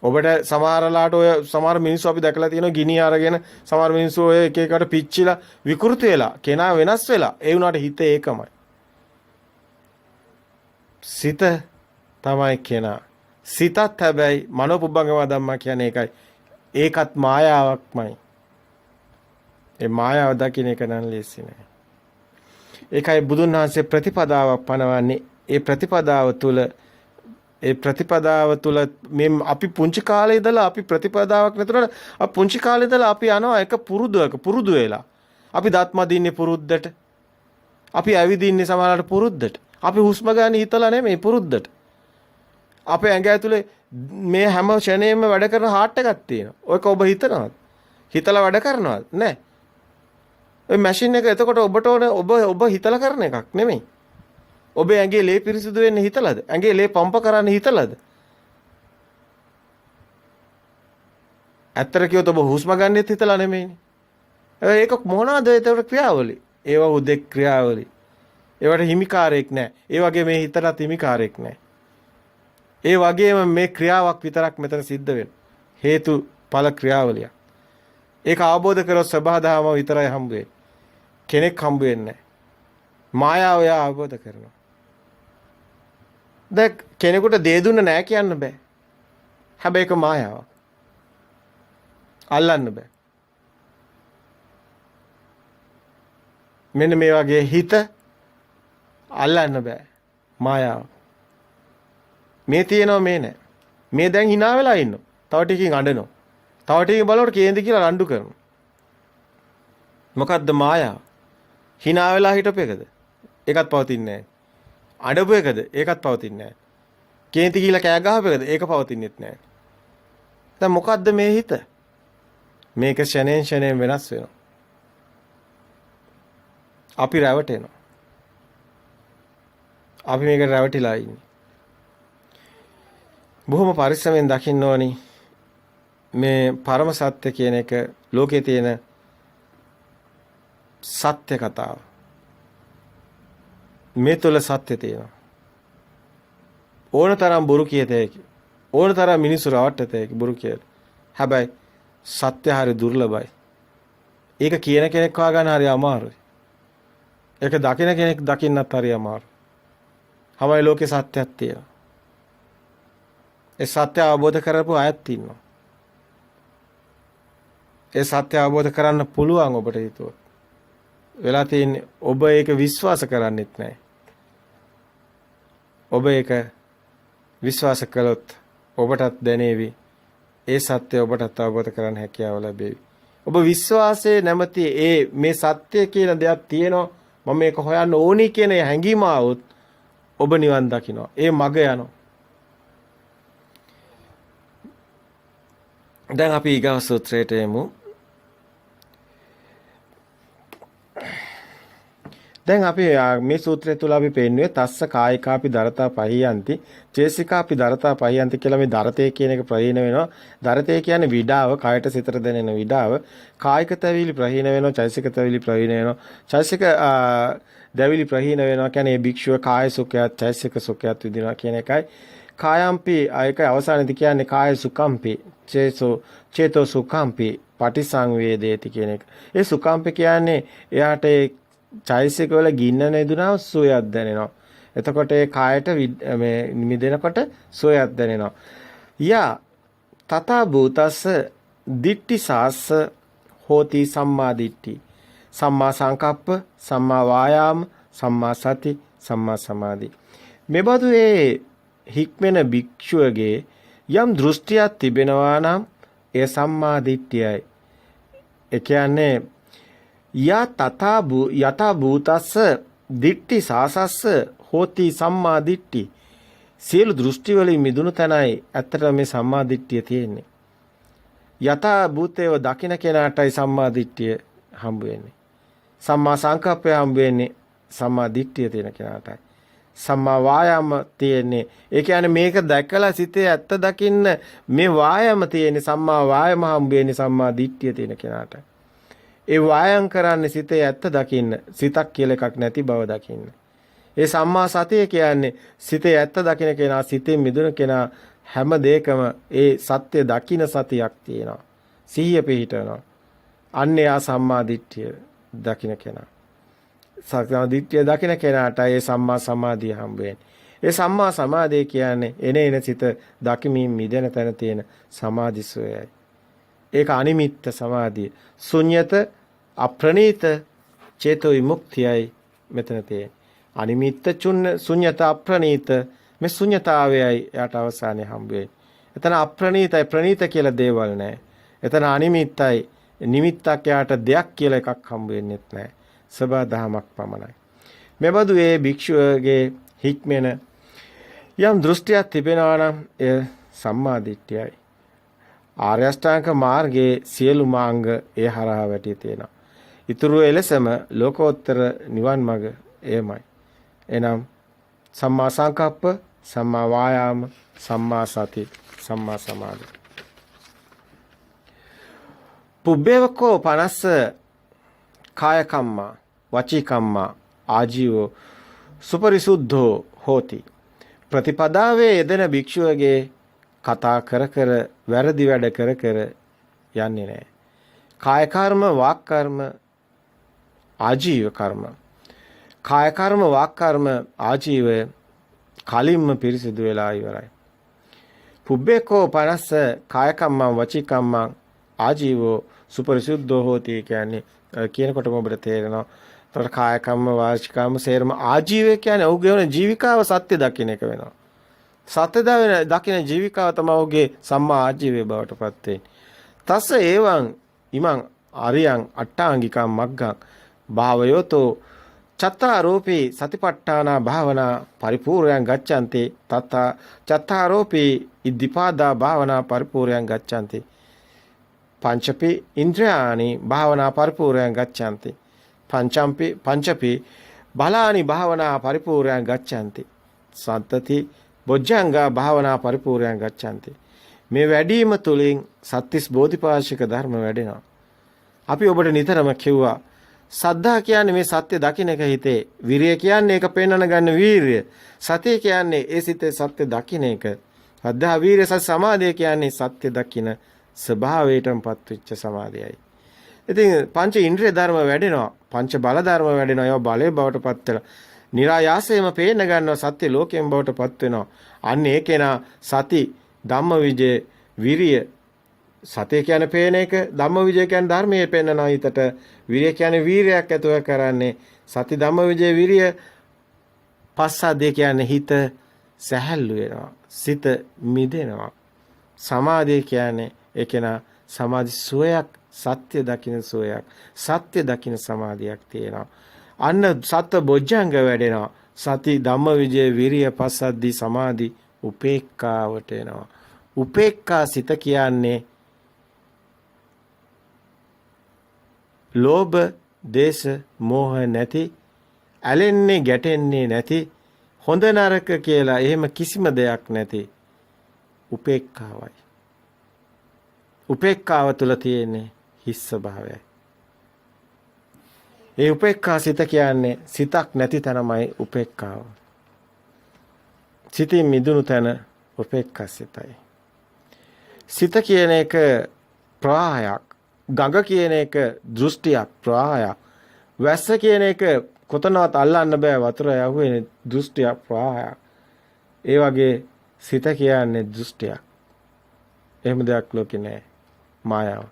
Speaker 1: ඔබට සමහරලාට ඔය සමහර මිනිස්සු අපි දැකලා තියෙනවා ගිනි අරගෙන සමහර මිනිස්සු ඔය එක එකට පිච්චිලා විකෘති වෙලා කෙනා වෙනස් වෙලා ඒ වුණාට හිත ඒකමයි. සිත තමයි කෙනා. සිතත් හැබැයි මනෝපුබ්බංගම ධම්මා කියන්නේ ඒකයි. ඒකත් මායාවක්මයි. ඒ මායාව දකින්න එක නම් ලේසි නෑ. ඒකයි බුදුන් වහන්සේ ප්‍රතිපදාවක් පනවන්නේ. ඒ ප්‍රතිපදාව තුල මේ අපි පුංචි කාලේ ඉඳලා අපි ප්‍රතිපදාවක් නැතුනට අපි පුංචි කාලේ ඉඳලා අපි යනවා එක පුරුදු වෙලා. අපි දත් මදින්නේ පුරුද්දට. අපි ඇවිදින්නේ සමහරවිට පුරුද්දට. අපි හුස්ම ගන්න හිතලා නෙමෙයි පුරුද්දට. අපේ ඇඟ ඇතුලේ මේ හැම ෂණයෙම වැඩ කරන හાર્ට් එකක් තියෙනවා. ඔයක ඔබ හිතනවද? හිතලා වැඩ කරනවද? නැහැ. ඔය මැෂින් එක එතකොට ඔබට ඕන ඔබ හිතලා කරන එකක් නෙමෙයි. ඔබේ ඇඟේ ලේ පිරිසිදු වෙන්න හිතලාද? ඇඟේ ලේ පම්ප කරන්න හිතලාද? ඇත්තට කිව්වොත් ඔබ හුස්ම ගන්නෙත් හිතලා නෙමෙයිනේ. ඒක මොනවාද ඒතර ක්‍රියාවලිය? ඒවා උදෙක් ක්‍රියාවලිය. ඒවට හිමිකාරයක් නැහැ. ඒ වගේ මේ හිතටත් හිමිකාරයක් නැහැ. ඒ වගේම මේ ක්‍රියාවක් විතරක් මෙතන සිද්ධ වෙනවා. හේතු ඵල ක්‍රියාවලිය. ඒක අවබෝධ කරොත් සබහාදහම විතරයි හම්බ වෙන්නේ. කෙනෙක් හම්බ වෙන්නේ නැහැ. මායාව අවබෝධ කරනවා. දැන් කෙනෙකුට දේ දුන්න නැහැ කියන්න බෑ. හැබැයි ඒක මායාවක්. අල්ලන්න බෑ. මෙන්න මේ වගේ හිත අල්ලන්න බෑ. මායාව. මේ තියෙනවා මේ නැහැ. මේ දැන් hina වෙලා ඉන්නවා. තව ටිකකින් අඬනවා. තව ටිකකින් බලවට කේන්ති කියලා රණ්ඩු කරනවා. මොකද්ද මායාව? hina වෙලා හිටපු එකද? ඒකත් පවතින්නේ නැහැ. අඬපු එකද? ඒකත් පවතින්නේ නැහැ. කේන්ති කියලා කෑ ගහපු එකද? ඒක පවතින්නේත් නැහැ. දැන් මොකද්ද මේ හිත? මේක ෂණෙන් ෂණෙන් වෙනස් වෙනවා. අපි රැවටෙනවා. අපි මේකට රැවටිලා ඉන්නේ. බොහොම පරිස්සමෙන් දකින්න ඕනි මේ පරම සත්‍ය කියන එක ලෝකේ තියෙන සත්‍ය කතාව. මේ තුල සත්‍ය තියෙනවා. ඕනතරම් බොරු කියතේ ඕනතරම් මිනිස්සු රවට්ටතේ බොරු කියලා. හැබැයි සත්‍ය හරි දුර්ලභයි. ඒක කියන කෙනෙක් හොයාගන්න හරි අමාරුයි. ඒක දකින කෙනෙක් දකින්නත් හරි අමාරුයි. හැබැයි ලෝකේ සත්‍යයක් තියෙනවා. ඒ සත්‍ය අවබෝධ කරපු අයත් ඉන්නවා. ඒ සත්‍ය අවබෝධ කරන්න පුළුවන් ඔබට හිතුවොත්. වෙලා තියෙන්නේ ඔබ ඒක විශ්වාස කරන්නෙත් නැහැ. ඔබ ඒක විශ්වාස කළොත් ඔබටත් දැනේවි. ඒ සත්‍ය ඔබටත් අවබෝධ කරගන්න හැකියාව ලැබෙවි. ඔබ විශ්වාසයේ නැමැති මේ සත්‍ය කියන දෙයක් තියෙනවා. මම මේක හොයන්න ඕනි කියන හැඟීම આવොත් ඔබ නිවන් දකිනවා. ඒ මග යනවා. දැන් අපි ඊගා සූත්‍රයට එමු. දැන් අපි මේ සූත්‍රය තුල අපි පෙන්වුවේ තස්ස කායිකාපි දරතා පහියන්ති චේසිකාපි දරතා පහියන්ති කියලා මේ දරතේ කියන එක ප්‍රහීන වෙනවා. දරතේ කියන්නේ විඩාව, කයට සිතට දැනෙන විඩාව. කායික තැවිලි ප්‍රහීන වෙනවා, චෛසික තැවිලි ප්‍රහීන වෙනවා. චෛසික දැවිලි ප්‍රහීන වෙනවා කියන්නේ මේ භික්ෂුව කාය සුඛයත් චෛසික සුඛයත් විඳිනවා කියන එකයි. කායම්පි ඒක අවසානයේදී කියන්නේ කාය සුඛම්පි චේතෝ සුඛම්පි පටිසංවේදේති කියන එක. ඒ සුඛම්පි කියන්නේ එයාට චෛසික වල ගින්න නෙදුනව සුවයක් දැනෙනවා. එතකොට ඒ කායට මේ මිදෙනකොට සුවයක් දැනෙනවා. යා තථා භූතස්ස දිට්ඨි සාස්ස හෝති සම්මා දිට්ඨි. සම්මා සංකප්ප, සම්මා වායාම, සම්මා සති, සම්මා සමාධි. මෙබඳු ඒ හික්මෙන භික්ෂුවගේ යම් දෘෂ්ටියක් තිබෙනවා නම් ඒ සම්මා දිට්ඨියයි. ඒ කියන්නේ යතා භූතස්ස දිට්ඨි සාසස්ස හෝති සම්මා දිට්ඨි. සියලු දෘෂ්ටි වලින් මිදුණු තැනයි ඇත්තටම මේ සම්මා දිට්ඨිය තියෙන්නේ. යතා භූතේව දකින්න කෙනාටයි සම්මා දිට්ඨිය හම්බ වෙන්නේ. සම්මා සංකප්පය හම්බ වෙන්නේ සම්මා දිට්ඨිය තියෙන කෙනාටයි. සම්මා වායාම තියෙන්නේ. ඒ කියන්නේ මේක දැකලා සිතේ ඇත්ත දකින්න මේ වායාම තියෙන්නේ සම්මා වායාම හම්බ වෙන්නේ සම්මා දිට්ඨිය තියෙන කෙනාටයි. ඒ වායම් කරන්නේ සිතේ ඇත්ත දකින්න, සිතක් කියලා එකක් නැති බව දකින්න. ඒ සම්මා සතිය කියන්නේ සිතේ ඇත්ත දකින කෙනා, සිතෙන් මිදුණ කෙනා හැම දෙයකම ඒ සත්‍ය දකින සතියක් තියෙනවා. සිහිය පිහිටනවා. අන්න එයා සම්මා දිට්ඨිය දකින කෙනා. සම්මා දිට්ඨිය දකින කෙනාට ඒ සම්මා සමාධිය හම්බ වෙන්නේ. ඒ සම්මා සමාධිය කියන්නේ එන සිත දකිමින් මිදෙන තැන තියෙන සමාධි සෝයයි. ඒක අනිමිත්ත සමාධිය. ශුන්්‍යත අප්‍රණීත චේතෝ විමුක්තියයි මෙතන තියෙන්නේ. අනිමිත්ත ශුන්්‍යත අප්‍රණීත මේ ශුන්්‍යතාවයයි යට අවසානයේ හම්බ වෙන්නේ. එතන අප්‍රණීතයි ප්‍රණීත කියලා දේවල් නැහැ. එතන අනිමිත්තයි නිමිත්තක් යට දෙයක් කියලා එකක් හම්බ වෙන්නේත් නැහැ. සබා දහමක් පමණයි. මෙබඳු ඒ භික්ෂුවගේ හික්මෙන යම් දෘෂ්ටියක් තිබෙනවා නම් එය සම්මා දිට්ඨියයි. ආර්ය අෂ්ටාංග මාර්ගයේ සියලු මාංග ඒ හරහා වැටී තියෙනවා. ඊතුරු එලෙසම ලෝකෝත්තර නිවන් මඟ එයමයි. එනම් සම්මා සංකප්ප, සම්මා වායාම, සම්මා සති, සම්මා සමාධි. පුබ්බේවකෝ 50 කාය කම්මා, වචී කම්මා, ආජීවෝ සුපරිසුද්ධෝ හෝති. ප්‍රතිපදාවේ යෙදෙන භික්ෂුවගේ කතා කර කර වැරදි වැඩ කර කර යන්නේ නැහැ. කාය කර්ම, වාක් කර්ම, ආජීව කර්ම. කාය කර්ම, වාක් කර්ම, ආජීවය කලින්ම පිරිසිදු වෙලා ඉවරයි. පුබ්බේකෝ 50 කාය කම්මං, වචී කම්මං, ආජීවෝ සුපරිසුද්ධෝ හෝති කියන්නේ කියනකොටම ඔබට තේරෙනවා ඒතර කාය කම්ම වාචික කම්ම සේරම ආජීවය කියන්නේ ඔහුගේ වන ජීවිකාව සත්‍ය දකින්න එක වෙනවා. සත්‍ය දකින්න ජීවිකාව තමයි ඔහුගේ සම්මා ආජීවය බවට පත් වෙන්නේ. තස්ස ඒවං ඉමං ආරියං අට්ඨාංගිකං මග්ගං භාවයෝතෝ චත්තාරෝපී සතිපට්ඨානා භාවනා පරිපූර්ණං ගච්ඡanti තත චත්තාරෝපී ඉද්ධිපාදා භාවනා පරිපූර්ණං ගච්ඡanti පංචපි ඉන්ද්‍රයානි භාවනා පරිපූර්ණං ගච්ඡanti පංචපි බලානි භාවනා පරිපූර්ණං ගච්ඡanti සත්තති බොජ්ජංගා භාවනා පරිපූර්ණං ගච්ඡanti මේ වැඩිම තුලින් සත්‍තිස් බෝධිපාශික ධර්ම වැඩෙනවා. අපි ඔබට නිතරම කිව්වා සද්ධා කියන්නේ මේ සත්‍ය දකින්න එක හිතේ. විරිය කියන්නේ ඒක පෙන්වන ගන්න වීරිය. සතිය කියන්නේ ඒ සිතේ සත්‍ය දකින්න එක. සද්ධා වීරිය සත් සමාධිය කියන්නේ සත්‍ය දකින්න ස්වභාවයටමපත් වෙච්ච සමාධියයි. ඉතින් පංච ඉන්ද්‍රිය ධර්ම වැඩෙනවා. පංච බල ධර්ම වැඩෙනවා. ඒවා බලයේ බවට පත් වෙලා. નિરાයාසයෙන්ම පේන්න ගන්නවා සත්‍ය ලෝකයෙන් බවට පත් වෙනවා. අන්න ඒකේනා සති ධම්මවිජය විරිය සතේ කියන්නේ පේන එක ධම්මවිජය කියන්නේ ධර්මයේ පෙන්නන හිතට විරිය කියන්නේ වීරයක් ඇතුව කරන්නේ සති ධම්මවිජය විරිය පස්සද්ධිය කියන්නේ හිත සැහැල්ලු වෙනවා සිත මිදෙනවා සමාධිය කියන්නේ ඒකේන සමාධි සුවයක් සත්‍ය දකින්න සුවයක් සත්‍ය දකින්න සමාධියක් තියෙනවා අන්න සත්‍ය බොජ්ජංග වැඩෙනවා සති ධම්මවිජය විරිය පස්සද්ධි සමාධි උපේක්ඛාවට එනවා උපේක්ඛා සිත කියන්නේ ලෝභ, දේශ, මෝහ නැති, ඇලෙන්නේ ගැටෙන්නේ නැති, හොඳ නරක කියලා එහෙම කිසිම දෙයක් නැති උපේක්ඛාවයි. උපේක්ඛාව තුළ තියෙන්නේ හිස් ස්වභාවයයි. ඒ උපේක්ඛා සිත කියන්නේ සිතක් නැති තැනමයි උපේක්ඛාව. සිතින් මිදුණු තැන උපේක්ඛා සිතයි. සිත කියන එක ප්‍රවාහයක්. ගඟ කියන එක දෘෂ්ටියක් ප්‍රවාහයක්. වැස්ස කියන එක කොතනවත් අල්ලන්න බෑ වතුර යහුවේ දෘෂ්ටියක් ප්‍රවාහයක්. ඒ වගේ සිත කියන්නේ දෘෂ්ටියක්. එහෙම දෙයක් ලෝකේ නෑ. මායාව.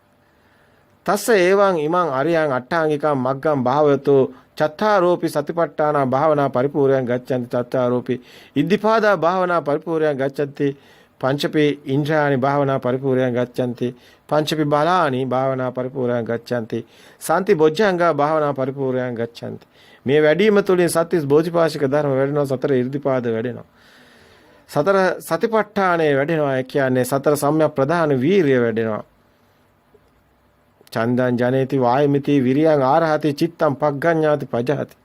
Speaker 1: තස්ස ඒවං ඉමං අරියං අට්ඨාංගිකං මග්ගං භාවයතෝ චත්තාරෝපි සතිපට්ඨාන භාවනා පරිපූර්ණං ගච්ඡanti චත්තාරෝපි ඉද්ධිපාදා භාවනා පරිපූර්ණං ගච්ඡanti පංචපි ඉන්ද්‍රයානි භාවනා පරිපූර්ණං ගච්ඡanti පංචපි බලානි භාවනා පරිපූර්ණං ගච්ඡanti සාන්ති බොජ්ජංගා භාවනා පරිපූර්ණං ගච්ඡanti මේ වැඩිම තුලින් සත්‍තිස් බෝධිපාශික ධර්ම වැඩෙනවා සතර ඉර්ධිපාද වැඩෙනවා සතර සතිපට්ඨානේ වැඩෙනවා කියන්නේ සතර සම්‍යක් ප්‍රධාන වීරිය වැඩෙනවා චන්දං ජනේති වායමිති විරියං ආරහති චිත්තං පග්ගඤ්ඤාති පජහති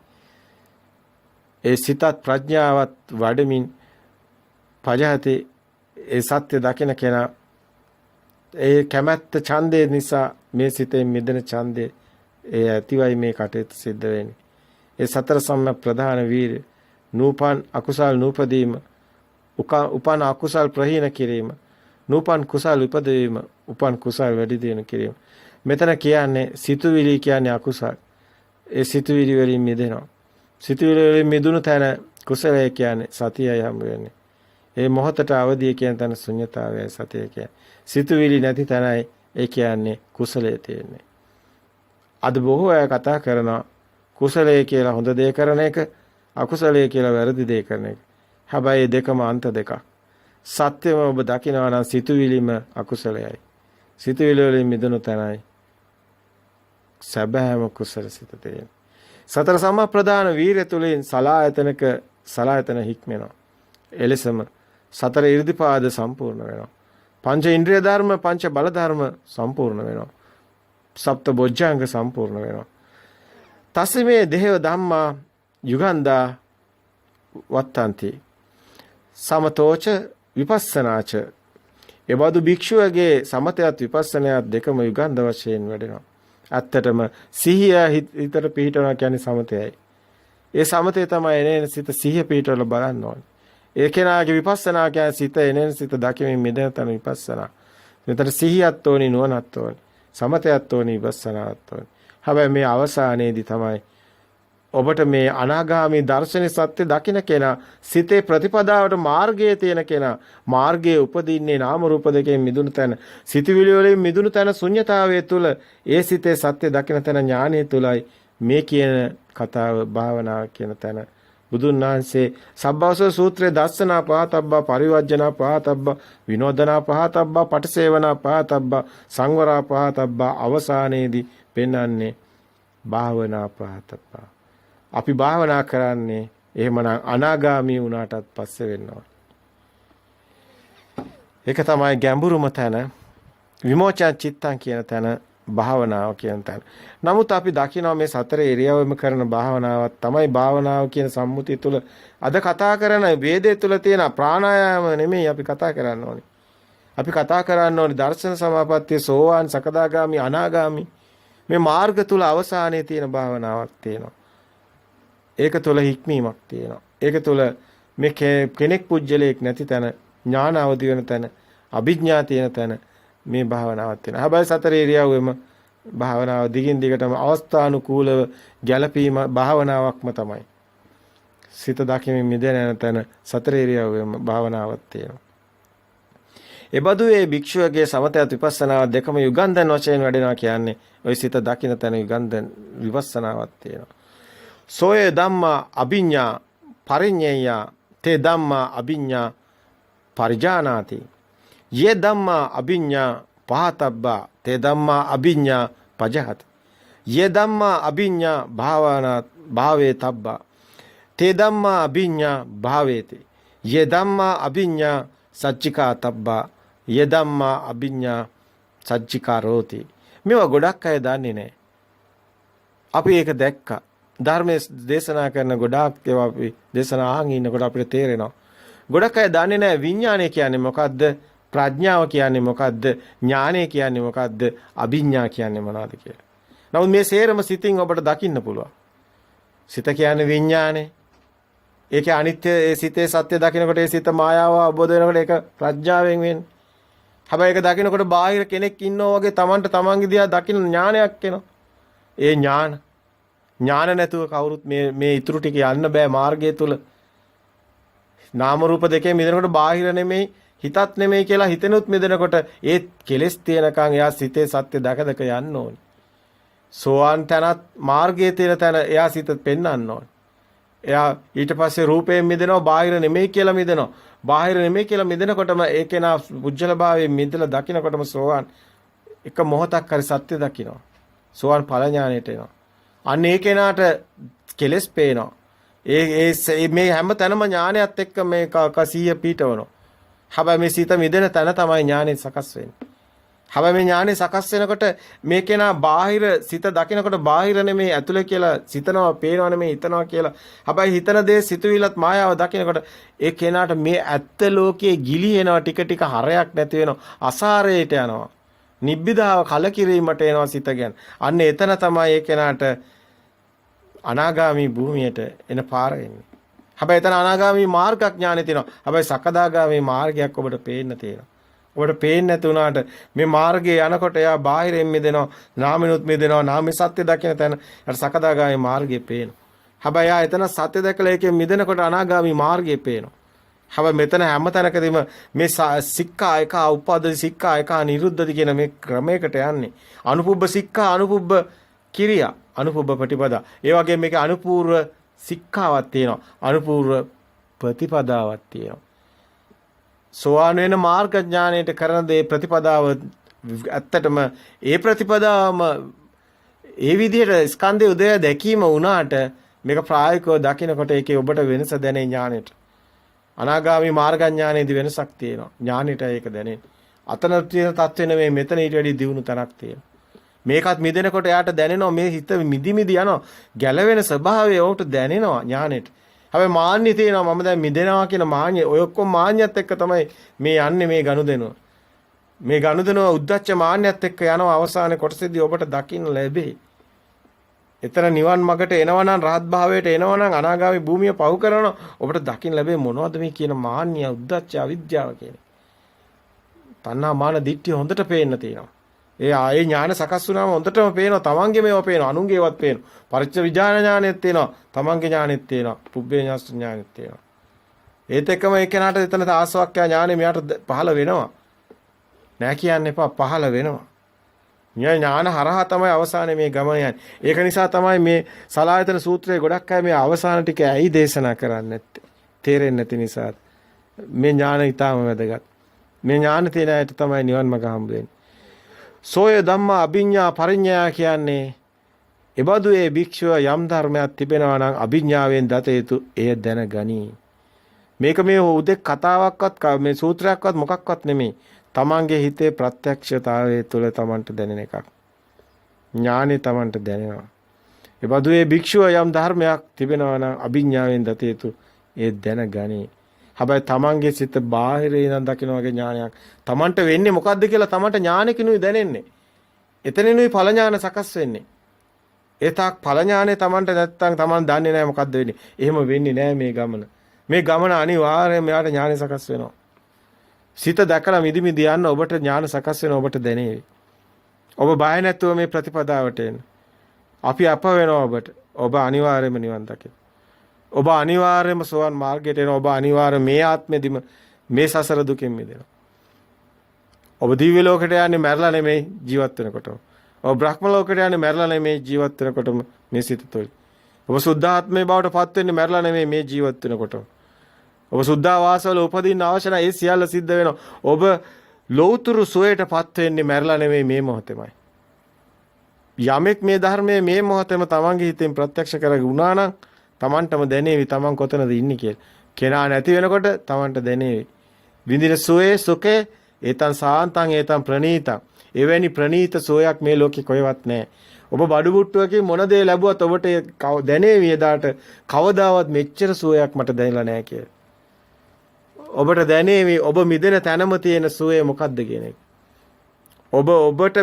Speaker 1: ඒ සිතත් ප්‍රඥාවත් වඩමින් පජහති ඒ සත්‍ය දකින කෙනා ඒ කැමැත්ත ඡන්දේ නිසා මේ සිතේ මිදෙන ඡන්දේ ඒ ඇතිවයි මේ කටයුතු සිද්ධ වෙන්නේ. ඒ සතර සම්‍යක් ප්‍රධාන වීර්ය නූපන් අකුසල් නූපදීම උපන් අකුසල් ප්‍රහීන කිරීම නූපන් කුසල් උපදවීම උපන් කුසල් වැඩි දියුණු කිරීම. මෙතන කියන්නේ සිතුවිලි කියන්නේ අකුසල්. ඒ සිතුවිලි වලින් මිදෙනවා. සිතුවිලි වලින් මිදුණු තැන කුසලය කියන්නේ සතියයි හම් වෙන්නේ. ඒ මොහොතට අවදිය කියන තැන ශුන්‍යතාවයයි සතිය කියන්නේ. සිතුවිලි නැති තැනයි ඒ කියන්නේ කුසලයේ තියෙන්නේ. අද බොහෝ අය කතා කරනවා කුසලයේ කියලා හොඳ දේ කරන එක, අකුසලයේ කියලා වැරදි දේ කරන එක. හැබැයි දෙකම අන්ත දෙකක්. සත්‍යම ඔබ දකිනවා නම් සිතුවිලිම අකුසලයයි. සිතුවිලි වලින් මිදුණු තැනයි සැබෑම කුසල සිත තියෙන්නේ. සතර සම්‍යක් ප්‍රදාන වීර්ය තුලින් සලායතන හික්මෙනවා. එලෙසම සතර ඉර්ධිපාද සම්පූර්ණ වෙනවා. පංච ඉන්ද්‍රිය ධර්ම, පංච බල ධර්ම සම්පූර්ණ වෙනවා. සප්ත බොජ්ජංග සම්පූර්ණ වෙනවා. තස්මේ දේව ධම්මා යුගන්දා වත්තන්ති. සමතෝච විපස්සනාච. එබඳු භික්ෂුවගේ සමතයත් විපස්සනායත් දෙකම යුගන්ද වශයෙන් වැඩෙනවා. ඇත්තටම සිහිය හිතට පිහිටවනවා කියන්නේ සමතයයි. ඒ සමතේ තමයි එනේන සිත සිහිය පිහිටවල බලන්න ඕනේ. ඒ කෙනාගේ විපස්සනා කියන්නේ සිත එනේන සිත දකිමින් මිදෙන තන විපස්සනා. මෙතන සිහියත් ඕනි නුවණත් ඕනි. සමතයත් ඕනි විපස්සනාත් ඕනි. හැබැයි මේ අවසානයේදී තමයි ඔබට මේ අනාගාමී දර්ශන සත්‍ය දකින්න කෙනා සිතේ ප්‍රතිපදාවට මාර්ගයේ තියෙන කෙනා මාර්ගයේ උපදින්නේ නාම රූප දෙකෙන් මිදුණු තැන සිතවිලි වලින් මිදුණු තැන ශුන්‍යතාවයේ තුල ඒ සිතේ සත්‍ය දකින්න තැන ඥානයේ තුලයි මේ කියන කතාව භාවනාව කියන තැන බුදුන් වහන්සේ සබ්බවස සූත්‍රයේ දස්සනා පහතබ්බා පරිවර්ජනා පහතබ්බා විනෝදනා පහතබ්බා පටිසේවනා පහතබ්බා සංවරා පහතබ්බා අවසානයේදී පෙන්වන්නේ භාවනා පහතබ්බා. අපි භාවනා කරන්නේ එහෙමනම් අනාගාමී වුණාටත් පස්සේ වෙනවා. ඒක තමයි ගැඹුරුම තැන විමෝචන චිත්තං කියන තැන භාවනාව කියන තැන. නමුත් අපි දකිනවා මේ සතර ඉරියව්වෙම කරන භාවනාවක් තමයි භාවනාව කියන සම්මුතිය තුළ අද කතා කරන වේදේ තුළ තියෙන ප්‍රාණායාම නෙමෙයි අපි කතා කරන්න ඕනේ. අපි කතා කරන්න ඕනේ දර්ශන සමාපත්තිය සෝවාන් සකදාගාමි අනාගාමි මේ මාර්ග තුල අවසානයේ තියෙන භාවනාවක් තියෙනවා. ඒක තුල හික්මීමක් තියෙනවා. ඒක තුල මේ කෙනෙක් පුජ්‍යලයක් නැති තැන ඥාන අවදි වෙන තැන අභිඥා තියෙන තැන මේ භාවනාවක් තියෙනවා. හැබැයි සතර ඉරියව්වෙම භාවනාව දිගින් දිගටම අවස්ථානුකූලව ගැළපීම භාවනාවක්ම තමයි. සිත දකිමින් මිදෙන යන තැන සතර ඉරියව්වෙම භාවනාවක් තියෙනවා. එබඳු ඒ භික්ෂුවගේ සමතයත් විපස්සනාව දෙකම යුගන්ධන් වශයෙන් වැඩෙනවා කියන්නේ ওই සිත දකින්න තැන යුගන්ධන් විපස්සනාවක් තියෙනවා. සෝය ධම්මා අභිඤ්ඤා පරිඤ්ඤය තේ ධම්මා අභිඤ්ඤා පරිජානාති යේ ධම්මා අභිඤ්ඤා පහතබ්බා තේ ධම්මා අභිඤ්ඤා පජහත යේ ධම්මා අභිඤ්ඤා භාවනා භාවේ තබ්බා තේ ධම්මා අභිඤ්ඤා භාවේති යේ ධම්මා අභිඤ්ඤා සච්චිකා තබ්බා යේ ධම්මා අභිඤ්ඤා සච්චිකාරෝති. මේවා ගොඩක් අය දන්නේ නැහැ. අපි ඒක දැක්කා. ධර්මයේ දේශනා කරන ගොඩාක් ඒවා අපි දේශනා අහන් ඉන්නකොට අපිට තේරෙනවා. ගොඩක් අය දන්නේ නැහැ විඥානය කියන්නේ මොකද්ද? ප්‍රඥාව කියන්නේ මොකද්ද? ඥානය කියන්නේ මොකද්ද? අභිඥා කියන්නේ මොනවද කියලා. නමුත් මේ සේරම සිතින් ඔබට දකින්න පුළුවන්. සිත කියන්නේ විඥානේ. ඒකේ අනිත්‍ය ඒ සිතේ සත්‍ය දකිනකොට ඒ සිත මායාව අවබෝධ වෙනකොට ඒක ප්‍රඥාවෙන් වෙන්නේ. හැබැයි ඒක දකිනකොට බාහිර කෙනෙක් ඉන්නෝ වගේ Tamanට Tamanගේ දිහා දකින්න ඥානයක් එනවා. ඒ ඥාන නැතුව කවුරුත් මේ ඉතුරු ටික යන්න බෑ මාර්ගය තුල. නාම රූප දෙකේ මිදෙනකොට බාහිර නෙමෙයි හිතත් නෙමෙයි කියලා හිතෙනුත් මිදෙනකොට ඒ කෙලෙස් තියෙනකන් එයා සිතේ සත්‍ය දැක යන්න ඕනේ. සෝවාන් තැනත් මාර්ගයේ තියෙන තැන එයා සිත පෙන්වන්න ඕනේ. එයා ඊට පස්සේ රූපයෙන් මිදෙනවා බාහිර නෙමෙයි කියලා මිදෙනවා. බාහිර නෙමෙයි කියලා මිදෙනකොටම ඒකේනා උජ්ජල භාවයෙන් මිදලා දකින්නකොටම සෝවාන් එක මොහොතක් හරි සත්‍ය දකින්නවා. සෝවාන් ඵල ඥාණයට එනවා. අන්න ඒ කෙනාට කෙලස් පේනවා. ඒ මේ හැම තැනම ඥානයත් එක්ක මේ කසිය පීඨවනවා. හැබැයි මේ සිත මිදෙන තැන තමයි ඥානෙ සකස් වෙන්නේ. හැබැයි මේ ඥානෙ සකස් වෙනකොට මේ කෙනා බාහිර සිත දකිනකොට බාහිර නෙමේ ඇතුලේ කියලා සිතනවා, පේනවා නෙමේ හිතනවා කියලා. හැබැයි හිතන දේ සිතුවිලත් මායාව දකිනකොට ඒ කෙනාට මේ ඇත්ත ලෝකයේ ගිලිහෙනවා ටික ටික හරයක් නැති වෙනවා. අසාරයට යනවා. නිබ්බිදාව කලකිරීමට එනවා සිත ගැන. අන්න එතන තමයි ඒ කෙනාට අනාගාමී භූමියට එන පාර එන්නේ. හැබැයි එතන අනාගාමී මාර්ගඥානෙ තියෙනවා. හැබැයි සකදාගාමී මාර්ගයක් ඔබට පේන්න තියෙනවා. ඔබට පේන්නේ නැති වුණාට මේ මාර්ගයේ යනකොට එයා බාහිරින් මිදෙනවා, නාමිනුත් මිදෙනවා, නාමේ සත්‍ය දකින තැන යට සකදාගාමී මාර්ගය පේනවා. හැබැයි එයා එතන සත්‍ය දැකලා ඒකෙන් මිදෙනකොට අනාගාමී මාර්ගය පේනවා. හැබැයි මෙතන හැම තැනකදීම මේ සික්ඛා එක උප්පද්දති සික්ඛා එක නිරුද්ධති කියන මේ ක්‍රමයකට යන්නේ. අනුපුබ්බ සික්ඛා අනුපුබ්බ කිරියා අනුපුබ්බ ප්‍රතිපදා. ඒ වගේම මේකේ අනුපූර්ව සික්ඛාවක් තියෙනවා. අනුපූර්ව ප්‍රතිපදාවක් තියෙනවා. සෝවාන් වෙන මාර්ග ඥාණයට කරන දේ ප්‍රතිපදාව ඇත්තටම ඒ ප්‍රතිපදාවම ඒ විදිහට ස්කන්ධය උදය දැකීම වුණාට මේක ප්‍රායෝගිකව දකිනකොට ඒකේ ඔබට වෙනස දැනේ ඥාණයට. අනාගාමී මාර්ග ඥානයේදී වෙනසක් තියෙනවා. ඥාණයට ඒක දැනෙන්නේ. අතන තියෙන තත්ත්වෙ නෙමෙයි මෙතන ඊට වැඩි දියුණු තරක් තියෙනවා. මේකත් මිදෙනකොට එයාට දැනෙනවා මේ හිත මිදි යනවා. ගැලවෙන ස්වභාවය ඔහුට දැනෙනවා ඥාණයට. හැබැයි මාන්නය තියෙනවා මම දැන් මිදෙනවා කියන මාන්නය. ඔය ඔක්කොම මාන්නයත් එක්ක තමයි මේ යන්නේ මේ ගනුදෙනුව. මේ ගනුදෙනුව උද්දච්ච මාන්නයත් එක්ක යනවා අවසානයේ කොටසෙදී ඔබට දකින්න ලැබෙයි. එතන නිවන් මගට එනවනම් රහත් භාවයට එනවනම් අනාගාමී භූමිය පහු කරනවා ඔබට දකින්න ලැබෙයි මොනවද මේ කියන මාන්නය උද්දච්ච අවිද්‍යාව කියන්නේ. තණ්හා මාන දිට්ඨිය හොඳට පේන්න තියෙනවා. ඒ ආයේ ඥාන සකස් වුණාම හොඳටම පේනවා. තමන්ගේ මේවා පේනවා. අනුන්ගේවත් පේනවා. පරිච්ඡ විඥාන ඥානෙත් තියෙනවා. තමන්ගේ ඥානෙත් තියෙනවා. පුබ්බේ ඥාන ඥානෙත් තියෙනවා. ඒත් එක්කම ඒ කෙනාට එතන ආසවක්ඛ්‍යා ඥානෙ මෙයාට පහළ වෙනවා. නෑ කියන්න එපා පහළ වෙනවා. ඥාන හරහා තමයි අවසානයේ මේ ගමන යන්නේ. ඒක නිසා තමයි මේ සලායතන සූත්‍රයේ ගොඩක් අය මේ අවසාන ටික ඇයි දේශනා කරන්නේ නැත්තේ. තේරෙන්නේ නැති නිසා. මේ ඥාන ඊටාම වැදගත්. මේ ඥාන තියෙන අයට තමයි නිවන් මඟ හම්බ වෙන්නේ. සෝය ධම්මා අභිඤ්ඤා පරිඤ්ඤා කියන්නේ එබඳු ඒ භික්ෂුව යම් ධර්මයක් තිබෙනවා නම් අභිඥාවෙන් දත යුතු එය දැනගනි. මේක මේ උදේ කතාවක්වත් මේ සූත්‍රයක්වත් මොකක්වත් නෙමෙයි. තමන්ගේ හිතේ ප්‍රත්‍යක්ෂතාවයේ තුල තමන්ට දැනෙන එකක්. ඥානෙ තමන්ට දැනෙනවා. එබඳු ඒ භික්ෂුව යම් ධර්මයක් තිබෙනවා නම් අභිඥාවෙන් දත යුතු ඒ දැනගනි. හැබැයි තමන්ගේ සිත බාහිරේ ඉඳන් දකින්න වගේ ඥානයක් තමන්ට වෙන්නේ මොකද්ද කියලා තමන්ට ඥානෙකිනුයි දැනෙන්නේ. එතනිනුයි ඵල ඥාන සකස් වෙන්නේ. ඒ තාක් ඵල ඥානෙ තමන්ට නැත්තම් තමන් දන්නේ නැහැ මොකද්ද වෙන්නේ. එහෙම වෙන්නේ නැහැ මේ ගමන. මේ ගමන අනිවාර්යයෙන් මෙයාට ඥානෙ සකස් වෙනවා. සිත දැකලා මිදි මිදි යන්න ඔබට ඥාන සකස් වෙන ඔබට දැනේවි. ඔබ බය නැතුව මේ ප්‍රතිපදාවට එන්න. අපි අප වෙනවා ඔබට. ඔබ අනිවාර්යයෙන්ම නිවන් දකින්න. ඔබ අනිවාර්යයෙන්ම සෝවන් මාර්ගයට එනවා. ඔබ අනිවාර්යයෙන් මේ ආත්මෙදිම මේ සසර දුකෙන් මිදෙනවා. ඔබ දිව්‍ය ලෝකයට යන්නේ මැරලා නෙමෙයි ජීවත් වෙනකොටම. ඔබ බ්‍රහ්ම ලෝකයට යන්නේ මැරලා නෙමෙයි ජීවත් වෙනකොටම මේ සිත තුළ. ඔබ සුද්ධාත්මේ බවට පත් වෙන්නේ මැරලා නෙමෙයි මේ ජීවත් වෙනකොටම. ඔබ සුද්ධාවාසවල උපදින්න අවශ්‍ය නැහැ. ඒ සියල්ල සිද්ධ වෙනවා. ඔබ ලෞතුරු සෝයටපත් වෙන්නේ මැරලා නෙමෙයි මේ මොහොතේමයි. යමෙක් මේ ධර්මයේ මේ මොහොතේම තමන්ගේ හිතෙන් ප්‍රත්‍යක්ෂ කරගුණා නම් තමන්ටම දැනේවි තමන් කොතනද ඉන්නේ කියලා. කෙනා නැති වෙනකොට තමන්ට දැනේවි. විඳින සෝයේ සුඛේ ඒතං සාන්තං ඒතං ප්‍රණීතං. එවැනි ප්‍රණීත සෝයක් මේ ලෝකේ කොහෙවත් නැහැ. ඔබ බඩු බුට්ටුවකින් මොන දේ ලැබුවත් ඔබට දැනේවි එදාට කවදාවත් මෙච්චර සෝයක් මට දැනෙලා නැහැ කියලා. ඔබට දැනේවි ඔබ මිදෙන තැනම තියෙන සෝය මොකක්ද කියන එක. ඔබට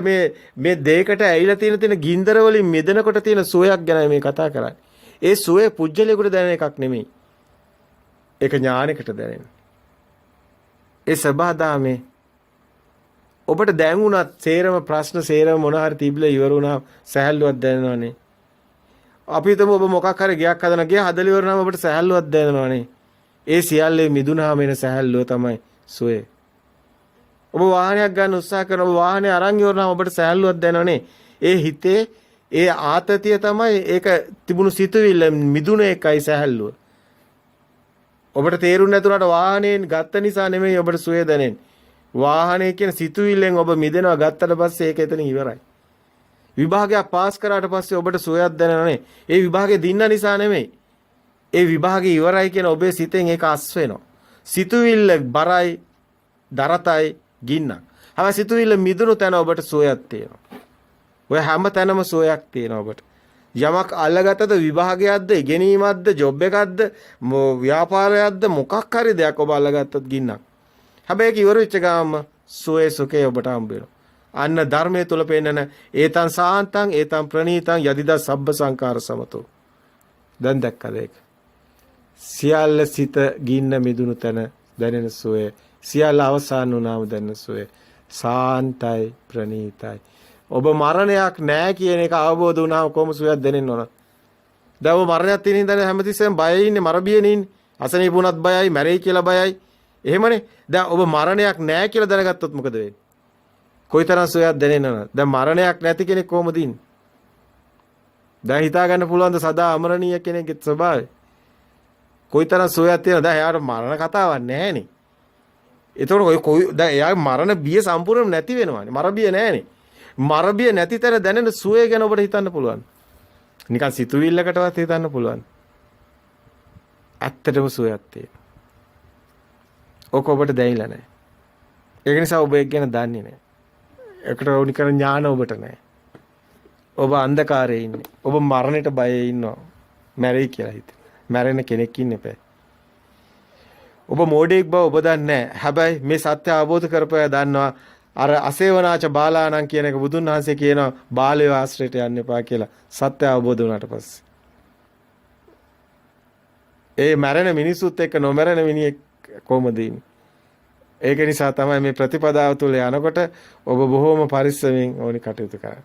Speaker 1: මේ දෙයකට ඇවිල්ලා තියෙන ගින්දර වලින් මිදෙනකොට තියෙන සෝයක් ගැන මේ කතා කරන්නේ. ඒ සෝය පුජ්‍යලයකට දැනෙන එකක් නෙමෙයි. ඒක ඥානයකට දැනෙන. ඒ සබදාමේ ඔබට දැනුණත් සේරම ප්‍රශ්න සේරම මොන හරි තිබිලා ඉවර වුණා සහැල්ලුවක් දැනෙනවනේ. අපි හිතමු ඔබ මොකක් හරි ගයක් හදන ගියා හදලා ඉවර නම් ඔබට සහැල්ලුවක් දැනෙනවනේ. ඒ සියල්ලේ මිදුණාම එන සහැල්ලුව තමයි සෝය. ඔබ වාහනයක් ගන්න උත්සාහ කරන ඔබ වාහනේ අරන් ඉවර නම් ඔබට සහැල්ලුවක් දැනෙනවනේ. ඒ හිතේ ඒ ආතතිය තමයි ඒක තිබුණු සිතුවිල්ල මිදුණ එකයි සහැල්ලුව. ඔබට තේරුම් නැතුණාට වාහනයෙන් ගත්ත නිසා නෙමෙයි ඔබට සෝය දැනෙන්නේ. වාහනේ කියන සිතුවිල්ලෙන් ඔබ මිදෙනවා ගත්තට පස්සේ ඒක එතන ඉවරයි. විභාගයක් පාස් කරාට පස්සේ ඔබට සෝයක් දැනෙනනේ. ඒ විභාගේ දින්න නිසා නෙමෙයි. ඒ විභාගේ ඉවරයි කියන ඔබේ සිතෙන් ඒක අස් වෙනවා. සිතුවිල්ල බරයි, දරතයි, ගින්නක්. හැබැයි සිතුවිල්ල මිදුණු තැන ඔබට සෝයක් තියෙනවා. ඔය හැම තැනම සෝයක් තියෙනවා ඔබට. යමක් අල්ලගත්තද විභාගයක්ද, ඉගෙනීමක්ද, ජොබ් එකක්ද, ව්‍යාපාරයක්ද මොකක් හරි දෙයක් ඔබ අල්ලගත්තත් ගින්නක්. හැබැයි ඒක ඉවර වෙච්ච ගාම සෝයේ සුඛේ ඔබට හම්බ වෙනවා. අන්න ධර්මයේ තුල පෙන්නන ඒතං සාන්තං ඒතං ප්‍රණීතං යදිදා සබ්බ සංකාර සමතෝ. දැන් දැක්කද ඒක? සියල්ල සිත ගින්න මිදුණු තැන දැනෙන සෝය, සියල්ල අවසන් වුණාම දැනෙන සෝය සාන්තයි ප්‍රණීතයි. ඔබ මරණයක් නැහැ කියන එක අවබෝධ වුණාම කොහොම සෝයක් දැනෙන්න ඕන? දැන් ඔබ මරණයක් තියෙන ඉඳන් හැමතිස්සෙම බයයි ඉන්නේ, මරබියනේ ඉන්නේ. අසනීපුණත් බයයි, මැරෙයි කියලා බයයි. එහෙමනේ. දැන් ඔබ මරණයක් නැහැ කියලා දැනගත්තොත් මොකද වෙන්නේ? කොයිතරම් සෝයක් දැනෙන්නවද? දැන් මරණයක් නැති කෙනෙක් කොහොමද ඉන්නේ? දැන් හිතා ගන්න පුළුවන්ද සදා අමරණීය කෙනෙක්ගේ ස්වභාවය? කොයිතරම් සෝයක් තියෙනවද? දැන් එයාට මරණ කතාවක් නැහැනේ. ඒතකොට දැන් එයාගේ මරණ බිය සම්පූර්ණයෙන් නැති වෙනවානේ. මරබිය නැහැනේ. මරබිය නැති තැන දැනෙන සෝය ගැන ඔබට හිතන්න පුළුවන්. නිකන් සිතුවිල්ලකටවත් හිතන්න පුළුවන්. ඇත්තටම සෝයක් තියෙනවා. ඔක ඔබට දැනෙලා නැහැ. ඒක නිසා ඔබ ඒක ගැන දන්නේ නැහැ. ඒකට ඕනි කරන ඥාන ඔබට නැහැ. ඔබ අන්ධකාරයේ ඉන්නේ. ඔබ මරණයට බයයි ඉන්නවා. මැරෙයි කියලා හිතන. මැරෙන කෙනෙක් ඉන්න එපා. ඔබ මෝඩෙක් බව ඔබ දන්නේ නැහැ. හැබැයි මේ සත්‍ය අවබෝධ කරපුවා දන්නවා. අර අසේවනාච බාලාණන් කියන එක බුදුන් වහන්සේ කියනවා බාලයෝ ආශ්‍රයට යන්න එපා කියලා. සත්‍ය අවබෝධ වුණාට පස්සේ. ඒ මැරෙන මිනිසුත් එක්ක නොමැරෙන මිනිහෙක් කොහොමද ඉන්නේ? ඒක නිසා තමයි මේ ප්‍රතිපදාව තුළ යනකොට ඔබ බොහොම පරිස්සමෙන් ඕනි කටයුතු කරන්න.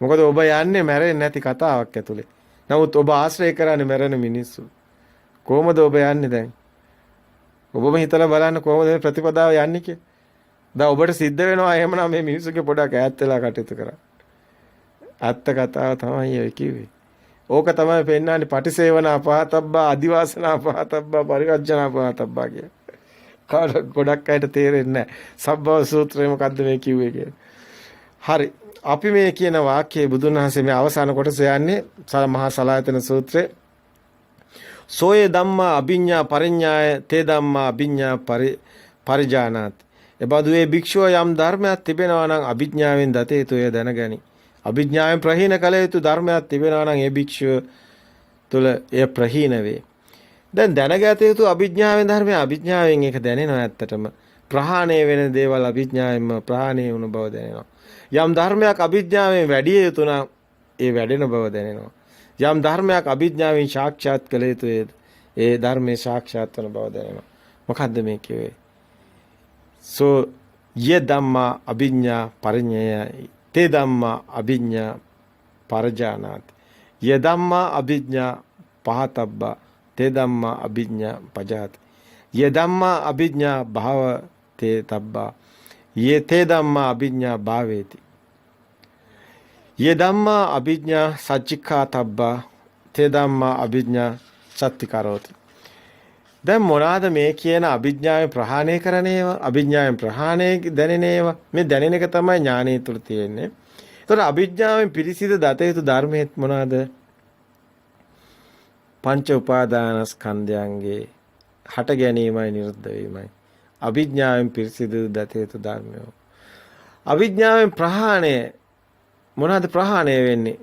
Speaker 1: මොකද ඔබ යන්නේ මැරෙන්නේ නැති කතාවක් ඇතුලේ. නමුත් ඔබ ආශ්‍රය කරන්නේ මැරෙන මිනිස්සු. කොහොමද ඔබ යන්නේ දැන්? ඔබම හිතලා බලන්න කොහොමද මේ ප්‍රතිපදාව යන්නේ කියලා. දැන් ඔබට සිද්ධ වෙනවා එහෙමනම් මේ මිනිස්සුගේ පොඩක් ඈත් වෙලා කටයුතු කරන්න. ඇත්ත කතාව තමයි ඔය කිව්වේ. ඕක තමයි පෙන්නන්නේ පටිසේවනා පහතබ්බා අදිවාසනා පහතබ්බා පරිවර්ජනා පහතබ්බා කිය. ගොඩක් අයට තේරෙන්නේ නැහැ. සබ්බව සූත්‍රය මොකද්ද මේ කිව්වේ කියලා. හරි. අපි මේ කියන වාක්‍යයේ බුදුන් වහන්සේ මේ අවසාන කොටස යන්නේ මහා සලායතන සූත්‍රයේ සෝයේ ධම්මා අභිඤ්ඤා පරිඤ්ඤාය තේ ධම්මා අභිඤ්ඤා පරිජානාති. එබඳු ඒ භික්ෂුව යම් ධර්මයක් තිබෙනවා නම් අභිඥාවෙන් දත යුතුය දැනගනි. අභිඥාවෙන් ප්‍රහීන කළ යුතු ධර්මයක් තිබෙනවා නම් ඒ භික්ෂුව තුළ එය ප්‍රහීන වේ. දැන් දැනගත යුතු අභිඥාවෙන් ධර්මය අභිඥාවෙන් ඒක දැනෙනවා ඇත්තටම. ප්‍රහාණය වෙන දේවල් අභිඥාවෙන්ම ප්‍රහාණය වුණ බව දැනෙනවා. යම් ධර්මයක් අභිඥාවෙන් වැඩි යුතු නම් ඒ වැඩෙන බව දැනෙනවා. යම් ධර්මයක් අභිඥාවෙන් සාක්ෂාත් කළ යුතුද ඒ ධර්මයේ සාක්ෂාත් වන බව දැනෙනවා. මොකද්ද මේ කියවේ? සෝ ය ධම්මා අභිඥා පරිඤ්ඤය තේ ධම්මා අභිඥා පරජානාති. ය ධම්මා අභිඥා පහතබ්බා තේ ධම්මා අභිඥා පජාති. ය ධම්මා අභිඥා භාව තේ තබ්බා යේ තේ ධම්මා අභිඥා භාවේති. යේ ධම්මා අභිඥා සච්චිකා තබ්බා තේ ධම්මා අභිඥා සත්‍ති කරෝති. දැන් මොනවාද මේ කියන අභිඥාවෙන් ප්‍රහාණය කරන ඒවා? අභිඥාවෙන් ප්‍රහාණය දැනෙන ඒවා. මේ දැනෙන එක තමයි ඥානයේ තුල තියෙන්නේ. ඒතකොට අභිඥාවෙන් පිරිසිදු දත යුතු ධර්මයේ මොනවාද? පංච උපාදානස්කන්ධයන්ගේ හට ගැනීමයි නිරුද්ධ වීමයි. අභිඥාවෙන් පිරිසිදු දත යුතු ධර්මය. අභිඥාවෙන් ප්‍රහාණය මොනවාද ප්‍රහාණය වෙන්නේ?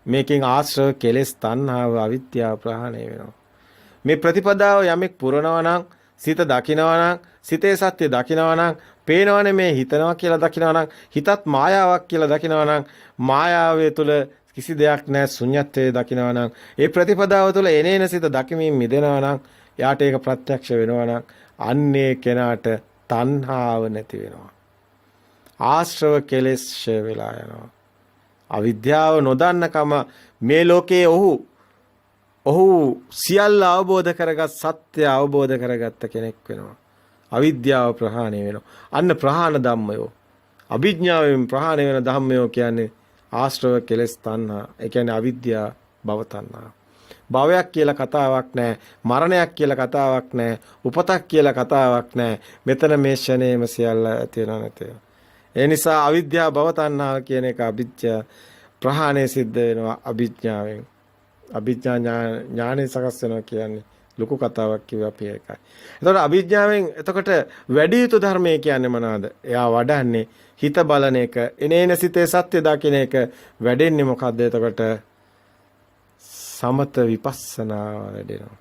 Speaker 1: මේකෙන් ආශ්‍රව කෙලෙස් තණ්හාව අවිද්‍යාව ප්‍රහාණය වෙනවා. මේ ප්‍රතිපදාව යමෙක් පුරනවා නම් සිත දකිනවා නම් සිතේ සත්‍ය දකිනවා නම් පේනවනේ මේ හිතනවා කියලා දකිනවා නම් හිතත් මායාවක් කියලා දකිනවා නම් මායාවේ තුල කිසි දෙයක් නැහැ ශුන්‍යත්වයේ දකිනවා නම් ඒ ප්‍රතිපදාව තුල එනේන සිත දකිමින් මිදෙනවා නම් යාට ඒක ප්‍රත්‍යක්ෂ වෙනවා නම් අන්නේ කෙනාට තණ්හාව නැති වෙනවා. ආශ්‍රව කෙලෙස් ෂය වෙලා යනවා. අවිද්‍යාව නොදන්නකම මේ ලෝකයේ ඔහු සියල්ල අවබෝධ කරගත් සත්‍ය අවබෝධ කරගත්ත කෙනෙක් වෙනවා. අවිද්‍යාව ප්‍රහාණය වෙනවා. අන්න ප්‍රහාණ ධම්මයෝ. අභිඥාවෙන් ප්‍රහාණය වෙන ධම්මයෝ කියන්නේ ආශ්‍රව කෙලෙස් තණ්හා. ඒ කියන්නේ අවිද්‍යාව භව තණ්හා. භවයක් කියලා කතාවක් නැහැ. මරණයක් කියලා කතාවක් නැහැ. උපතක් කියලා කතාවක් නැහැ. මෙතන මේ ෂණේම සියල්ල ඇති වෙනව නැති වෙනව. ඒ නිසා අවිද්‍යාව භව තණ්හා කියන එක අභිඥා ප්‍රහාණය සිද්ධ වෙනවා අභිඥාවෙන්. අභිඥා ඥානෙ සකස් වෙනවා කියන්නේ ලොකු කතාවක් කිව්ව අපි ඒකයි. එතකොට අභිඥාවෙන් එතකොට වැඩි යුතු ධර්මයේ කියන්නේ මොනවාද? එයා වඩන්නේ හිත බලන එක, එනේන සිතේ සත්‍ය දකින්න එක වැඩෙන්නේ මොකද්ද? එතකොට සමත විපස්සනා වැඩෙනවා.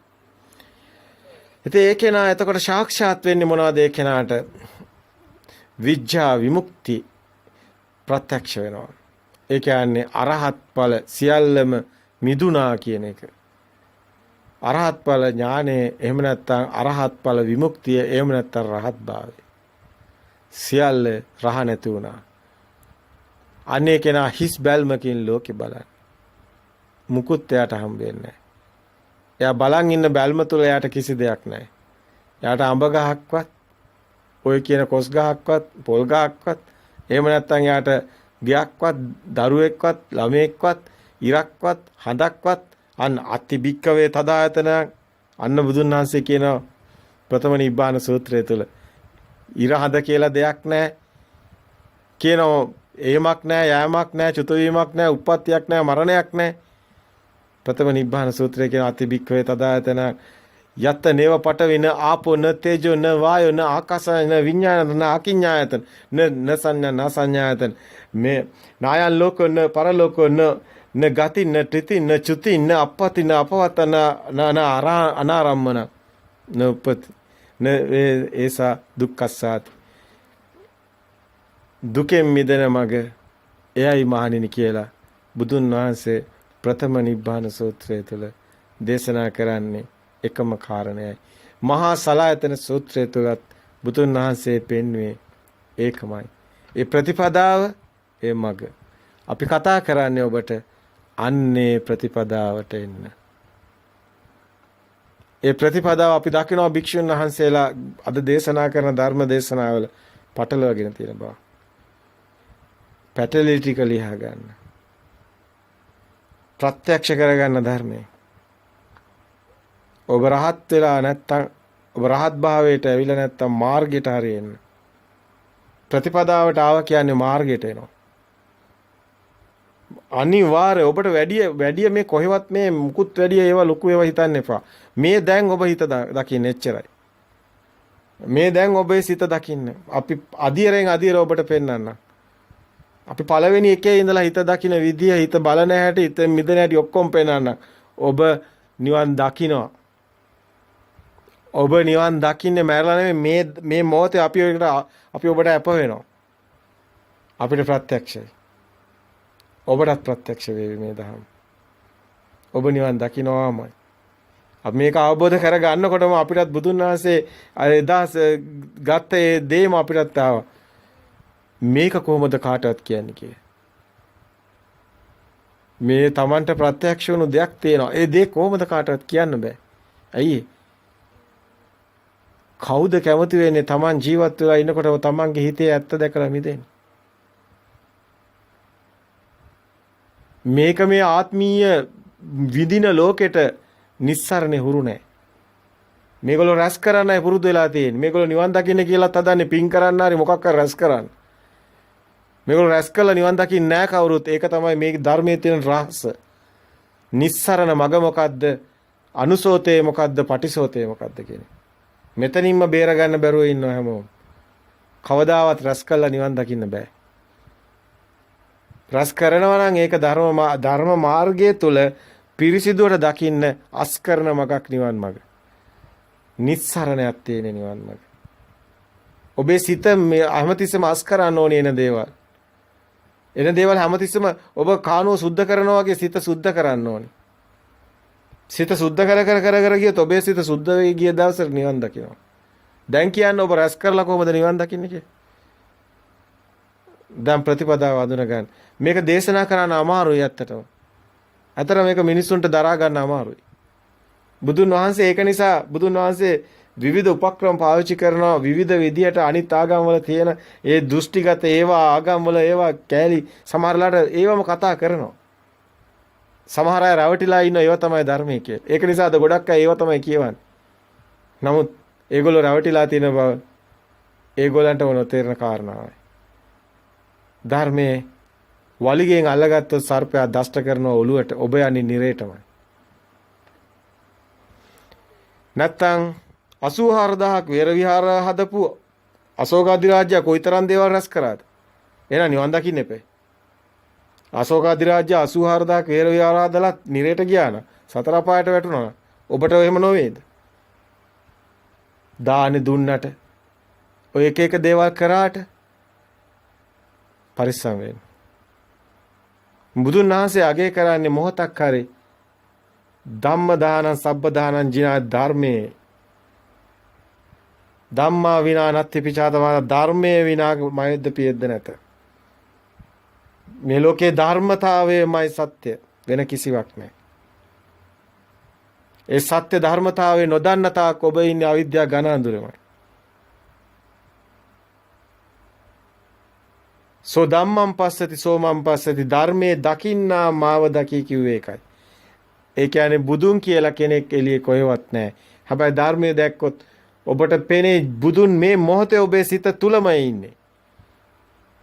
Speaker 1: ඉතින් ඒ කෙනා එතකොට සාක්ෂාත් වෙන්නේ මොනවද? ඒ කෙනාට විඥා විමුක්ති ප්‍රත්‍යක්ෂ වෙනවා. ඒ කියන්නේ අරහත් ඵල සියල්ලම මිදුණා කියන එක. අරහත් ඵල ඥානේ එහෙම නැත්නම් අරහත් ඵල විමුක්තිය එහෙම නැත්නම් රහත් භාවය. සියල්ල රහ නැති වුණා. අනේ කෙනා හිස් බැල්මකින් ලෝකෙ බලන. මුකුත් එයාට හම්බෙන්නේ නැහැ. එයා බලන් ඉන්න බැල්ම තුල එයාට කිසි දෙයක් නැහැ. එයාට අඹ ගහක්වත්, ඔය කියන කොස් ගහක්වත්, පොල් ගහක්වත්, එහෙම නැත්නම් එයාට ගියක්වත්, දරුවෙක්වත්, ළමයෙක්වත්, ඉරක්වත්, හඳක්වත් අන්න අතිබික්කවේ තදායතන අන්න බුදුන් වහන්සේ කියන ප්‍රථම නිබ්බාන සූත්‍රය තුල ඉර හඳ කියලා දෙයක් නැහැ. කියනවා එහෙමක් නැහැ, යෑමක් නැහැ, චුත වීමක් නැහැ, උප්පත්තියක් නැහැ, මරණයක් නැහැ. ප්‍රථම නිබ්බාන සූත්‍රයේ කියන අතිබික්කවේ තදායතන යත් නේව පටවින ආපෝ න තේජෝ න වායෝ න ආකාශ න විඥාන න අකිඤ්ඤායතන න සංඥා න සංඥායතන මේ නායන් ලෝකෝ න පරලෝකෝ න ගති න ත්‍රිති න චුති න අපපති න අපවතන න අනාරම්මන න උපති න ඒසා දුක්ඛසාති දුකෙන් මිදෙන මග එයයි මහණෙනි කියලා බුදුන් වහන්සේ ප්‍රථම නිබ්බාන සූත්‍රය තුළ දේශනා කරන්නේ එකම කාරණයයි. මහා සලායතන සූත්‍රය තුලත් බුදුන් වහන්සේ පෙන්වුවේ ඒකමයි. ඒ ප්‍රතිපදාව ඒ මග. අපි කතා කරන්නේ ඔබට අන්නේ ප්‍රතිපදාවට එන්න. ඒ ප්‍රතිපදාව අපි දකිනවා භික්ෂුන් වහන්සේලා අද දේශනා කරන ධර්ම දේශනාවල පටලවාගෙන තියෙන බව. පැටලිටික ලියා ගන්න. ප්‍රත්‍යක්ෂ කරගන්න ධර්මයේ. ඔබ රහත් වෙලා නැත්තම් ඔබ රහත් භාවයට ඇවිල්ලා නැත්තම් මාර්ගයට හරියෙන්න. ප්‍රතිපදාවට ආව කියන්නේ මාර්ගයට එනවා. අනිවාර්ය ඔබට වැඩි මේ කොහෙවත් මේ මුකුත් වැඩි ඒවා ලොකු ඒවා හිතන්න එපා. මේ දැන් ඔබ හිත දකින්න එච්චරයි. මේ දැන් ඔබේ සිත දකින්න. අපි අධිරෙන් අධිර ඔබට පෙන්වන්න. අපි පළවෙනි එකේ ඉඳලා හිත දකින්න විදිය, හිත බලන හැටි, හිත මිදෙන හැටි ඔක්කොම පෙන්වන්න. ඔබ නිවන් දකින්නවා. ඔබ නිවන් දකින්නේ මැරලා නෙමෙයි මේ මොහොතේ අපි ඔබට අප වෙනවා. අපිට ප්‍රත්‍යක්ෂයි. ඔබටත් ප්‍රත්‍යක්ෂ වේවි මේ දහම. ඔබ නිවන් දකින්නවාමයි. අපි මේක අවබෝධ කර ගන්නකොටම අපිටත් බුදුන් වහන්සේ එදා ගත්ත ඒ දේම අපිටත් ආවා. මේක කොහොමද කාටවත් කියන්නේ කියලා. මේ Tamanට ප්‍රත්‍යක්ෂ වුණු දෙයක් තියෙනවා. ඒ දේ කොහොමද කාටවත් කියන්න බෑ. ඇයි? කවුද කැමති වෙන්නේ Taman ජීවත් වෙලා ඉන්නකොටම Tamanගේ හිතේ ඇත්ත දැකලා මිදෙන්න? මේක මේ ආත්මීය විදින ලෝකෙට නිස්සරණේ හුරු නැහැ. මේගොල්ලෝ රැස් කරන්නයි පුරුදු වෙලා තියෙන්නේ. මේගොල්ලෝ නිවන් දකින්න කියලාත් හදන්නේ පින් කරන්න හරි මොකක් කර රැස් කරන්න. මේගොල්ලෝ රැස් කළා නිවන් දකින්නේ නැහැ කවුරුත්. ඒක තමයි මේ ධර්මයේ තියෙන රහස. නිස්සරණ මග මොකද්ද? අනුසෝතේ මොකද්ද? පටිසෝතේ මොකද්ද කියන්නේ. මෙතනින්ම බේර ගන්න බැරුව ඉන්නවා හැමෝම. කවදාවත් රැස් කළා නිවන් දකින්න බෑ. රැස් කරනවා නම් ඒක ධර්ම මාර්ගයේ තුල පිරිසිදුවට දකින්න අස්කරන මගක් නිවන් මග. නිස්සරණයක් තියෙන නිවන් මග. ඔබේ සිත හැමතිස්සෙම අස් කරන්න ඕනේ එන දේවල්. එන දේවල් හැමතිස්සෙම ඔබ කානුව සුද්ධ කරනවා වගේ සිත සුද්ධ කරන්න ඕනේ. සිත සුද්ධ කර ගියොත් ඔබේ සිත සුද්ධ වෙයි ගිය දවසට නිවන් දකිනවා. දැන් කියන්නේ ඔබ රැස් කරලා කොහොමද නිවන් දකින්නේ කියලා? දැන් ප්‍රතිපදාව අඳුන ගන්න. මේක දේශනා කරන්න අමාරුයි ඇත්තටම. අතර මේක මිනිස්සුන්ට දරා ගන්න අමාරුයි. බුදුන් වහන්සේ ඒක නිසා බුදුන් වහන්සේ විවිධ උපක්‍රම පාවිච්චි කරනවා විවිධ විදියට අනිත් ආගම්වල තියෙන ඒ දෘෂ්ටිගත ඒවා ආගම්වල ඒවා කෑලි සමහරලාට ඒවම කතා කරනවා. සමහර අය රැවටිලා ඉන්න ඒවා තමයි ධර්මයේ කියලා. ඒක නිසාද ගොඩක් අය ඒවා තමයි කියවන්නේ. නමුත් ඒගොල්ලෝ රැවටිලා තියෙන බව ඒගොල්ලන්ට වුණ තේරෙන කාරණාවයි. ධර්මයේ වලිගෙන් අල්ලගත්තොත් සර්පයා දෂ්ට කරන ඔළුවට ඔබ යන්නේ නිරේටමයි. නැත්තම් 84000ක් වේර විහාර හදපු අශෝක අධිරාජ්‍ය කොයිතරම් දේවල් රැස් කරාද? එහෙනම් නිවන් දකින්න එපේ. අශෝක අධිරාජ්‍ය 84000ක් වේර විහාර හදලා නිරේට ගියා නම් සතර පායට වැටුණා. ඔබට එහෙම නොවේද? දානි දුන්නට ඔය එක දේවල් කරාට පරිස්සම් වෙන්න. බුදුන් වහන්සේ අගය කරන්නේ මොහොතක් හරි ධම්ම දානං සබ්බ දානං ජිනා ධර්මයේ ධම්මා විනා නත්ති පිචාතවා ධර්මයේ විනා මයද්ද පියද්ද නැත. මේ ලෝකේ ධර්මතාවයමයි සත්‍ය වෙන කිසිවක් නැහැ. ඒ සත්‍ය ධර්මතාවය නොදන්න තාක් ඔබ ඉන්නේ අවිද්‍යාව ඝන අඳුරෙමයි. සෝ ධම්මං පස්සති සෝමං පස්සති ධර්මයේ දකින්නා මාව දකි කිව්වේ ඒකයි. ඒ කියන්නේ බුදුන් කියලා කෙනෙක් එළියේ කොහෙවත් නැහැ. හැබැයි ධර්මයේ දැක්කොත් ඔබට පෙනේ බුදුන් මේ මොහොතේ ඔබේ සිත තුලමයි ඉන්නේ.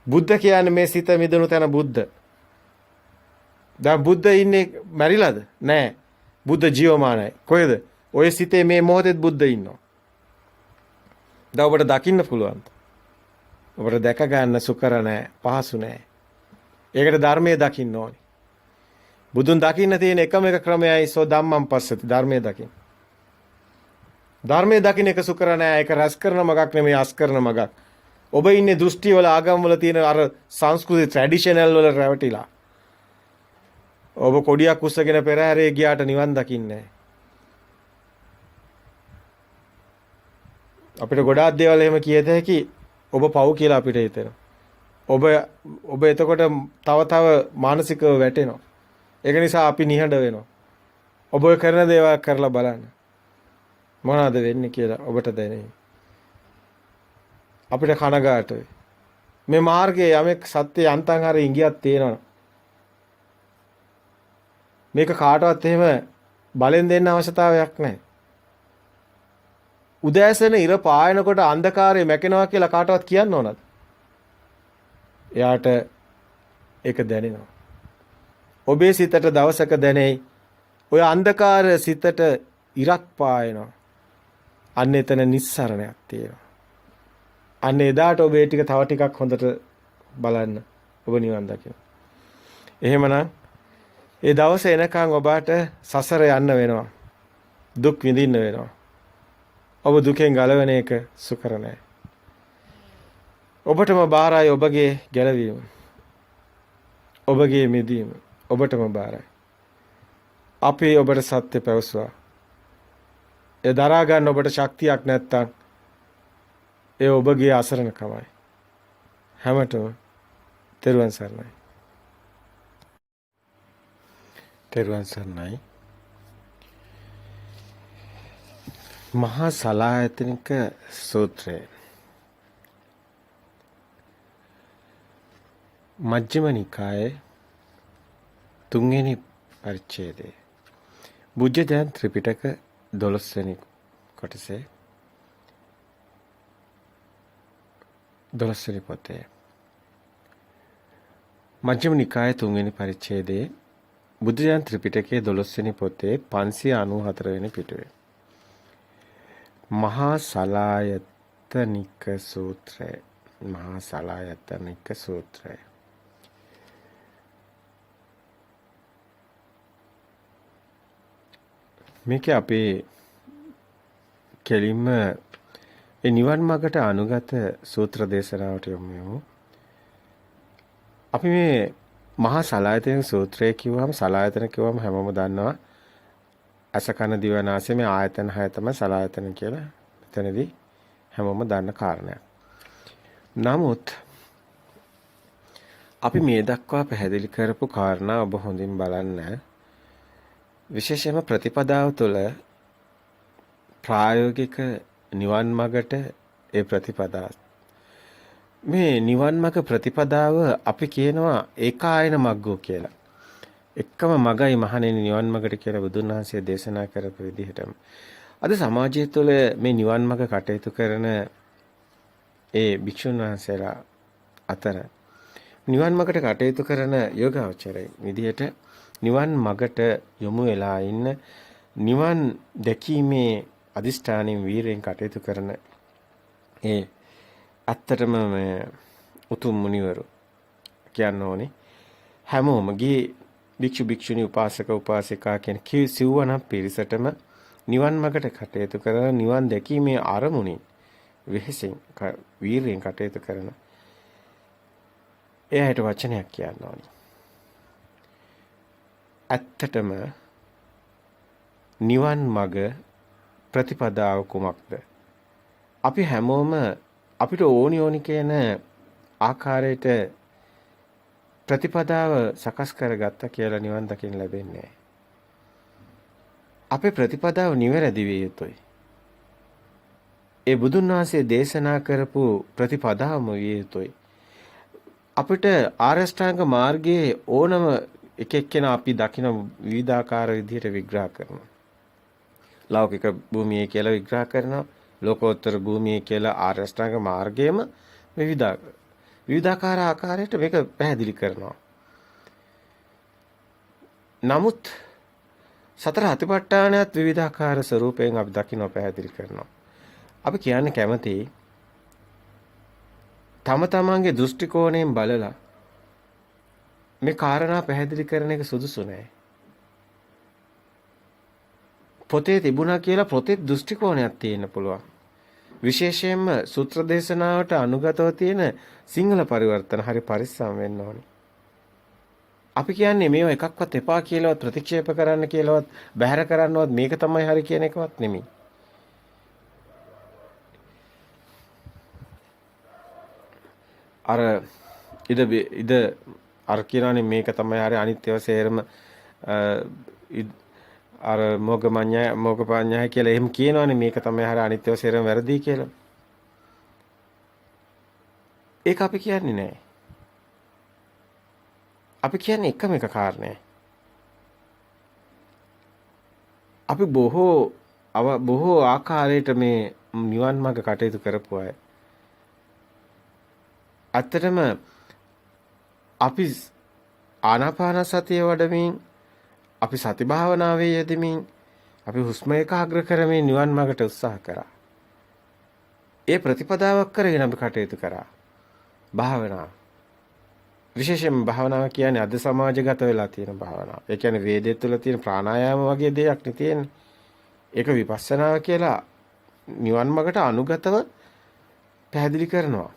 Speaker 1: බුද්ධ කියන්නේ මේ සිත මිදුණු තැන බුද්ධ. දැන් බුද්ධ ඉන්නේ මැරිලාද? නෑ. බුද්ධ ජීවමානයි. කොහෙද? ඔය සිතේ මේ මොහොතේත් බුද්ධ ඉන්නවා. දැන් ඔබට දකින්න පුළුවන්. ඔබට දැක ගන්න සුකර නැහැ, පහසු නැහැ. ඒකට ධර්මයේ දකින්න ඕනේ. බුදුන් දකින්න තියෙන එකම එක ක්‍රමයයි සෝ ධම්මං පස්සති ධර්මයේ දකින්න. ධර්මයේ දකින්න එක සුකර නැහැ. ඒක රැස් කරන මගක් නෙමෙයි අස් කරන මගක්. ඔබ ඉන්නේ දෘෂ්ටි වල ආගම් වල තියෙන අර සංස්කෘති ට්‍රැඩිෂනල් වල රැවටිලා. ඔබ කොඩියක් උස්සගෙන පෙරහැරේ ගියාට නිවන් දකින්නේ නැහැ. අපිට ගොඩාක් දේවල් එහෙම කියත හැකි ඔබ පව් කියලා අපිට හිතෙනවා. ඔබ එතකොට තව මානසිකව වැටෙනවා. ඒක නිසා අපි නිහඬ වෙනවා. ඔබ කරන දේවල් කරලා බලන්න. මොනවද වෙන්නේ කියලා ඔබට දැනෙයි. අපිට කනගාටුයි. මේ මාර්ගයේ යමෙක් සත්‍ය යන්තම් හරි ඉඟියක් තියෙනවා. මේක කාටවත් එහෙම බලෙන් දෙන්න අවශ්‍යතාවයක් නැහැ. උදෑසන ඉර පායනකොට අන්ධකාරය මැකෙනවා කියලා කාටවත් කියන්න ඕනද? එයාට ඒක දැනෙනවා. ඔබේ සිතට දවසක දැනෙයි ඔය අන්ධකාර සිතට ඉරක් පායනවා. අන්න එතන නිස්සරණයක් තියෙනවා. අන්න එදාට ඔබ ඒ ටික තව ටිකක් හොඳට බලන්න. ඔබ නිවන් දකිනවා. එහෙමනම් ඒ දවස එනකන් ඔබට සසර යන්න වෙනවා. දුක් විඳින්න වෙනවා. ඔබ දුකෙන් ගලවෙන එක සුකර නැහැ. ඔබටම බාරයි ඔබගේ ගැලවීම. ඔබගේ මිදීම ඔබටම බාරයි. අපි ඔබට සත්‍ය පැවසුවා. ඒ දරා ගන්න ඔබට ශක්තියක් නැත්තම් ඒ ඔබගේ අසරණකමයි. හැමතෙම තෙරුවන් සරණයි. තෙරුවන් සරණයි. මහා සලායතනික සූත්‍රය මජ්ක්‍ධිම නිකායේ තුන්වෙනි පරිච්ඡේදය බුද්ධ ත්‍රිපිටක 12 වෙනි කොටසේ 12 වෙනි පොතේ මජ්ක්‍ධිම නිකායේ තුන්වෙනි පරිච්ඡේදයේ බුද්ධ ත්‍රිපිටකයේ 12 වෙනි පොතේ 594 වෙනි පිටුවේ මහා සලායතනික සූත්‍රය. මහා සලායතනික සූත්‍රය. මේක අපේ කෙලින්ම ඒ නිවන් මාර්ගට අනුගත සූත්‍ර දේශනාවට යමු. අපි මේ මහා සලායතනික සූත්‍රය කිව්වම සලායතන කිව්වම හැමෝම දන්නවා අසකන දිවනාසය මේ ආයතන හය තමයි සලායතන කියලා. එතනදී හැමෝම දන්න කාරණයක්. නමුත් අපි මේ දක්වා පැහැදිලි කරපු කාරණා ඔබ හොඳින් බලන්න. විශේෂයෙන්ම ප්‍රතිපදාව තුළ ප්‍රායෝගික නිවන් මාර්ගට ඒ ප්‍රතිපදාව මේ නිවන් මාර්ග ප්‍රතිපදාව අපි කියනවා ඒකායන මග්ගෝ කියලා. එකම මගයි මහණෙනි නිවන් මාර්ගට කියලා බුදුන් වහන්සේ දේශනා කරපු විදිහටම අද සමාජය තුළ මේ නිවන් මාර්ග කටයුතු කරන ඒ භික්ෂුන් වහන්සේලා අතර නිවන් මාර්ගට කටයුතු කරන යෝගාවචරයි විදිහට නිවන් මාර්ගට යොමු වෙලා ඉන්න නිවන් දැකීමේ අදිෂ්ඨානෙන් වීරයෙන් කටයුතු කරන ඒ ඇත්තටම මේ උතුම් මුනිවරු කියන්න ඕනේ හැමෝම ගිහි භික්ෂු භික්ෂුණී උපාසක උපාසිකා කියන සිව්වණක් පිරිසටම නිවන් මාර්ගට කටයුතු කරන නිවන් දැකීමේ අරමුණින් වෙහෙසින් වීරයෙන් කටයුතු කරන එයාට වචනයක් කියන්න ඕනේ. ඇත්තටම නිවන් මඟ ප්‍රතිපදාව කුමක්ද? අපි හැමෝම අපිට ඕනි කියන ආකාරයට ප්‍රතිපදාව සකස් කරගත්තා කියලා නිවන් දකින්න ලැබෙන්නේ නැහැ. අපේ ප්‍රතිපදාව නිවැරදි විය යුතුයි. ඒ බුදුන් වහන්සේ දේශනා කරපු ප්‍රතිපදාවම විය යුතුයි. අපිට ආරෂ්ඨාංග මාර්ගයේ ඕනම එක එක්කෙනා අපි දකින විවිධාකාර විදිහට විග්‍රහ කරනවා. ලෞකික භූමියේ කියලා විග්‍රහ කරනවා. ලෝකෝත්තර භූමියේ කියලා ආරෂ්ඨාංග මාර්ගයේම විවිධාකාර ආකාරයට මේක පැහැදිලි කරනවා. නමුත් සතර අතිපට්ඨානයත් විවිධාකාර ස්වරූපයෙන් අපි දකින්න පැහැදිලි කරනවා. අපි කියන්න කැමති තම තමන්ගේ දෘෂ්ටි කෝණයෙන් බලලා මේ කාරණා පැහැදිලි කරන එක සුදුසු නෑ. පොතේ තිබුණා කියලා පොතේ දෘෂ්ටි කෝණයක් තියෙන්න පුළුවන්. විශේෂයෙන්ම සූත්‍ර දේශනාවට අනුගතව තියෙන සිංහල පරිවර්තන හරි පරිස්සම් වෙන්න ඕනේ. අපි කියන්නේ මේව එකක්වත් එපා කියලාවත් ප්‍රතික්ෂේප කරන්න කියලාවත් බැහැර කරන්නවත් මේක තමයි හරි කියන එකවත් නෙමෙයි. අර ඉද අර කියනනේ මේක තමයි හරි අනිත්‍ය වශයෙන්ම අර මොගපඤ්ඤය කියලා එහෙම කියනවනේ මේක තමයි හරි අනිත්‍ය වශයෙන්ම වැරදි කියලා. ඒක අපි කියන්නේ නැහැ. අපි කියන්නේ එකම එක කාරණේ. අපි බොහෝ ආකාරයට මේ නිවන් මාර්ග කටයුතු කරපු අය. ඇත්තටම අපි ආනාපාන සතිය වඩමින් අපි සති භාවනාවේ යෙදෙමින් අපි හුස්ම ඒකාග්‍ර කරමින් නිවන් මාර්ගට උත්සාහ කරා. ඒ ප්‍රතිපදාවක් කරගෙන අපි කටයුතු කරා. භාවනාව. විශේෂයෙන්ම භාවනාව කියන්නේ අද සමාජගත වෙලා තියෙන භාවනාව. ඒ කියන්නේ වේදේ තුළ තියෙන ප්‍රාණායාම වගේ දෙයක් නේ තියෙන්නේ. ඒක විපස්සනාව කියලා නිවන් මාර්ගට අනුගතව පැහැදිලි කරනවා.